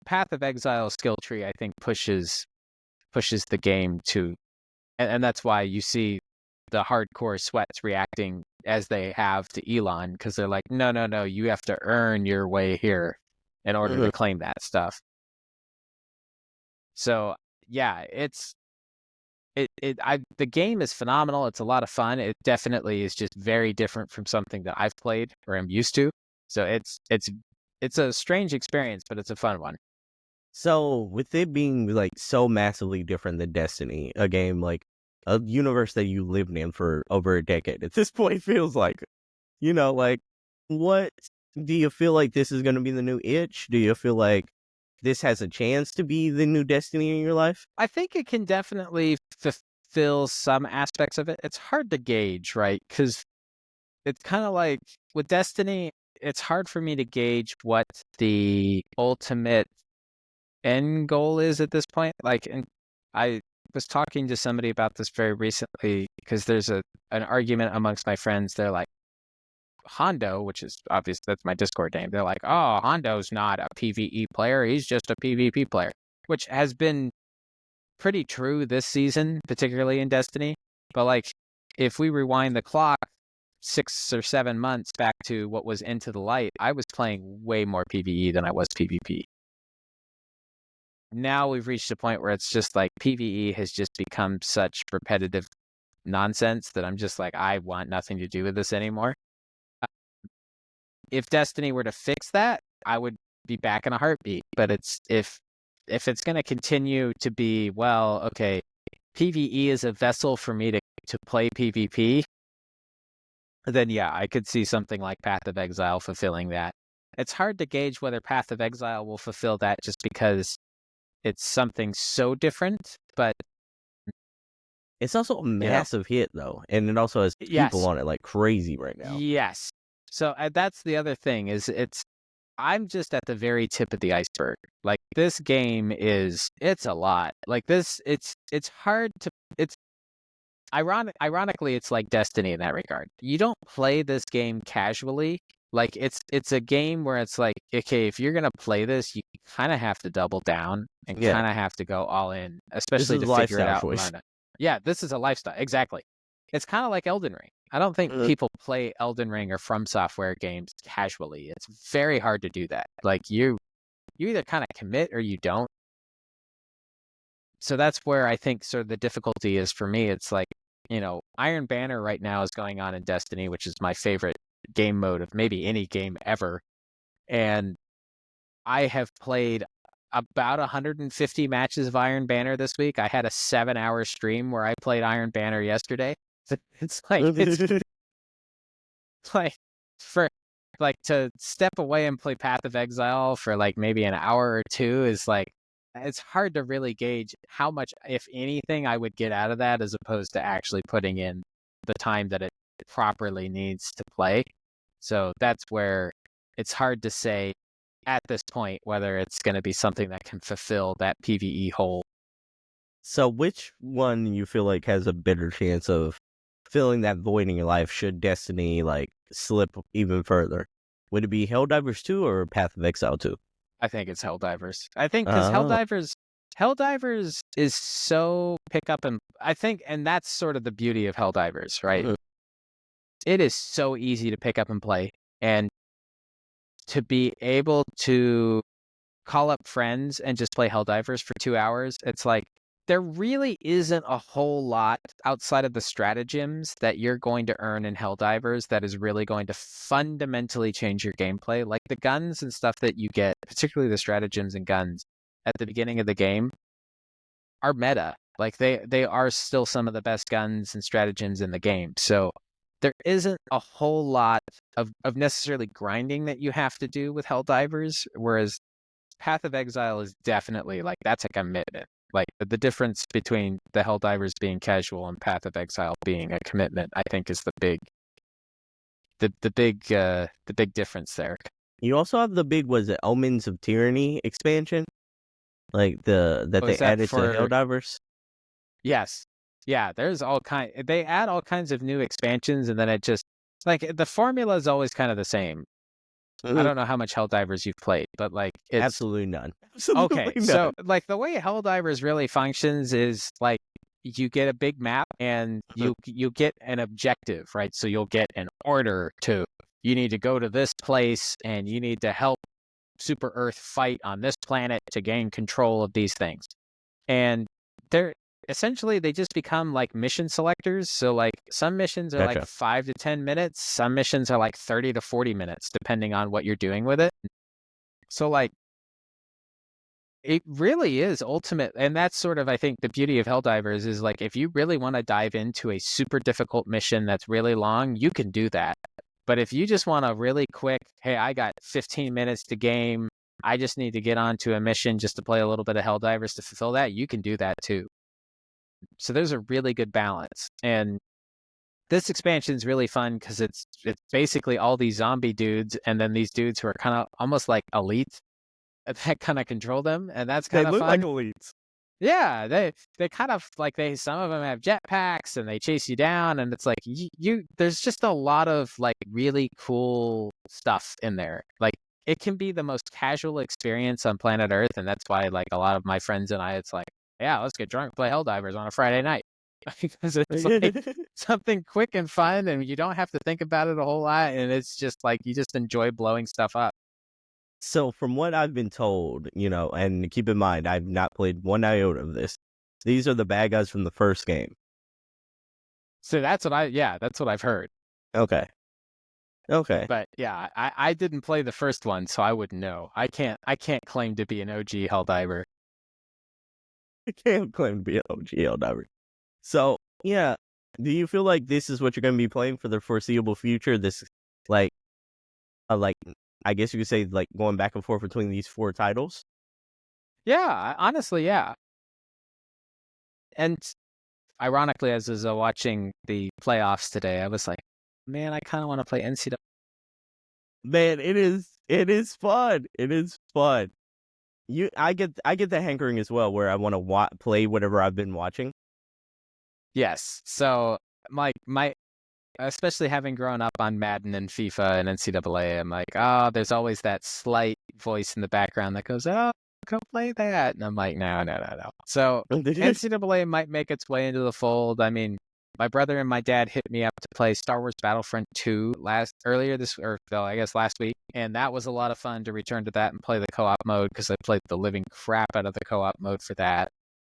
Path of Exile skill tree, I think pushes the game to, and that's why you see the hardcore sweats reacting as they have to Elon, because they're like, no, you have to earn your way here in order to claim that stuff. So yeah, the game is phenomenal. It's a lot of fun. It definitely is just very different from something that I've played or am used to. So it's a strange experience, but it's a fun one. So with it being like so massively different than Destiny, a game like a universe that you lived in for over a decade, at this point feels like, like what do you feel like this is going to be the new itch? Do you feel like this has a chance to be the new Destiny in your life? I think it can definitely fulfill some aspects of it. It's hard to gauge, right? Because it's kind of like with Destiny, it's hard for me to gauge what the ultimate end goal is at this point. Like, and I was talking to somebody about this very recently because there's an argument amongst my friends. They're like, Hondo, which is obvious, that's my Discord name. They're like, oh, Hondo's not a PvE player. He's just a PvP player, which has been pretty true this season, particularly in Destiny. But like, if we rewind the clock 6 or 7 months back to what was Into the Light, I was playing way more PvE than I was PvP. Now we've reached a point where it's just like PvE has just become such repetitive nonsense that I'm just like, I want nothing to do with this anymore. If Destiny were to fix that, I would be back in a heartbeat. But if it's going to continue to be, well, okay, PvE is a vessel for me to play PvP, then yeah, I could see something like Path of Exile fulfilling that. It's hard to gauge whether Path of Exile will fulfill that just because it's something so different, but it's also a massive hit though, and it also has people on it like crazy right now. Yes. So that's the other thing is I'm just at the very tip of the iceberg. Like this game it's a lot. Like this, it's hard to, it's ironically, it's like Destiny in that regard. You don't play this game casually. Like it's a game where it's like, okay, if you're going to play this, you kind of have to double down and kind of have to go all in, especially to figure it out. Yeah, this is a lifestyle. Exactly. it's kind of like Elden Ring. I don't think Mhm. people play Elden Ring or From Software games casually. It's very hard to do that. Like you either kind of commit or you don't. So that's where I think sort of the difficulty is for me. It's like, Iron Banner right now is going on in Destiny, which is my favorite game mode of maybe any game ever. And I have played about 150 matches of Iron Banner this week. I had a 7-hour stream where I played Iron Banner yesterday. It's like for like to step away and play Path of Exile for like maybe an hour or two is like, it's hard to really gauge how much, if anything, I would get out of that as opposed to actually putting in the time that it properly needs to play. So that's where it's hard to say at this point whether it's going to be something that can fulfill that PvE hole. So which one you feel like has a better chance of filling that void in your life should Destiny like slip even further? Would it be Helldivers 2 or Path of Exile 2? I think it's Helldivers. I think because Oh. Helldivers is so pick up and that's sort of the beauty of Helldivers, right? Mhm. It is so easy to pick up and play, and to be able to call up friends and just play Helldivers for 2 hours, it's like there really isn't a whole lot outside of the stratagems that you're going to earn in Helldivers that is really going to fundamentally change your gameplay. Like the guns and stuff that you get, particularly the stratagems and guns at the beginning of the game, are meta. Like they are still some of the best guns and stratagems in the game. So there isn't a whole lot of necessarily grinding that you have to do with Helldivers, whereas Path of Exile is definitely like that's a commitment. Like the difference between the Helldivers being casual and Path of Exile being a commitment, I think, is the big difference there. You also have the big, was it Omens of Tyranny expansion? Like that Oh, they is that added to for? Helldivers? Yes, yeah. There's They add all kinds of new expansions, and then it just like the formula is always kind of the same. I Mhm. don't know how much Helldivers you've played, but like it's Absolutely none. okay. Absolutely So none. like the way Helldivers really functions is like you get a big map and Mhm. you get an objective, right? So you'll get an order to you need to go to this place and you need to help Super Earth fight on this planet to gain control of these things. And they're essentially they just become like mission selectors. So like some missions are like Gotcha. 5 to 10 minutes, some missions are like 30 to 40 minutes depending on what you're doing with it. So like it really is ultimate, and that's sort of I think the beauty of Helldivers is like if you really want to dive into a super difficult mission that's really long, you can do that. But if you just want a really quick, hey, I got 15 minutes to game, I just need to get onto a mission just to play a little bit of Helldivers to fulfill that, you can do that too. So there's a really good balance. And this expansion is really fun because it's basically all these zombie dudes and then these dudes who are kind of almost like elite that kind of control them, and that's They kind of look like fun. elites. Yeah, they kind of like some of them have jetpacks and they chase you down, and it's like you there's just a lot of like really cool stuff in there. Like it can be the most casual experience on planet Earth, and that's why like a lot of my friends and I, it's like, yeah, let's get drunk, play Helldivers on a Friday night because it's like something quick and fun, and you don't have to think about it a whole lot, and it's just like you just enjoy blowing stuff up. So from what I've been told, and keep in mind, I've not played one iota of this. These are the bad guys from the first game. So that's what I've heard. Okay. Okay. But yeah, I didn't play the first one, so I wouldn't know. I can't claim to be an OG Helldiver. I can't claim to be an OG diver. So, yeah. Do you feel like this is what you're going to be playing for the foreseeable future? This, like, I guess you could say, like, going back and forth between these 4 titles? Yeah, honestly, yeah. And ironically, as I was watching the playoffs today, I was like, man, I kind of want to play NCAA. Man, it is fun. It is fun. I get the hankering as well, where I want to play whatever I've been watching. Yes. So my especially having grown up on Madden and FIFA and NCAA, I'm like, oh, there's always that slight voice in the background that goes, oh, go play that. And I'm like, no. So NCAA might make its way into the fold. I mean, my brother and my dad hit me up to play Star Wars Battlefront 2 last week, and that was a lot of fun to return to that and play the co-op mode because I played the living crap out of the co-op mode for that.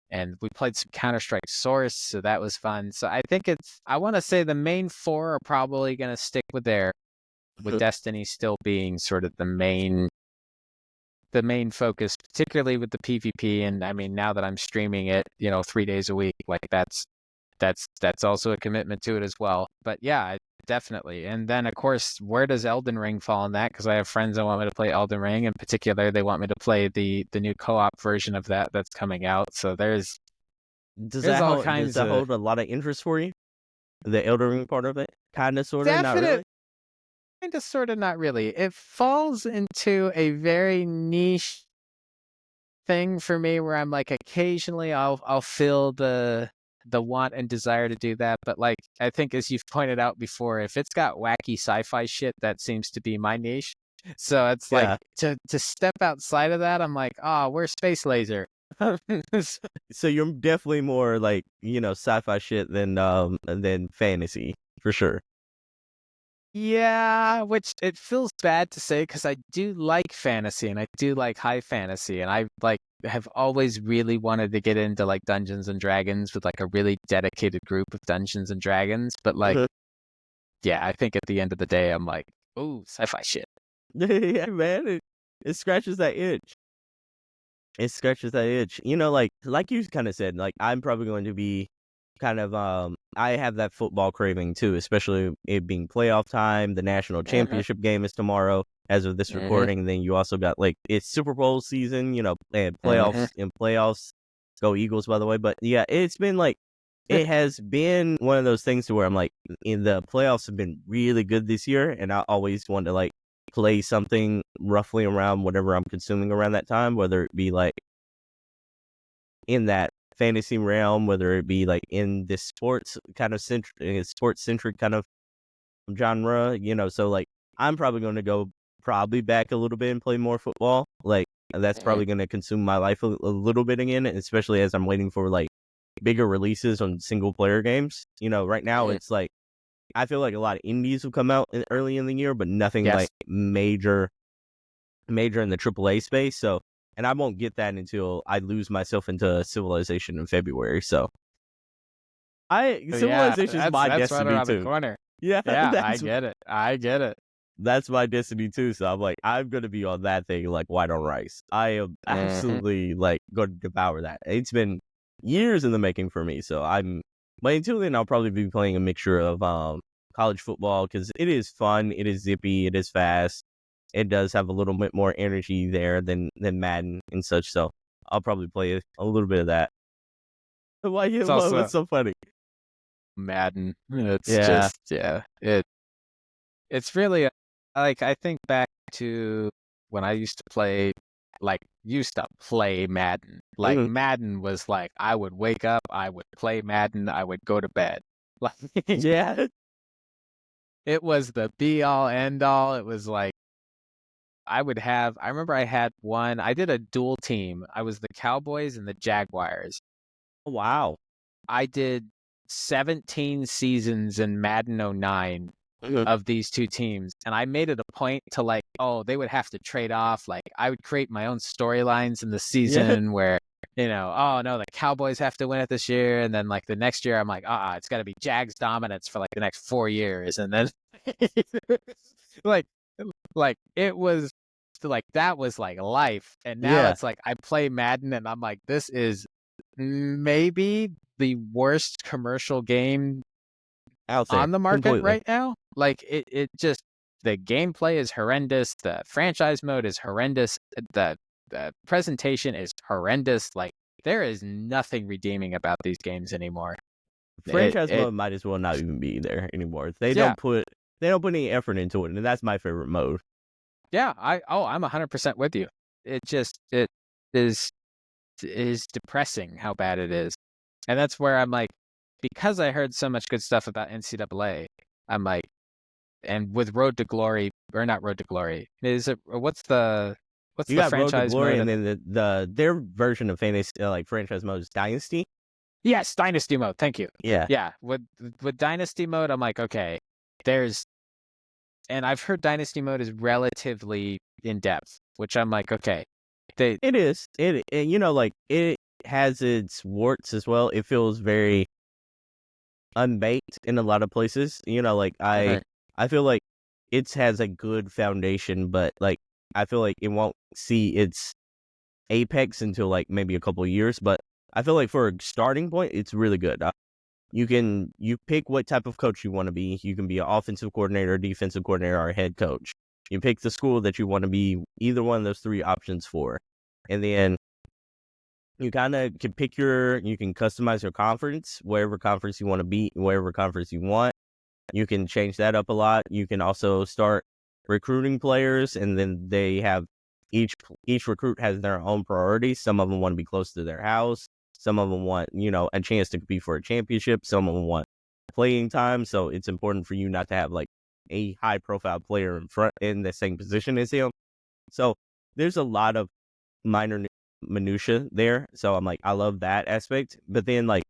And we played some Counter-Strike Source, so that was fun. So I think I want to say the main four are probably going to stick with there, with Destiny still being sort of the main focus, particularly with the PvP. And I mean, now that I'm streaming it, 3 days a week, like that's also a commitment to it as well. But yeah, definitely. And then of course, where does Elden Ring fall in that? Because I have friends that want me to play Elden Ring. In particular, they want me to play the new co-op version of that's coming out. So does that hold a lot of interest for you? The Elden Ring part of it, kind of, sort of, not really. Kind of, sort of, not really. It falls into a very niche thing for me where I'm like, occasionally I'll feel the want and desire to do that. But like, I think as you've pointed out before, if it's got wacky sci-fi shit, that seems to be my niche. So it's like to step outside of that, I'm like, we're Space Laser. So you're definitely more like, sci-fi shit than fantasy, for sure. Yeah, which it feels bad to say because I do like fantasy and I do like high fantasy, and I have always really wanted to get into like Dungeons and Dragons with like a really dedicated group of Dungeons and Dragons. But like, yeah, I think at the end of the day, I'm like, ooh, sci-fi shit. Yeah, man, it scratches that itch. It scratches that itch. Like you kind of said, like I'm probably going to be kind of I have that football craving too, especially it being playoff time. The national championship game is tomorrow as of this recording, and then you also got like it's Super Bowl season, and playoffs go Eagles, by the way. But yeah, it's been like it has been one of those things to where I'm like, in the playoffs have been really good this year, and I always want to like play something roughly around whatever I'm consuming around that time, whether it be like in that fantasy realm, whether it be like in this sports centric kind of genre, so like I'm probably going to go back a little bit and play more football. Like that's probably going to consume my life a little bit again, especially as I'm waiting for like bigger releases on single player games. Right now it's like I feel like a lot of indies will come out early in the year, but nothing like major in the AAA space. So, and I won't get that until I lose myself into Civilization in February. So, Civilization is my that's destiny right around too. the corner. Yeah, I get it. That's my destiny too. So I'm like, I'm gonna be on that thing like white on rice. I am absolutely like going to devour that. It's been years in the making for me. So but until then, I'll probably be playing a mixture of college football because it is fun, it is zippy, it is fast. It does have a little bit more energy there than Madden and such. So I'll probably play a little bit of that. Why you love it's so funny? Madden. It's really like, I think back to when I used to play Madden. Like Madden was like, I would wake up, I would play Madden, I would go to bed. Like, yeah, it was the be all end all. It was like I remember I did a dual team. I was the Cowboys and the Jaguars. Wow. I did 17 seasons in Madden 09 of these two teams, and I made it a point to like, they would have to trade off. Like I would create my own storylines in the season where, oh no, the Cowboys have to win it this year, and then like the next year I'm like, it's got to be Jags dominance for like the next 4 years, and then like it was like that was like life. And now it's like I play Madden and I'm like, this is maybe the worst commercial game on the market right now. Like it just, the gameplay is horrendous, the franchise mode is horrendous, the presentation is horrendous. Like there is nothing redeeming about these games anymore. Franchise mode might as well not even be there anymore. They don't put any effort into it, and that's my favorite mode. Yeah, I'm 100% with you. It is depressing how bad it is. And that's where I'm like, because I heard so much good stuff about NCAA, I'm like, and with Road to Glory, or not Road to Glory, what's the franchise Road to Glory, mode? and then their version of fantasy, like franchise mode, is Dynasty. Yes, Dynasty mode. Thank you. Yeah. Yeah, with Dynasty mode, I'm like, okay, and I've heard Dynasty mode is relatively in depth, which I'm like, okay, It is. It has its warts as well. It feels very unbaked in a lot of places. Okay. I feel like it has a good foundation, but like I feel like it won't see its apex until like maybe a couple of years. But I feel like for a starting point, it's really good. You pick what type of coach you want to be. You can be an offensive coordinator, defensive coordinator, or a head coach. You pick the school that you want to be either one of those three options for. And then you kind of can you can customize your conference, wherever conference you want to be, wherever conference you want. You can change that up a lot. You can also start recruiting players, and then they have each recruit has their own priorities. Some of them want to be close to their house. Some of them want, a chance to compete for a championship. Some of them want playing time. So it's important for you not to have like a high profile player in the same position as him. So there's a lot of minor minutia there. So I'm like, I love that aspect. But then like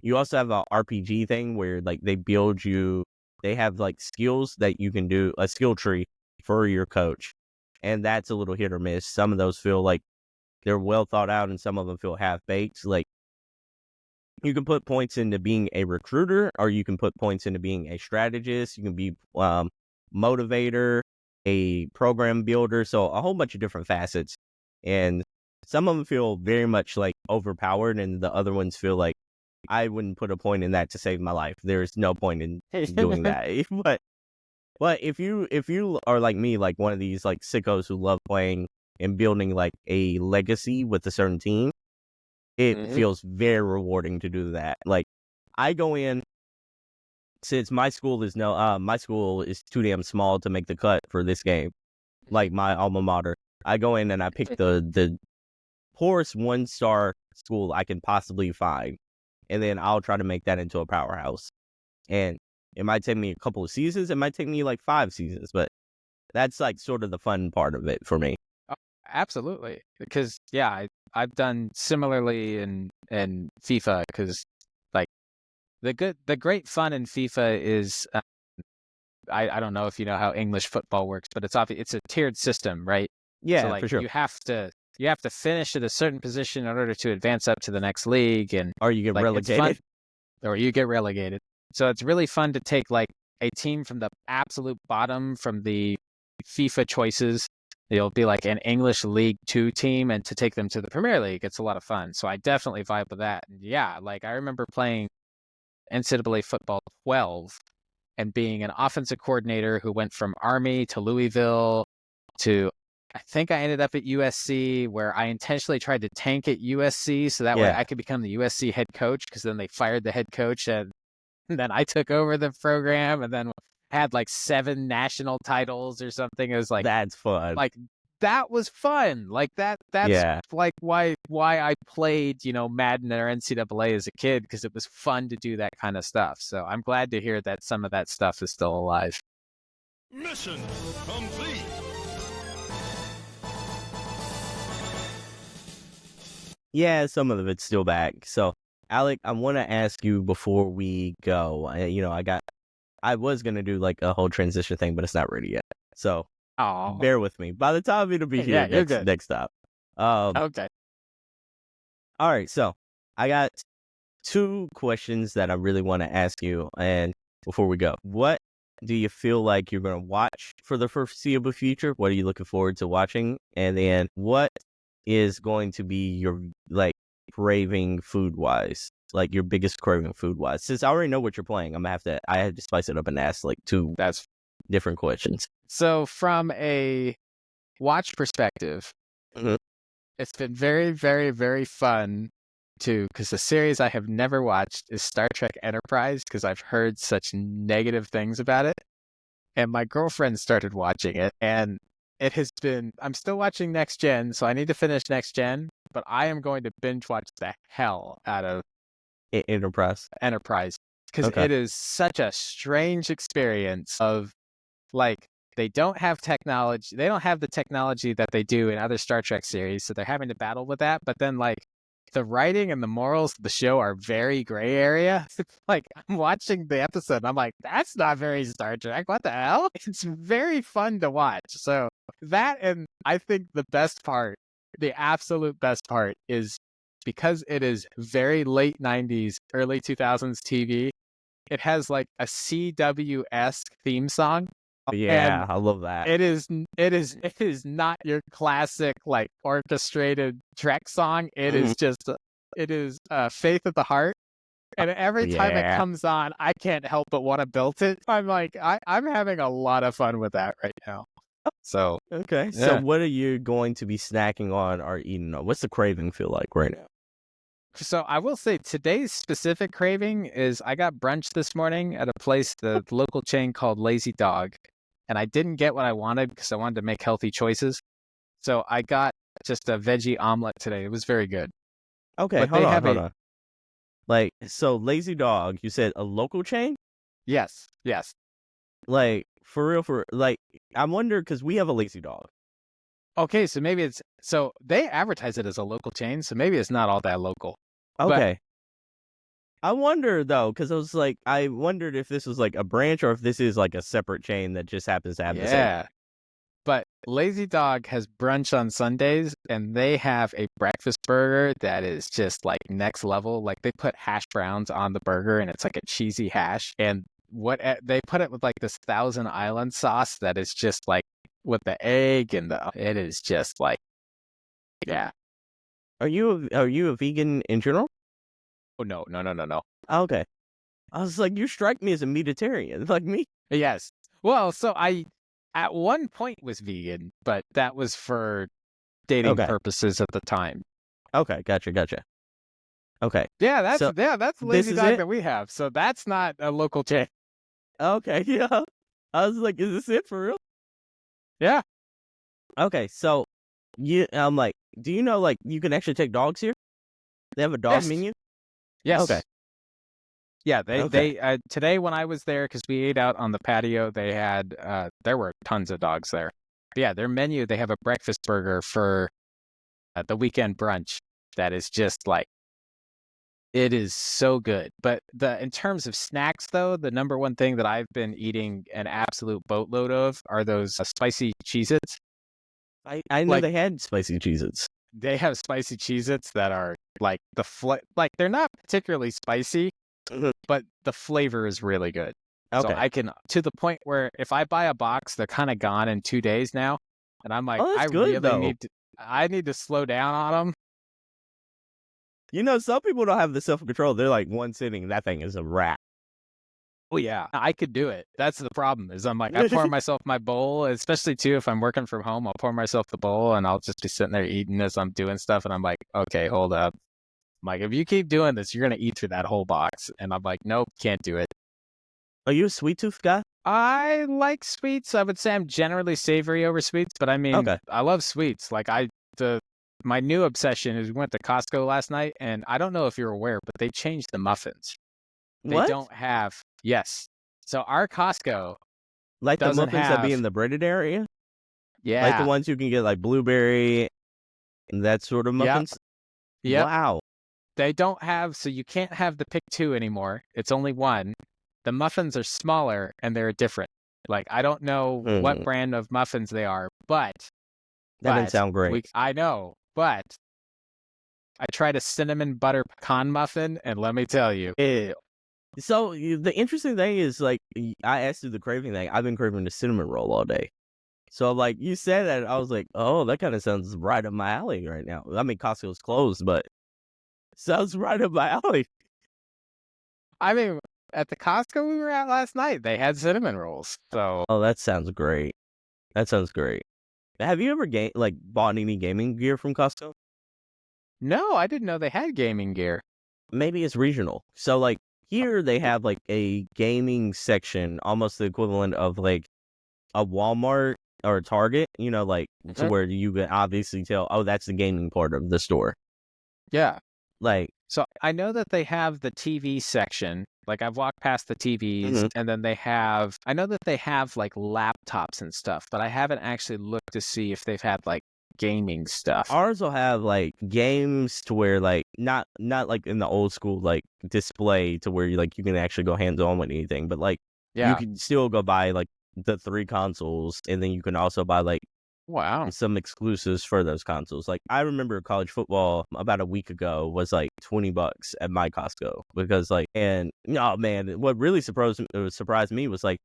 you also have a RPG thing where like they have like skills that you can do, a skill tree for your coach. And that's a little hit or miss. Some of those feel like they're well thought out, and some of them feel half baked. Like you can put points into being a recruiter, or you can put points into being a strategist. You can be motivator, a program builder. So a whole bunch of different facets. And some of them feel very much like overpowered, and the other ones feel like I wouldn't put a point in that to save my life. There's no point in doing that. But if you are like me, like one of these like sickos who love playing and building like a legacy with a certain team, it feels very rewarding to do that. Like I go in, since my school is too damn small to make the cut for this game, like my alma mater. I go in and I pick the poorest 1-star school I can possibly find, and then I'll try to make that into a powerhouse. And it might take me a couple of seasons. It might take me like 5 seasons, but that's like sort of the fun part of it for me. Oh, absolutely. Because yeah, I've done similarly in FIFA. Because like the great fun in FIFA is I don't know if you know how English football works, but it's a tiered system, right? Yeah, so like for sure. you have to finish at a certain position in order to advance up to the next league, and Or you get like, it's fun- relegated. or you get relegated. So it's really fun to take like a team from the absolute bottom from the FIFA choices. It'll be like an English League 2 team, and to take them to the Premier League, it's a lot of fun. So I definitely vibe with that. And yeah, like I remember playing NCAA football 12 and being an offensive coordinator who went from Army to Louisville to, I think I ended up at USC, where I intentionally tried to tank at USC so that way I could become the USC head coach, because then they fired the head coach, and then I took over the program, and then had like 7 national titles or something. It was like, That's fun. like that was fun. Like that's like why I played, Madden or NCAA as a kid, because it was fun to do that kind of stuff. So I'm glad to hear that some of that stuff is still alive. Mission complete. Yeah, some of it's still back. So, Alec, I want to ask you before we go. I was gonna do like a whole transition thing, but it's not ready yet. So, bear with me. By the time it'll be here next stop. Okay. All right. So, I got 2 questions that I really want to ask you. And before we go, what do you feel like you're gonna watch for the foreseeable future? What are you looking forward to watching? And then what is going to be your like craving food wise, like your biggest craving food wise? Since I already know what you're playing, I have to spice it up and ask like 2 different questions. So from a watch perspective, it's been very, very, very fun because the series I have never watched is Star Trek Enterprise, because I've heard such negative things about it. And my girlfriend started watching it, and it has been, I'm still watching Next Gen, so I need to finish Next Gen, but I am going to binge watch the hell out of Enterprise, because it is such a strange experience of like, they don't have the technology that they do in other Star Trek series, so they're having to battle with that. But then like the writing and the morals of the show are very gray area. Like, I'm watching the episode and I'm like, that's not very Star Trek. What the hell? It's very fun to watch. So that, and I think the best part, the absolute best part, is because it is very late 90s, early 2000s TV, it has like a CW-esque theme song. Yeah, And I love that. it is not your classic like orchestrated Trek song. It is just Faith of the Heart. And every time it comes on, I can't help but want to belt it. I'm like, I'm having a lot of fun with that right now. So Okay, yeah. so what are you going to be snacking on or eating on? What's the craving feel like right now? So I will say today's specific craving is I got brunch this morning at a place, the local chain called Lazy Dog. And I didn't get what I wanted because I wanted to make healthy choices. So I got just a veggie omelet today. It was very good. Okay, But hold they on, have hold a- on. Like, so Lazy Dog, you said a local chain? Yes. Like, for real, like, I wonder, because we have a Lazy Dog. Okay, so maybe so they advertise it as a local chain, so maybe it's not all that local. Okay. I wonder, though, because I wondered if this was like a branch or if this is like a separate chain that just happens to have the same. Yeah. But Lazy Dog has brunch on Sundays, and they have a breakfast burger that is just like next level. Like they put hash browns on the burger, and it's like a cheesy hash. And they put it with like this Thousand Island sauce that is just like with the egg and it is just like, yeah. Are you a vegan in general? Oh no. Okay. I was like, you strike me as a meatitarian, like me. Yes. Well, so I at one point was vegan, but that was for dating purposes at the time. Okay, gotcha. Okay. Yeah, that's So, that's this Lazy is Dog it? that we have. So that's not a local chain. Okay, yeah. I was like, is this it for real? Yeah. Okay, so I'm like, do you know like you can actually take dogs here? They have a dog Yes. menu? Yes. Okay. Yeah, Okay. they today when I was there, because we ate out on the patio, they had there were tons of dogs there. But yeah, their menu, they have a breakfast burger for the weekend brunch that is just like, it is so good. But in terms of snacks though, the number one thing that I've been eating an absolute boatload of are those spicy Cheez-Its. I know Like- they had spicy Cheez-Its. They have spicy Cheez-Its that are like like they're not particularly spicy, Mhm. but the flavor is really good. Okay. So I can, to the point where if I buy a box, they're kind of gone in 2 days now, and I'm like, Oh, that's I good, really though. need to slow down on them. You know, some people don't have the self-control. They're like one sitting, that thing is a wrap. Oh yeah, I could do it. That's the problem. Is I'm like, I pour myself my bowl, especially too if I'm working from home. I'll pour myself the bowl, and I'll just be sitting there eating as I'm doing stuff, and I'm like, okay, hold up. I'm like, if you keep doing this, you're gonna eat through that whole box. And I'm like, nope, can't do it. Are you a sweet tooth guy? I like sweets. I would say I'm generally savory over sweets, but I mean, Okay. I love sweets. Like my new obsession is we went to Costco last night, and I don't know if you're aware, but they changed the muffins. They What? don't have, yes. So our Costco, Like the doesn't muffins that be have- in the breaded area? yeah. Like the ones you can get like blueberry and that sort of Yep. muffins? Yep. Wow. They don't have, so you can't have the pick 2 anymore. It's only one. The muffins are smaller and they're different. Like, I don't know what brand of muffins they are, but That didn't sound great. I know, but I tried a cinnamon butter pecan muffin, and let me tell you, ew. So the interesting thing is, like, I asked you the craving thing. I've been craving the cinnamon roll all day. So, like, you said that, I was like, oh, that kind of sounds right up my alley right now. I mean, Costco's closed, but sounds right up my alley. I mean, at the Costco we were at last night, they had cinnamon rolls. So Oh, that sounds great. That sounds great. Have you ever bought any gaming gear from Costco? no, I didn't know they had gaming gear. Maybe it's regional. So, like, here they have, like, a gaming section, almost the equivalent of, like, a Walmart or a Target, you know, like, to where you can obviously tell, oh, that's the gaming part of the store. Yeah. Like, So I know that they have the TV section. Like I've walked past the TVs, and then I know that they have like laptops and stuff, but I haven't actually looked to see if they've had like gaming stuff. Ours will have like games to where like not like in the old school like display to where you can actually go hands on with anything, but like you can still go buy like the 3 consoles, and then you can also buy like some exclusives for those consoles. Like I remember college football about a week ago was like $20 at my Costco because and oh man, what really surprised me was like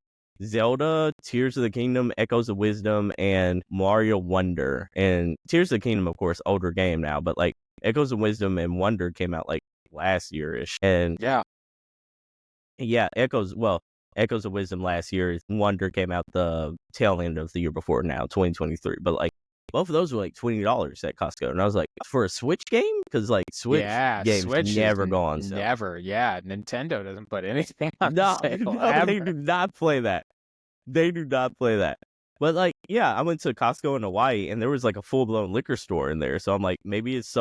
Zelda, Tears of the Kingdom, Echoes of Wisdom, and Mario Wonder. And Tears of the Kingdom, of course, older game now, but like Echoes of Wisdom and Wonder came out like last year-ish. And Echoes of Wisdom last year. Wonder came out the tail end of the year before now, 2023. But like both of those were like $20 at Costco. And I was like, for a Switch game? Because like Switch games never go on sale. Never, Nintendo doesn't put anything on No, sale. they do not play that. They do not play that. But like, I went to Costco in Hawaii and there was like a full-blown liquor store in there. So I'm like, maybe it's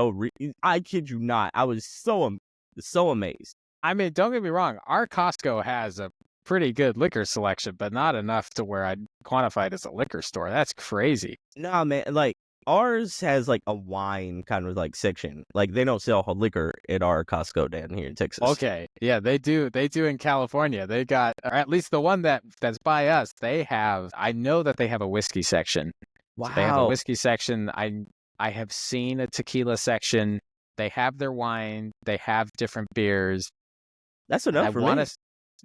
I kid you not. I was so amazed. I mean, don't get me wrong. Our Costco has a pretty good liquor selection, but not enough to where I'd quantify it as a liquor store. That's crazy. Nah, man. Like ours has like a wine kind of like section. Like they don't sell liquor at our Costco down here in Texas. Okay, yeah, they do. They do in California. They got, or at least the one that's by us. They have. I know that they have a whiskey section. Wow. So they have a whiskey section. I have seen a tequila section. They have their wine. They have different beers. That's enough for me.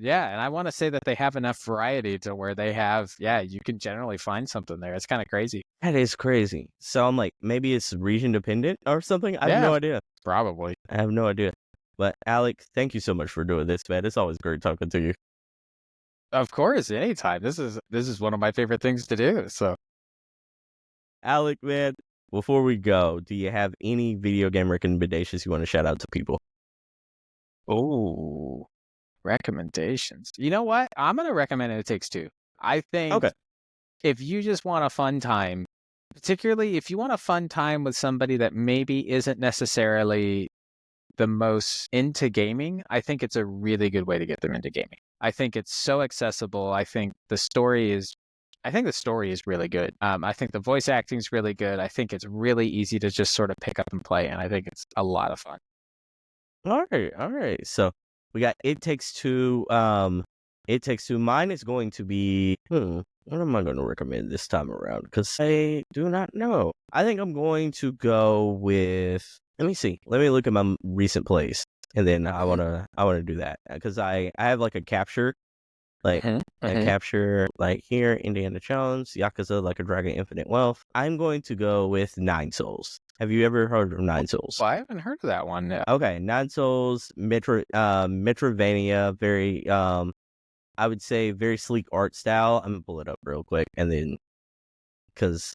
Yeah, and I want to say that they have enough variety to where they have, you can generally find something there. It's kind of crazy. That is crazy. So I'm like, maybe it's region dependent or something. I have no idea. Probably. I have no idea. But Alec, thank you so much for doing this, man. It's always great talking to you. Of course, anytime. This is one of my favorite things to do. So, Alec, man, before we go, do you have any video game recommendations you want to shout out to people? Oh. Recommendations. You know what? I'm going to recommend It Takes Two. I think if you just want a fun time, particularly if you want a fun time with somebody that maybe isn't necessarily the most into gaming, I think it's a really good way to get them into gaming. I think it's so accessible. I think the story is really good. I think the voice acting is really good. I think it's really easy to just sort of pick up and play, and I think it's a lot of fun. All right. So we got It Takes Two. It Takes Two. Mine is going to be, what am I going to recommend this time around? Because I do not know. I think I'm going to go with, let me see. Let me look at my recent plays. And then I want to do that. Because I have like a capture. Like, a capture, like here, Indiana Jones, Yakuza, Like a Dragon, Infinite Wealth. I'm going to go with Nine Souls. Have you ever heard of Nine Souls? Well, I haven't heard of that one. No. Okay, Nine Souls, Metrovania, very, I would say very sleek art style. I'm gonna pull it up real quick, and then, because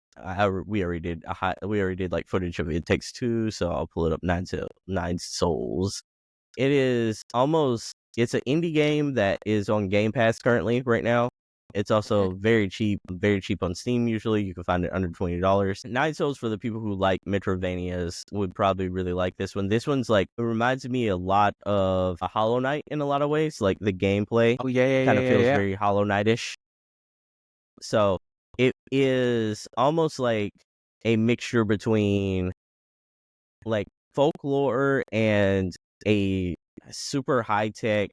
we already did like footage of It Takes Two, so I'll pull it up. Nine Souls. It is it's an indie game that is on Game Pass currently right now. It's also very cheap on Steam usually. You can find it under $20. Nine Souls, for the people who like Metrovanias, would probably really like this one. This one's like, it reminds me a lot of a Hollow Knight in a lot of ways. Like the gameplay kind of feels very Hollow Knight-ish. So it is almost like a mixture between like folklore and a super high-tech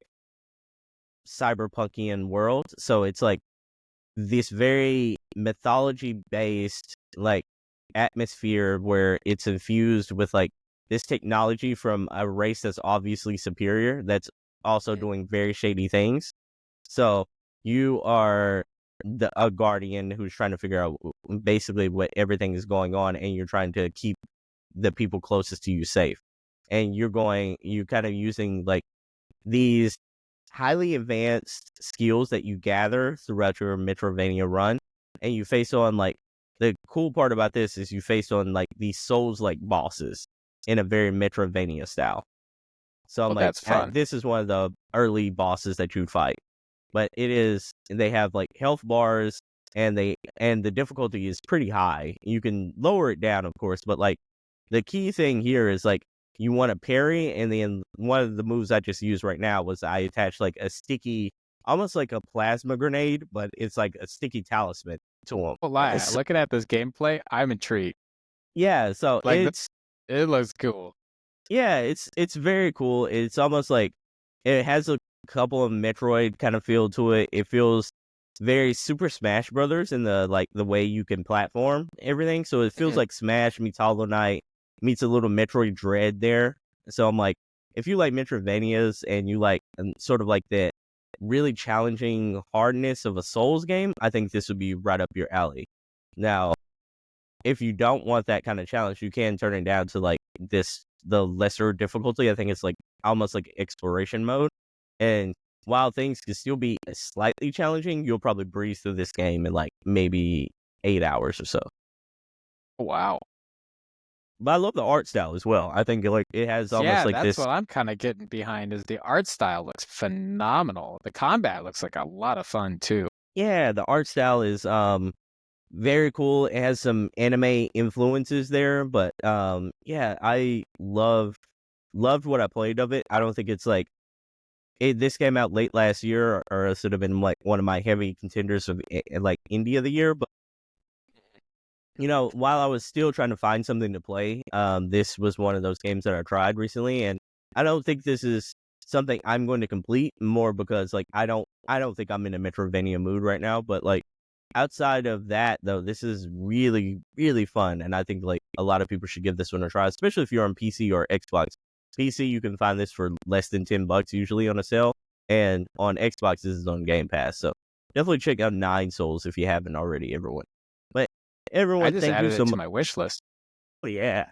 cyberpunkian world. So it's like this very mythology-based like atmosphere where it's infused with like this technology from a race that's obviously superior that's also doing very shady things. So you are a guardian who's trying to figure out basically what everything is going on, and you're trying to keep the people closest to you safe. And you're kind of using like these highly advanced skills that you gather throughout your Metrovania run, and you face on like, the cool part about this is you face on like these Souls like bosses in a very Metrovania style. So I'm like, this is one of the early bosses that you fight, but they have like health bars, and the difficulty is pretty high. You can lower it down, of course, but like the key thing here is like, you want to parry, and then one of the moves I just used right now was I attached like a sticky, almost like a plasma grenade, but it's like a sticky talisman to him. Looking at this gameplay, I'm intrigued. Yeah, so Like, it looks cool. yeah, it's very cool. It's almost like it has a couple of Metroid kind of feel to it. It feels very Super Smash Brothers in the way you can platform everything. So it feels Mhm. like Smash meets Hollow Knight meets a little Metroid Dread there. So I'm like, if you like Metroidvanias and you like sort of like that really challenging hardness of a Souls game, I think this would be right up your alley. Now, if you don't want that kind of challenge, you can turn it down to like the lesser difficulty. I think it's like almost like exploration mode. And while things can still be slightly challenging, you'll probably breeze through this game in like maybe 8 hours or so. Wow. But I love the art style as well. I think like it has almost Yeah, like that's this. what I'm kind of getting behind. Is the art style looks phenomenal. The combat looks like a lot of fun too. Yeah, the art style is very cool. It has some anime influences there, but yeah, I loved what I played of it. I don't think it's like this came out late last year, or else it would have been like one of my heavy contenders of like indie of the year. But while I was still trying to find something to play, this was one of those games that I tried recently, and I don't think this is something I'm going to complete. More because like I don't think I'm in a Metroidvania mood right now. But like outside of that, though, this is really really fun, and I think like a lot of people should give this one a try, especially if you're on PC or Xbox. PC, you can find this for less than $10 usually on a sale, and on Xbox, this is on Game Pass. So definitely check out Nine Souls if you haven't already, everyone. But I everyone, just thank you added so it to much. my wish list. Yeah,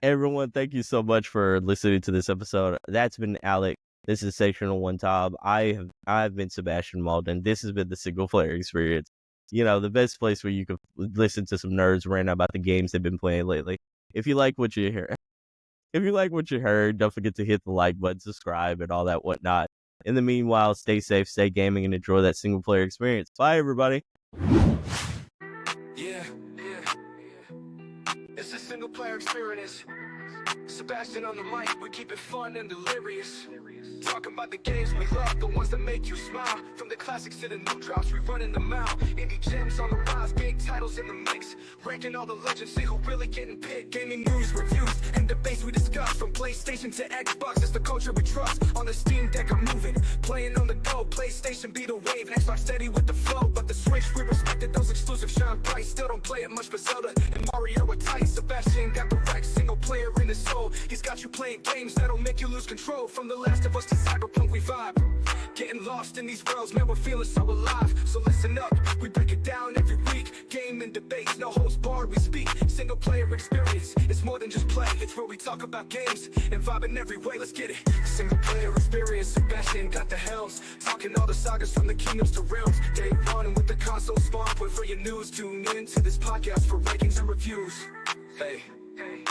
everyone, thank you so much for listening to this episode. That's been Alec. This is Sectional One Top. I've been Sebastian Mauldin. This has been the single player experience. The best place where you can listen to some nerds rant about the games they've been playing lately. If you like what you hear. If you like what you heard, don't forget to hit the like button, subscribe, and all that whatnot. In the meanwhile, stay safe, stay gaming, and enjoy that single player experience. Bye, everybody. Yeah. It's a single player experience. Sebastian on the mic, we keep it fun and delirious. Talking about the games we love, the ones that make you smile. From the classics to the new drops, we running them out. Indie gems on the rise, big titles in the mix. Ranking all the legends, see who really getting picked. Gaming news, reviews, and debates we discuss. From PlayStation to Xbox, it's the culture we trust. On the Steam Deck, I'm moving, playing on the go. PlayStation be the wave, Xbox steady with the flow. But the Switch, we respected those exclusive shine bright. Still don't play it much, but Zelda and Mario are tight. Sebastian got the right single player in his soul. He's got you playing games that'll make you lose control. From The Last of Us to Cyberpunk, we vibe. Getting lost in these worlds, man, we're feeling so alive. So listen up, we break it down every week. Game and debates, no holds barred, we speak. Single player experience, it's more than just play. It's where we talk about games and vibe in every way, let's get it. Single player experience, Sebastian got the helms. Talking all the sagas from the kingdoms to realms. Day one and with the console spawn point for your news. Tune in to this podcast for rankings and reviews. Hey,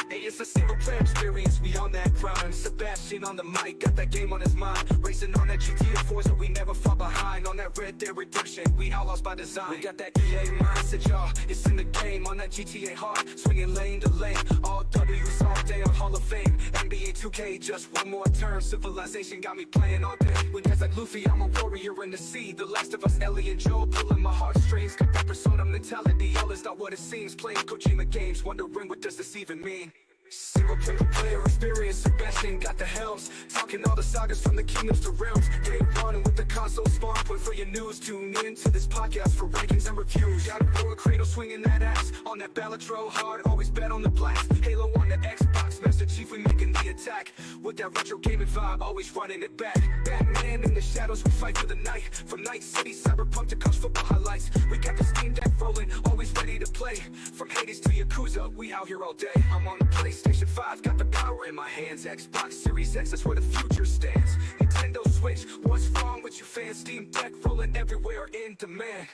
it's a single player experience, we on that grind. Sebastian on the mic, got that game on his mind. Racing on that GTA Forza, we never fall behind. On that Red Dead Redemption, we outlaws by design. We got that EA mindset, y'all, it's in the game. On that GTA hard, swinging lane to lane. All W's all day on Hall of Fame. NBA 2K, just one more turn. Civilization got me playing all day. With guys like Luffy, I'm a warrior in the sea. The Last of Us, Ellie and Joel, pulling my heartstrings. Got that persona mentality, all is not what it seems. Playing Kojima games, wondering what does this even mean. Single player experience, Sebastian got the helms. Talking all the sagas from the kingdoms to realms. Day one and with the console spawn point for your news. Tune in to this podcast for rankings and reviews. Got a World Cradle swinging that axe. On that Balatro hard, always bet on the blast. Halo on the Xbox, Master Chief, we making the attack. With that retro gaming vibe, always running it back. Batman in the shadows, we fight for the night. From Night City, Cyberpunk to college football highlights. We got the Steam Deck rolling, always ready to play. From Hades to Yakuza, we out here all day. I'm on the PlayStation 5, got the power in my hands. Xbox Series X, that's where the future stands. Nintendo Switch, what's wrong with you fans? Steam Deck rolling everywhere in demand.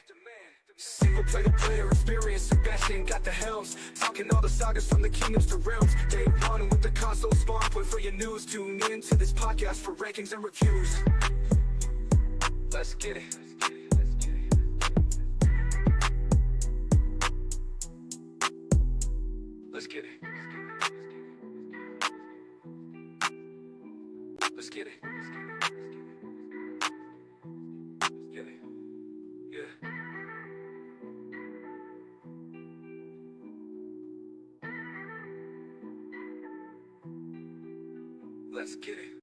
Single player experience, Sebastian got the helms. Talking all the sagas from the kingdoms to realms. Day one and with the console spawn point for your news. Tune in to this podcast for rankings and reviews. Let's get it. Let's get it. Let's get it. Let's get it. Yeah. Let's get it.